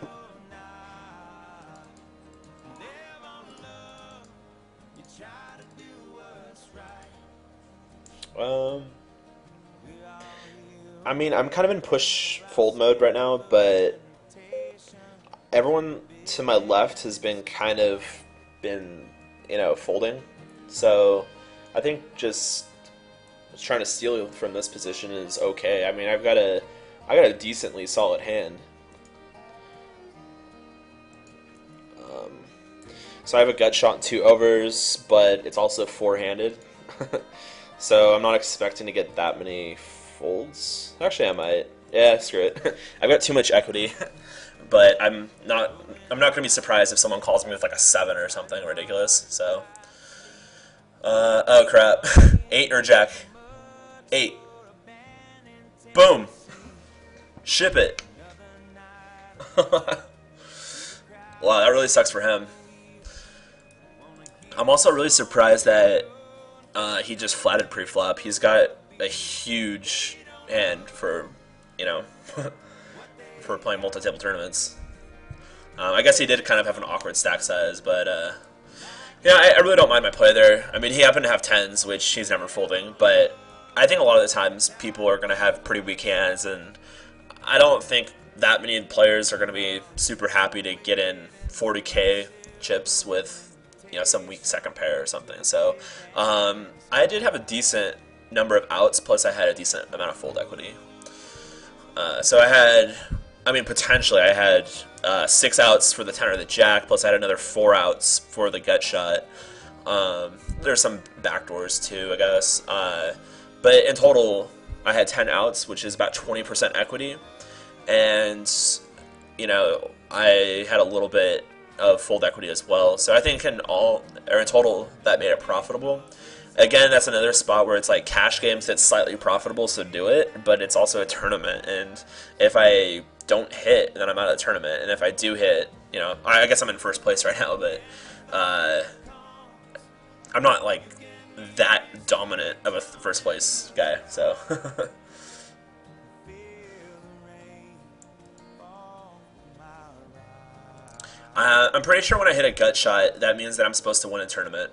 I mean, I'm kind of in push fold mode right now, but everyone to my left has been folding. So I think just trying to steal from this position is okay. I mean, I got a decently solid hand. So I have a gut shot and 2 overs, but it's also 4-handed. So I'm not expecting to get that many folds. Actually, I might. Yeah, screw it. I've got too much equity. But I'm not going to be surprised if someone calls me with like a 7 or something ridiculous. So, oh crap, 8 or jack, 8. Boom, ship it. Wow, that really sucks for him. I'm also really surprised that he just flatted pre-flop. He's got a huge hand for, for playing multi-table tournaments. I guess he did kind of have an awkward stack size, but yeah, I really don't mind my play there. I mean, he happened to have 10s, which he's never folding, but I think a lot of the times people are going to have pretty weak hands, and I don't think that many players are going to be super happy to get in 40k chips with some weak second pair or something. So I did have a decent number of outs, plus I had a decent amount of fold equity. So potentially I had 6 outs for the 10 or the jack, plus I had another 4 outs for the gut shot. There's some backdoors too, I guess. But in total, I had 10 outs, which is about 20% equity. And, I had a little bit of fold equity as well. So I think in total, that made it profitable. Again, that's another spot where it's like cash games that's slightly profitable, so do it, but it's also a tournament, and if I don't hit, then I'm out of the tournament, and if I do hit, I guess I'm in first place right now, but I'm not like that dominant of a first place guy, so. I'm pretty sure when I hit a gut shot, that means that I'm supposed to win a tournament.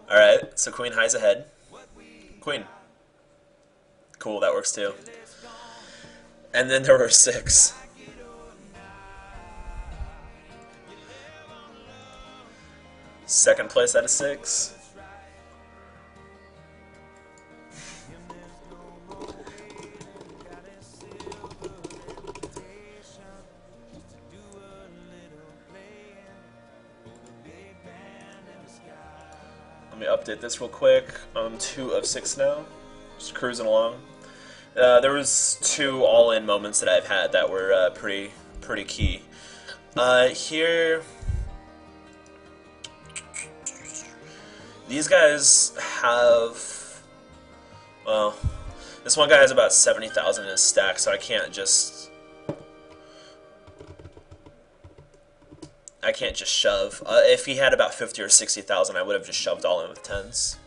Alright, so queen high's ahead. Queen. Cool, that works too. And then there were 6. Second place out of 6. Let me update this real quick. I'm 2 of 6 now. Just cruising along. There was 2 all-in moments that I've had that were pretty key. Here, these guys have, well, this one guy has about 70,000 in his stack, so I can't just shove. If he had about 50 or 60,000, I would have just shoved all in with 10s,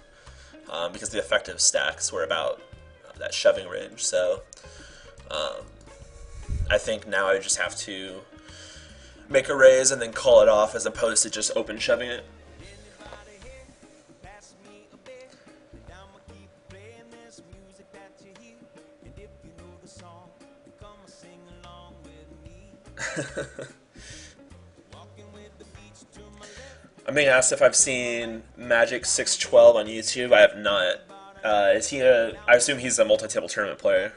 because the effective stacks were about that shoving range. So I think now I just have to make a raise and then call it off, as opposed to just open shoving it. I'm being asked if I've seen Magic 612 on YouTube. I have not. Is he I assume he's a multi-table tournament player.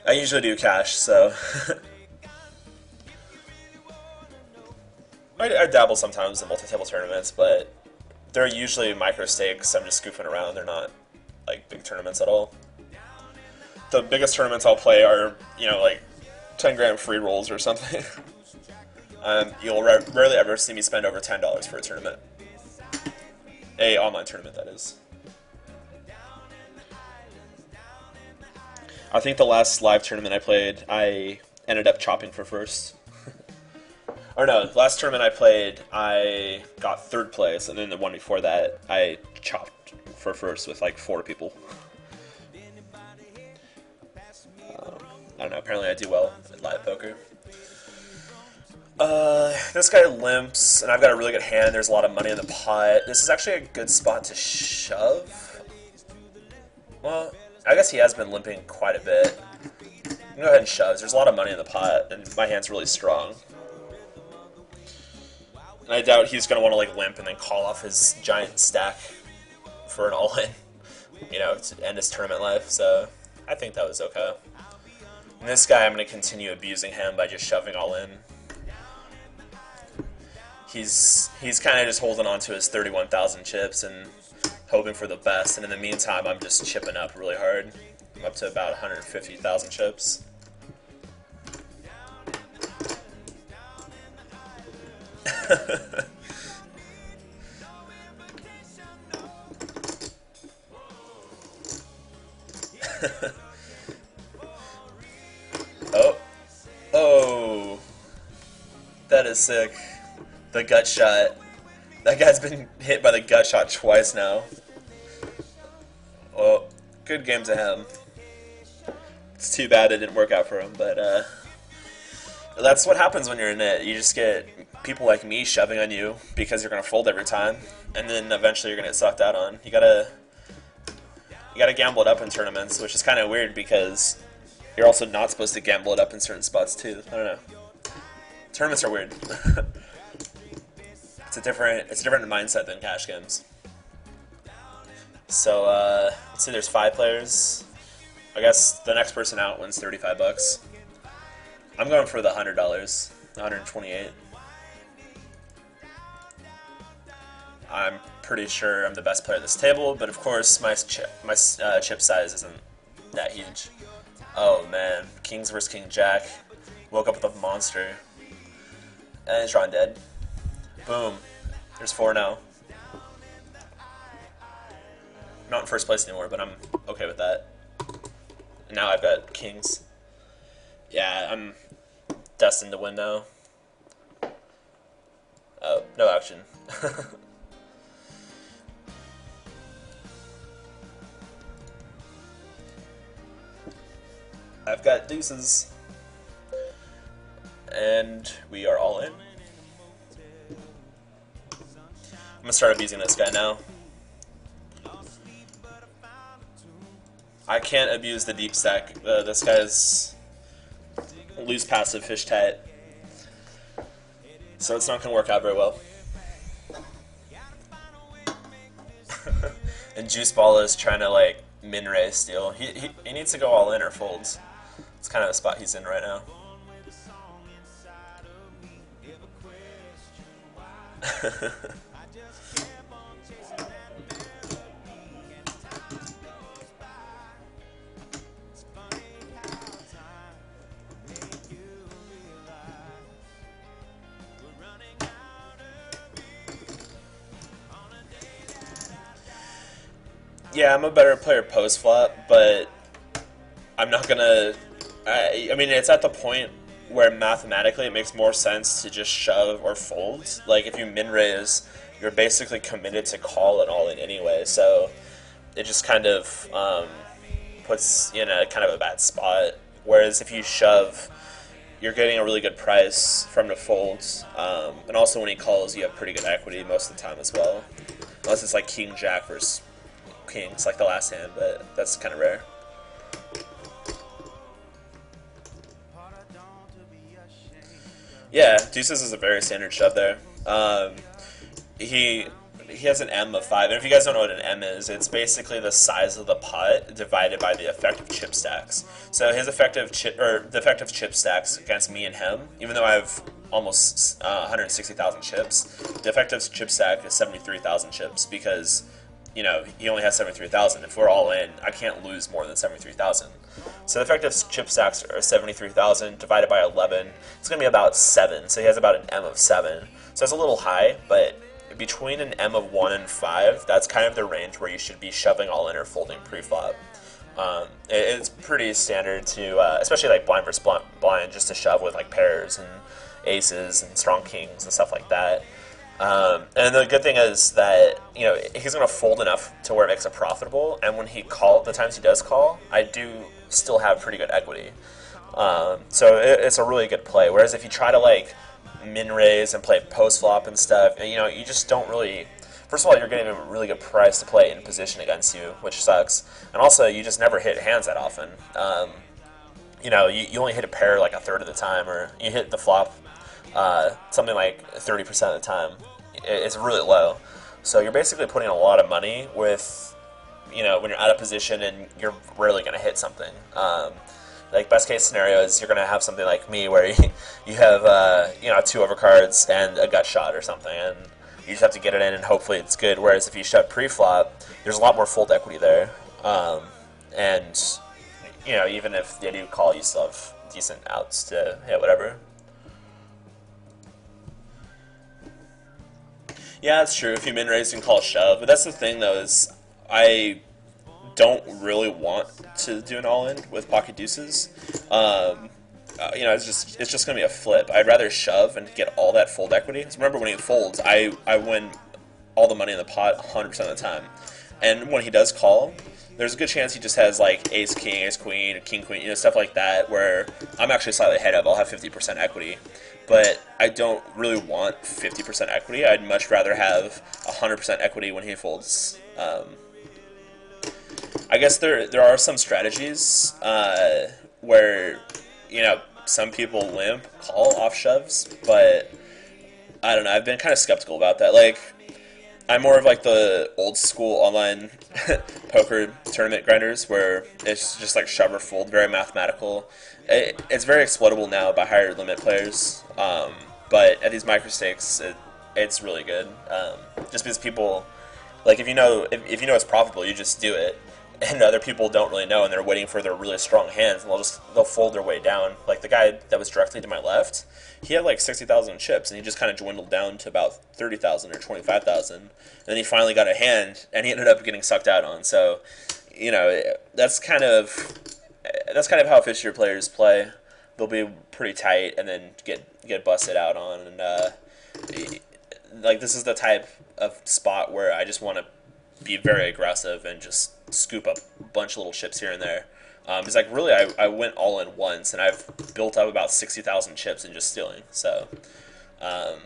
I usually do cash, so. I dabble sometimes in multi-table tournaments, but they're usually micro stakes. I'm just goofing around. They're not like big tournaments at all. The biggest tournaments I'll play are, you know, like 10 grand free rolls or something. You'll rarely ever see me spend over $10 for a tournament. A online tournament, that is. I think the last live tournament I played, I ended up chopping for first. Or no, the last tournament I played, I got third place, and then the one before that, I chopped for first with like 4 people. I don't know, apparently I do well at live poker. This guy limps, and I've got a really good hand. There's a lot of money in the pot. This is actually a good spot to shove. Well, I guess he has been limping quite a bit. Go ahead and shove. There's a lot of money in the pot, and my hand's really strong. And I doubt he's going to want to like limp and then call off his giant stack for an all-in, you know, to end his tournament life. So I think that was okay. And this guy, I'm going to continue abusing him by just shoving all in. He's kind of just holding on to his 31,000 chips and hoping for the best. And in the meantime, I'm just chipping up really hard. I'm up to about 150,000 chips. Oh, that is sick. The gut shot. That guy's been hit by the gut shot twice now. Well, good game to him. It's too bad it didn't work out for him, but that's what happens when you're in it. You just get people like me shoving on you because you're gonna fold every time, and then eventually you're gonna get sucked out on. You gotta gamble it up in tournaments, which is kind of weird because you're also not supposed to gamble it up in certain spots too. I don't know. Tournaments are weird. It's a different mindset than cash games. So let's see. There's 5 players. I guess the next person out wins $35. I'm going for the $100, 128. I'm pretty sure I'm the best player at this table, but of course my chip size isn't that huge. Oh man, Kings vs. King Jack. Woke up with a monster. And he's drawing dead. Boom. There's 4 now. I'm not in first place anymore, but I'm okay with that. And now I've got Kings. Yeah, I'm destined to win now. Oh, no action. I've got deuces. And we are all in. I'm gonna start abusing this guy now. I can't abuse the deep stack. This guy's loose passive fish tat. So it's not gonna work out very well. And Juice Ball is trying to like min raise steal. He needs to go all in or folds. It's kind of the spot he's in right now. Yeah, I'm a better player post-flop, but I'm not gonna... I mean, it's at the point where mathematically it makes more sense to just shove or fold. Like, if you min-raise, you're basically committed to call it all in anyway, so it just kind of puts you in a kind of a bad spot. Whereas if you shove, you're getting a really good price from the folds, and also when he calls, you have pretty good equity most of the time as well. Unless it's like King Jack versus Kings, like the last hand, but that's kind of rare. Yeah, deuces is a very standard shove there. He has an M of 5, and if you guys don't know what an M is, it's basically the size of the pot divided by the effective chip stacks. So his effective chip, or the effective chip stacks against me and him, even though I have almost 160,000 chips. The effective chip stack is 73,000 chips because, you know, he only has 73,000. If we're all in, I can't lose more than 73,000. So the effective chip stacks are 73,000 divided by 11. It's going to be about 7. So he has about an M of 7. So it's a little high, but between an M of 1 and 5, that's kind of the range where you should be shoving all in or folding pre-flop. It's pretty standard to, especially like blind versus blind, just to shove with like pairs and aces and strong kings and stuff like that. And the good thing is that, you know, he's going to fold enough to where it makes it profitable. And when the times he does call, I do still have pretty good equity. So it's a really good play. Whereas if you try to like min raise and play post flop and stuff, you know, you just don't really. First of all, you're getting a really good price to play in position against you, which sucks. And also, you just never hit hands that often. You know, you only hit a pair like a third of the time, or you hit the flop something like 30% of the time. It's really low. So you're basically putting a lot of money with, you know, when you're out of position and you're rarely going to hit something. Like best case scenario is you're going to have something like me where you have, you know, 2 overcards and a gut shot or something, and you just have to get it in and hopefully it's good. Whereas if you shove pre-flop, there's a lot more fold equity there. And, you know, even if they do call, you still have decent outs to hit whatever. Yeah, that's true. If you min raise, you can call shove. But that's the thing, though, is I don't really want to do an all-in with pocket deuces. You know, it's just going to be a flip. I'd rather shove and get all that fold equity. Because remember, when he folds, I win all the money in the pot 100% of the time. And when he does call, there's a good chance he just has like ace king, ace queen, king queen, you know, stuff like that, where I'm actually slightly ahead of. I'll have 50% equity. But I don't really want 50% equity. I'd much rather have 100% equity when he folds. I guess there are some strategies where, you know, some people limp call off shoves, but I don't know. I've been kind of skeptical about that. Like, I'm more of like the old school online poker tournament grinders where it's just like shove or fold, very mathematical. It's very exploitable now by higher limit players, but at these micro stakes, it's really good. Just because people, like, if you know it's profitable, you just do it. And other people don't really know, and they're waiting for their really strong hands, and they'll fold their way down. Like the guy that was directly to my left, he had like 60,000 chips, and he just kind of dwindled down to about 30,000 or 25,000. And then he finally got a hand, and he ended up getting sucked out on. So, you know, that's kind of how Fisher players play. They'll be pretty tight, and then get busted out on. And like this is the type of spot where I just want to be very aggressive and just scoop up a bunch of little chips here and there. It's like really I went all in once, and I've built up about 60,000 chips in just stealing. So I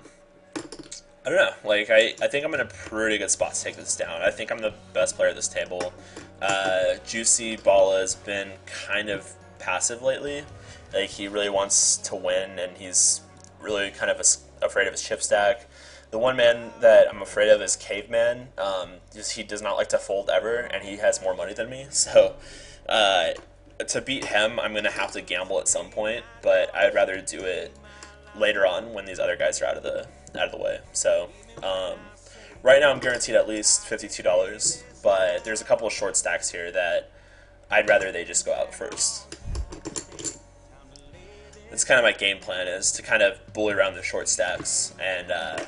don't know. Like I think I'm in a pretty good spot to take this down. I think I'm the best player at this table. Juicy Bala has been kind of passive lately. Like he really wants to win, and he's really kind of afraid of his chip stack. The one man that I'm afraid of is Caveman. He does not like to fold ever, and he has more money than me. So to beat him, I'm going to have to gamble at some point, but I'd rather do it later on when these other guys are out of the way. So right now I'm guaranteed at least $52, but there's a couple of short stacks here that I'd rather they just go out first. That's kind of my game plan, is to kind of bully around the short stacks and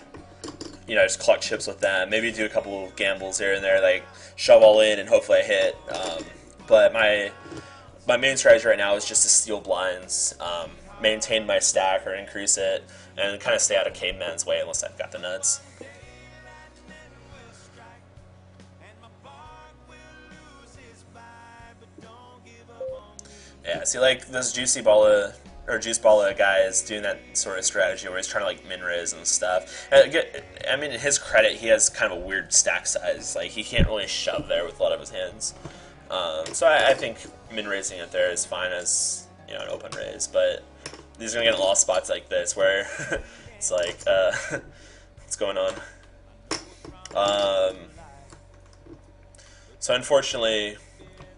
you know, just clutch chips with them. Maybe do a couple of gambles here and there, like shove all in and hopefully I hit. But my main strategy right now is just to steal blinds, maintain my stack or increase it, and kind of stay out of Caveman's way unless I've got the nuts. Yeah, see, like this Juicy Bala or Juice Bala guy is doing that sort of strategy where he's trying to like min raise and stuff. I mean, in his credit, he has kind of a weird stack size. Like he can't really shove there with a lot of his hands. So I think min raising it there is fine as, you know, an open raise. But he's gonna get in lost spots like this where it's like, what's going on? So unfortunately,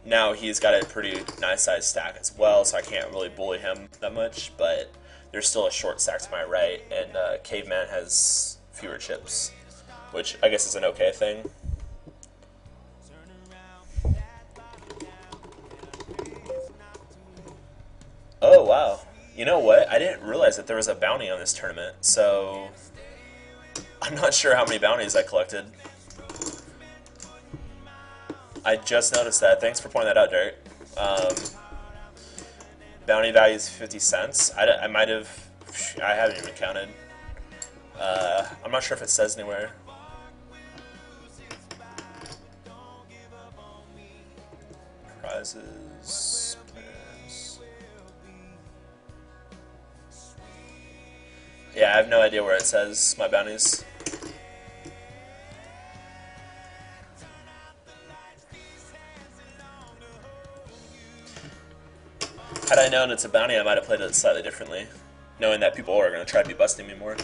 now he's got a pretty nice size stack as well, so I can't really bully him that much, but there's still a short stack to my right, and Caveman has fewer chips, which I guess is an okay thing. Oh, wow. You know what? I didn't realize that there was a bounty on this tournament, so I'm not sure how many bounties I collected. I just noticed that. Thanks for pointing that out, Derek. Bounty value is 50 cents. I might have... I haven't even counted. I'm not sure if it says anywhere. Prizes... Yeah, I have no idea where it says my bounties. Had I known it's a bounty, I might have played it slightly differently, knowing that people are going to try to be busting me more.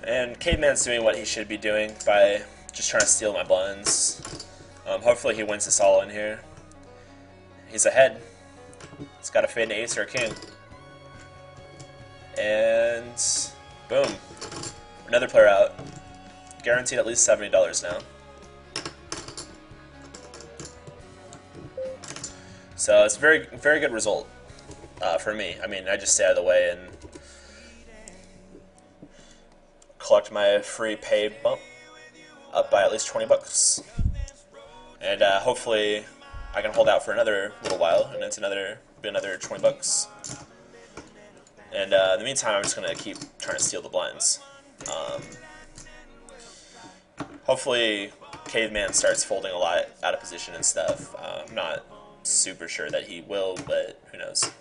And Caveman's doing what he should be doing by just trying to steal my blinds. Hopefully he wins this all in here. He's ahead. He's got a fade, an ace, or a king. And boom. Another player out. Guaranteed at least $70 now. So it's a very, very good result for me. I mean, I just stay out of the way and collect my free pay bump up by at least 20 bucks. And hopefully I can hold out for another little while, and it's be another 20 bucks. And in the meantime, I'm just going to keep trying to steal the blinds. Hopefully Caveman starts folding a lot out of position and stuff. I'm not super sure that he will, but who knows.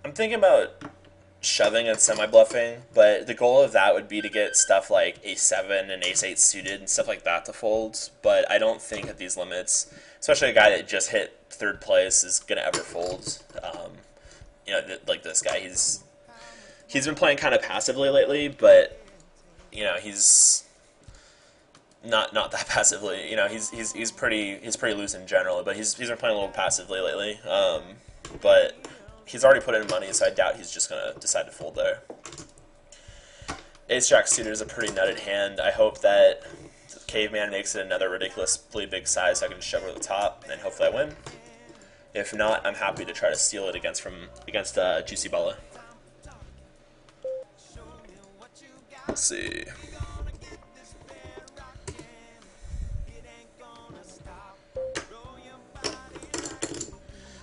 I'm thinking about shoving and semi-bluffing, but the goal of that would be to get stuff like ace-7 and ace-8 suited and stuff like that to fold, but I don't think at these limits, especially a guy that just hit third place, is going to ever fold. You know, like this guy, he's been playing kind of passively lately, but, you know, he's not that passively. You know, he's pretty loose in general, but he's been playing a little passively lately. But he's already put in money, so I doubt he's just gonna decide to fold there. Ace Jack suited is a pretty nutted hand. I hope that Caveman makes it another ridiculously big size so I can just shove it at the top, and hopefully I win. If not, I'm happy to try to steal it against Juicy Bala. Let's see.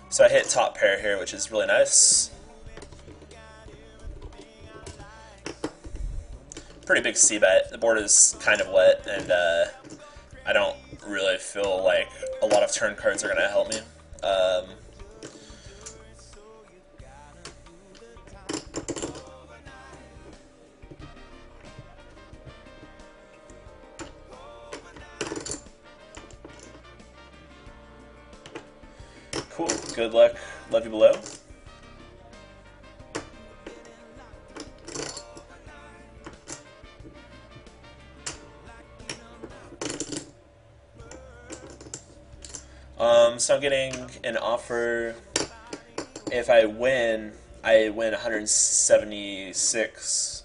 So I hit top pair here, which is really nice. Pretty big c-bet. The board is kind of wet, and I don't really feel like a lot of turn cards are going to help me. Cool. Good luck. Love you below. So I'm getting an offer. If I win 176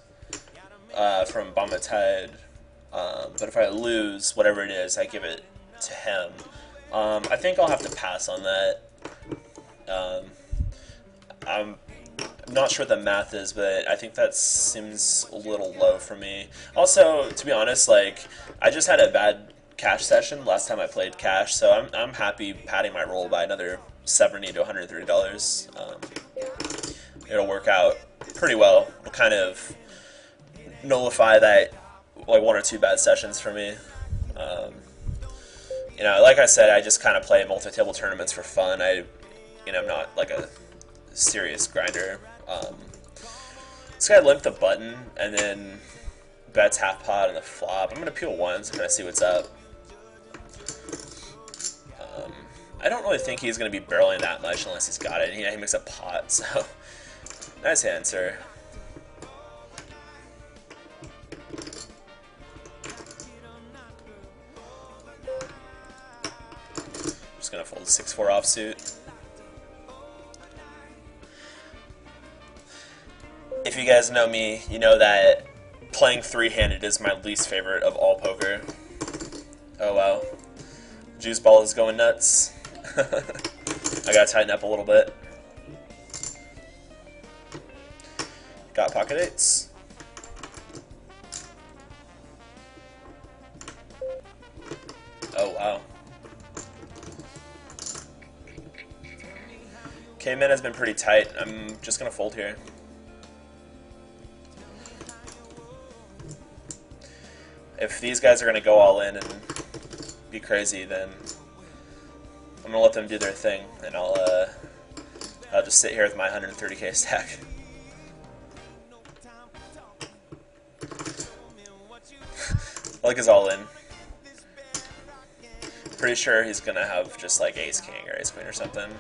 from Bama Tide. But if I lose, whatever it is, I give it to him. I think I'll have to pass on that. I'm not sure what the math is, but I think that seems a little low for me. Also, to be honest, like, I just had a bad cash session last time I played cash, so I'm happy padding my roll by another $70 to $130. It'll work out pretty well. It'll kind of nullify that, like, one or two bad sessions for me. You know, like I said, I just kind of play multi-table tournaments for fun. I'm not like a serious grinder. This guy limped the button and then bets half pot on the flop. I'm gonna peel ones, kind of see what's up. I don't really think he's gonna be barreling that much unless he's got it. He makes a pot, so nice answer. Just gonna fold 6-4 offsuit. If you guys know me, you know that playing three-handed is my least favorite of all poker. Oh wow. Juice ball is going nuts. I gotta tighten up a little bit. Got pocket eights. Oh wow. K-Man has been pretty tight. I'm just gonna fold here. If these guys are gonna go all in and be crazy, then I'm gonna let them do their thing, and I'll just sit here with my 130k stack. Like is all in. Pretty sure he's gonna have just like ace king or ace queen or something.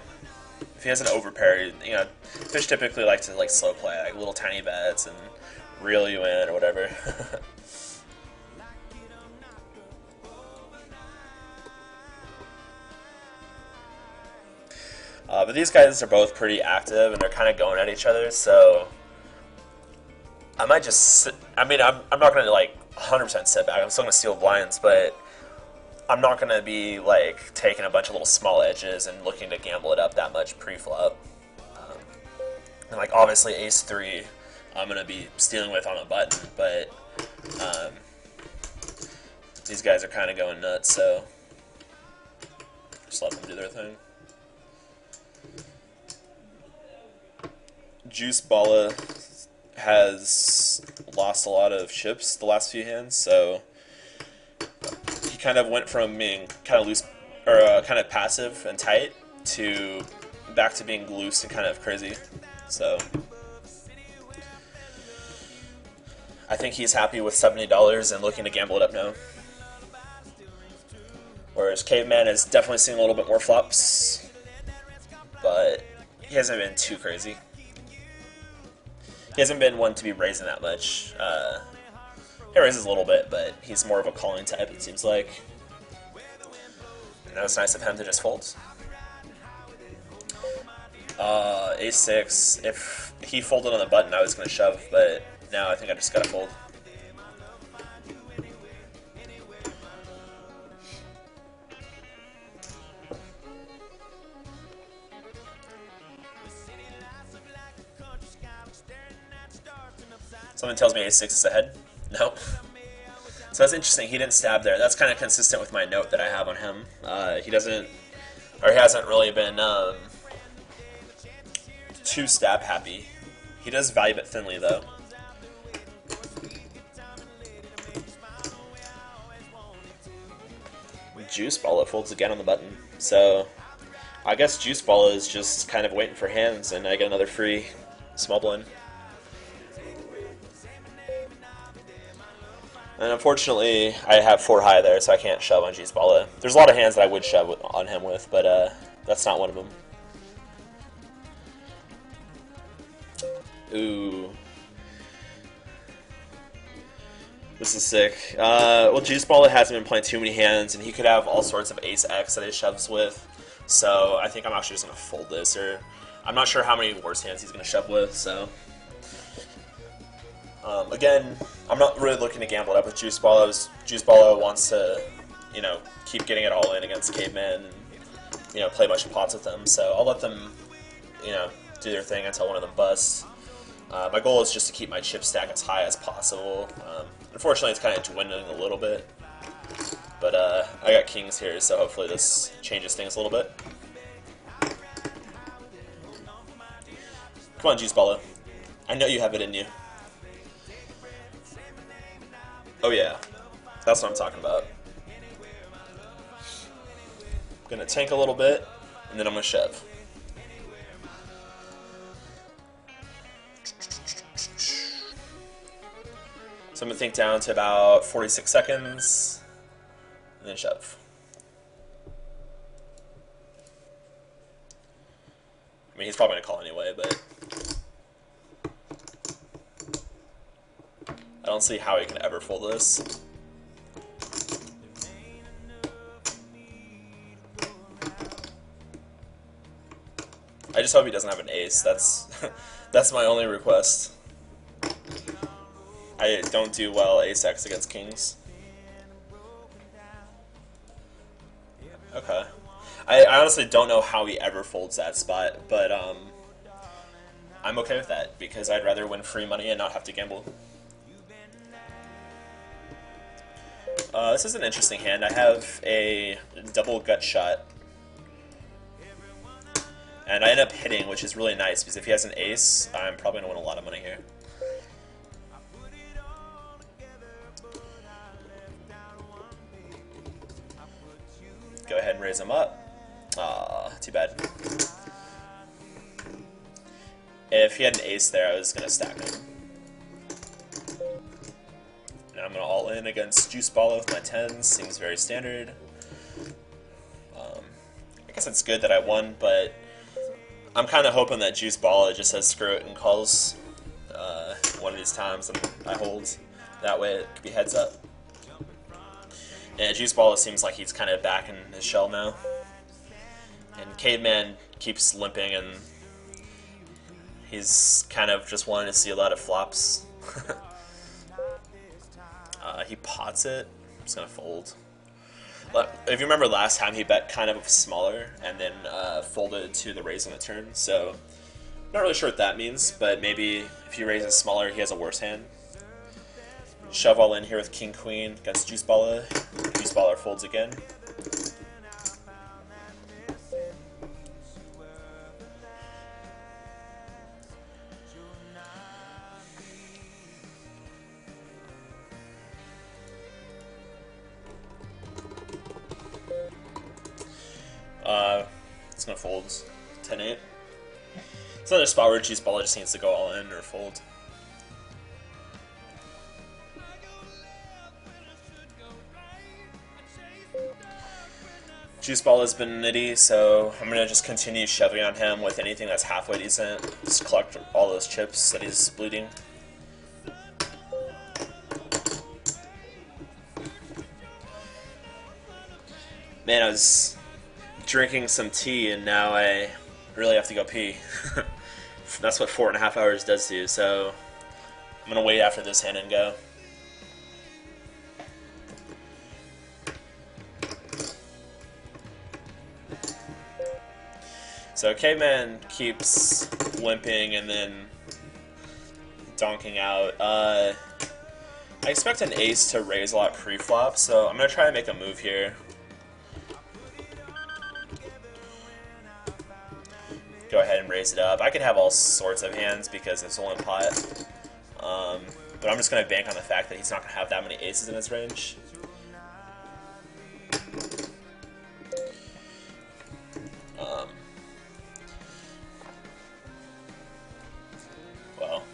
If he has an overpair, you know, fish typically like to like slow play, like little tiny bets and reel you in or whatever. But these guys are both pretty active and they're kind of going at each other, so I might just sit, I mean, I'm not going to like 100% sit back. I'm still going to steal blinds, but I'm not going to be like taking a bunch of little small edges and looking to gamble it up that much pre-flop. And like obviously ace 3 I'm going to be stealing with on a button, but these guys are kind of going nuts, so just let them do their thing. Juice Balla has lost a lot of chips the last few hands, so he kind of went from being kind of loose or kind of passive and tight to back to being loose and kind of crazy. So I think he's happy with $70 and looking to gamble it up now. Whereas Caveman is definitely seeing a little bit more flops, but he hasn't been too crazy. He hasn't been one to be raising that much. He raises a little bit, but he's more of a calling type, it seems like. And that was nice of him to just fold. Ace-6. If he folded on the button, I was going to shove, but now I think I just got to fold. Someone tells me ace-6 is ahead. Nope. So that's interesting. He didn't stab there. That's kind of consistent with my note that I have on him. He doesn't, or he hasn't really been too stab happy. He does value bet thinly though. Juice Balla folds again on the button. So I guess Juice Balla is just kind of waiting for hands, and I get another free small blind. And unfortunately, I have 4 high there, so I can't shove on Juice Balla. There's a lot of hands that I would shove on him with, but that's not one of them. Ooh. This is sick. Well, Juice Balla hasn't been playing too many hands, and he could have all sorts of ace-x that he shoves with. So I think I'm actually just going to fold this, or I'm not sure how many worse hands he's going to shove with, so... again, I'm not really looking to gamble it up with Juice Balla. Juice Balla wants to, you know, keep getting it all in against Caveman and, you know, play a bunch of pots with them. So I'll let them, you know, do their thing until one of them busts. My goal is just to keep my chip stack as high as possible. Unfortunately, it's kind of dwindling a little bit. But I got kings here, so hopefully this changes things a little bit. Come on, Juice Balla. I know you have it in you. Oh yeah, that's what I'm talking about. I'm gonna tank a little bit, and then I'm gonna shove. So I'm going to think down to about 46 seconds, and then shove. I mean, he's probably going to call anyway, but I don't see how he can ever fold this. I just hope he doesn't have an ace. That's my only request. I don't do well ace-x against kings. Okay. I honestly don't know how he ever folds that spot, but I'm okay with that because I'd rather win free money and not have to gamble. This is an interesting hand. I have a double gut shot. And I end up hitting, which is really nice, because if he has an ace, I'm probably going to win a lot of money here. Go ahead and raise him up. Ah, too bad. If he had an ace there, I was going to stack him. And I'm going to all in against Juice Balla with my 10s. Seems very standard. I guess it's good that I won, but I'm kind of hoping that Juice Balla just says screw it and calls one of these times and I hold. That way it could be heads up. And Juice Balla seems like he's kind of back in his shell now. And Caveman keeps limping and he's kind of just wanting to see a lot of flops. He pots it. I'm just going to fold. If you remember last time, he bet kind of smaller and then folded to the raise on the turn. So, not really sure what that means, but maybe if he raises smaller, he has a worse hand. Shove all in here with King Queen against Juice Balla. Juice Balla folds again. It's gonna fold 10-8. It's another spot where Juice Balla just needs to go all in or fold. Juice Balla's been nitty, so I'm gonna just continue shoving on him with anything that's halfway decent. Just collect all those chips that he's bleeding. Man, I was drinking some tea and now I really have to go pee. That's what 4.5 hours does to you, so I'm gonna wait after this hand and go. So Caveman keeps limping and then donking out. I expect an ace to raise a lot pre-flop, so I'm gonna try to make a move here. Go ahead and raise it up. I could have all sorts of hands because it's only pot. But I'm just going to bank on the fact that he's not going to have that many aces in his range. Well,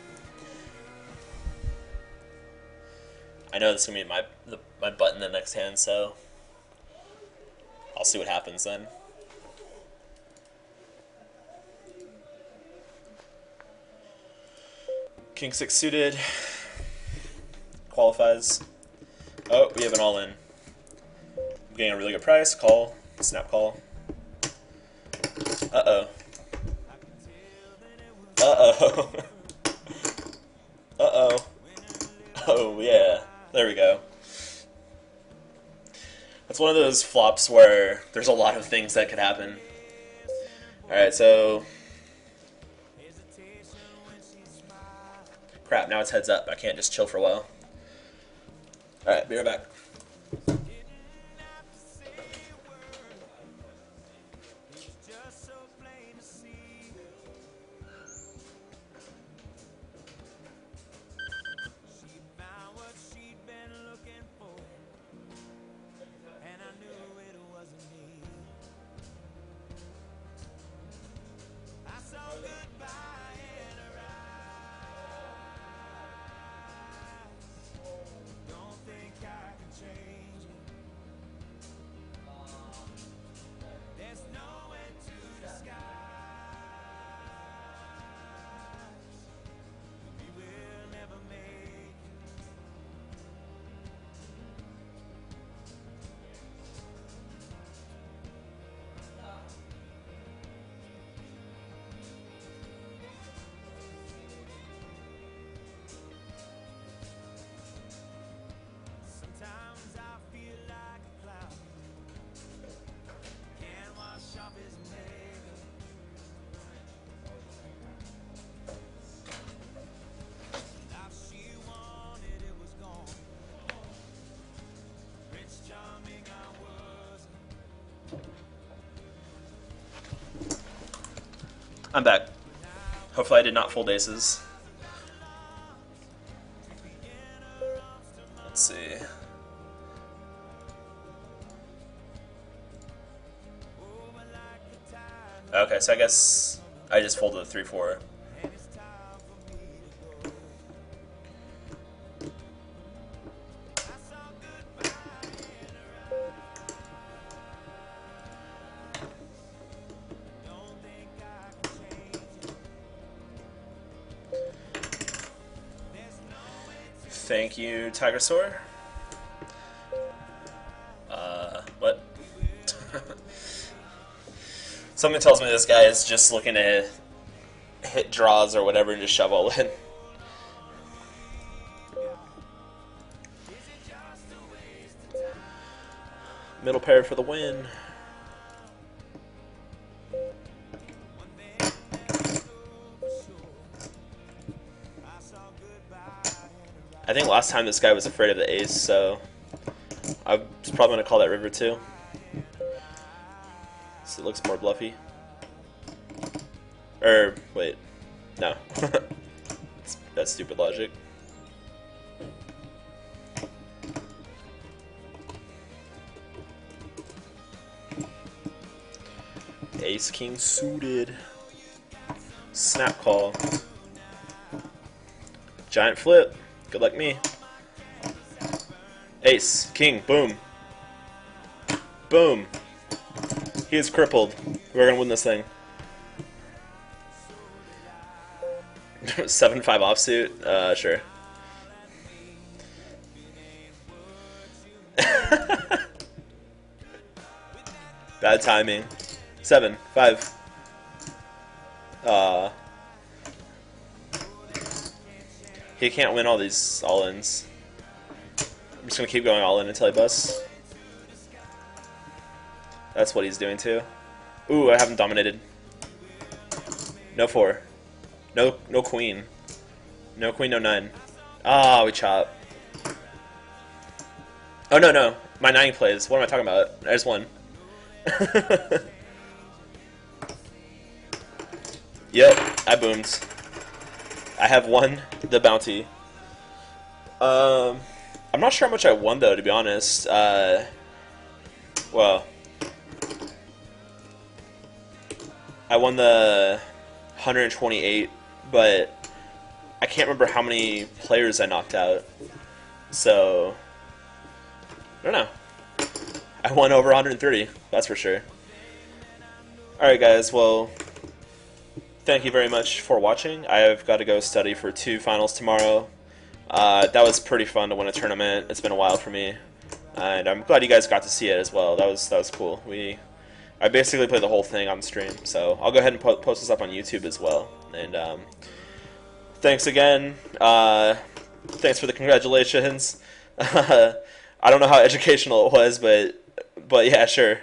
I know this is going to be my button the next hand, so I'll see what happens then. King 6 suited, qualifies. Oh, we have an all-in. I'm getting a really good price, call, snap call. Uh-oh. Uh-oh. Uh-oh. Oh, yeah, there we go. That's one of those flops where there's a lot of things that could happen. Alright, so crap, now it's heads up. I can't just chill for a while. Alright, be right back. I'm back. Hopefully I did not fold aces. Let's see. Okay, so I guess I just folded a 3-4. Thank you, Tigersaur. What? Something tells me this guy is just looking to hit draws or whatever and just shove all in. Middle pair for the win. I think last time this guy was afraid of the ace, so I was probably going to call that river too. So it looks more bluffy. Wait. No. That's stupid logic. Ace king suited. Snap call. Giant flip. Good luck me. Ace, king, boom. Boom. He is crippled. We're gonna win this thing. 7-5 offsuit? Sure. Bad timing. 7-5. He can't win all these all-ins. I'm just gonna keep going all-in until he busts. That's what he's doing too. Ooh, I haven't dominated. No 4. No queen. No queen, no 9. Ah, we chop. Oh no. My 9 plays. What am I talking about? I just won. Yep, I boomed. I have won the bounty. I'm not sure how much I won though, to be honest. Well, I won the 128, but I can't remember how many players I knocked out. So, I don't know. I won over 130, that's for sure. Alright guys, well, thank you very much for watching. I've got to go study for 2 finals tomorrow. That was pretty fun to win a tournament. It's been a while for me, and I'm glad you guys got to see it as well. That was cool. I basically played the whole thing on stream, so I'll go ahead and post this up on YouTube as well. And thanks again. Thanks for the congratulations. I don't know how educational it was, but yeah, sure.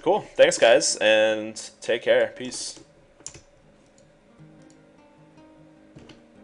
Cool. Thanks, guys, and take care. Peace.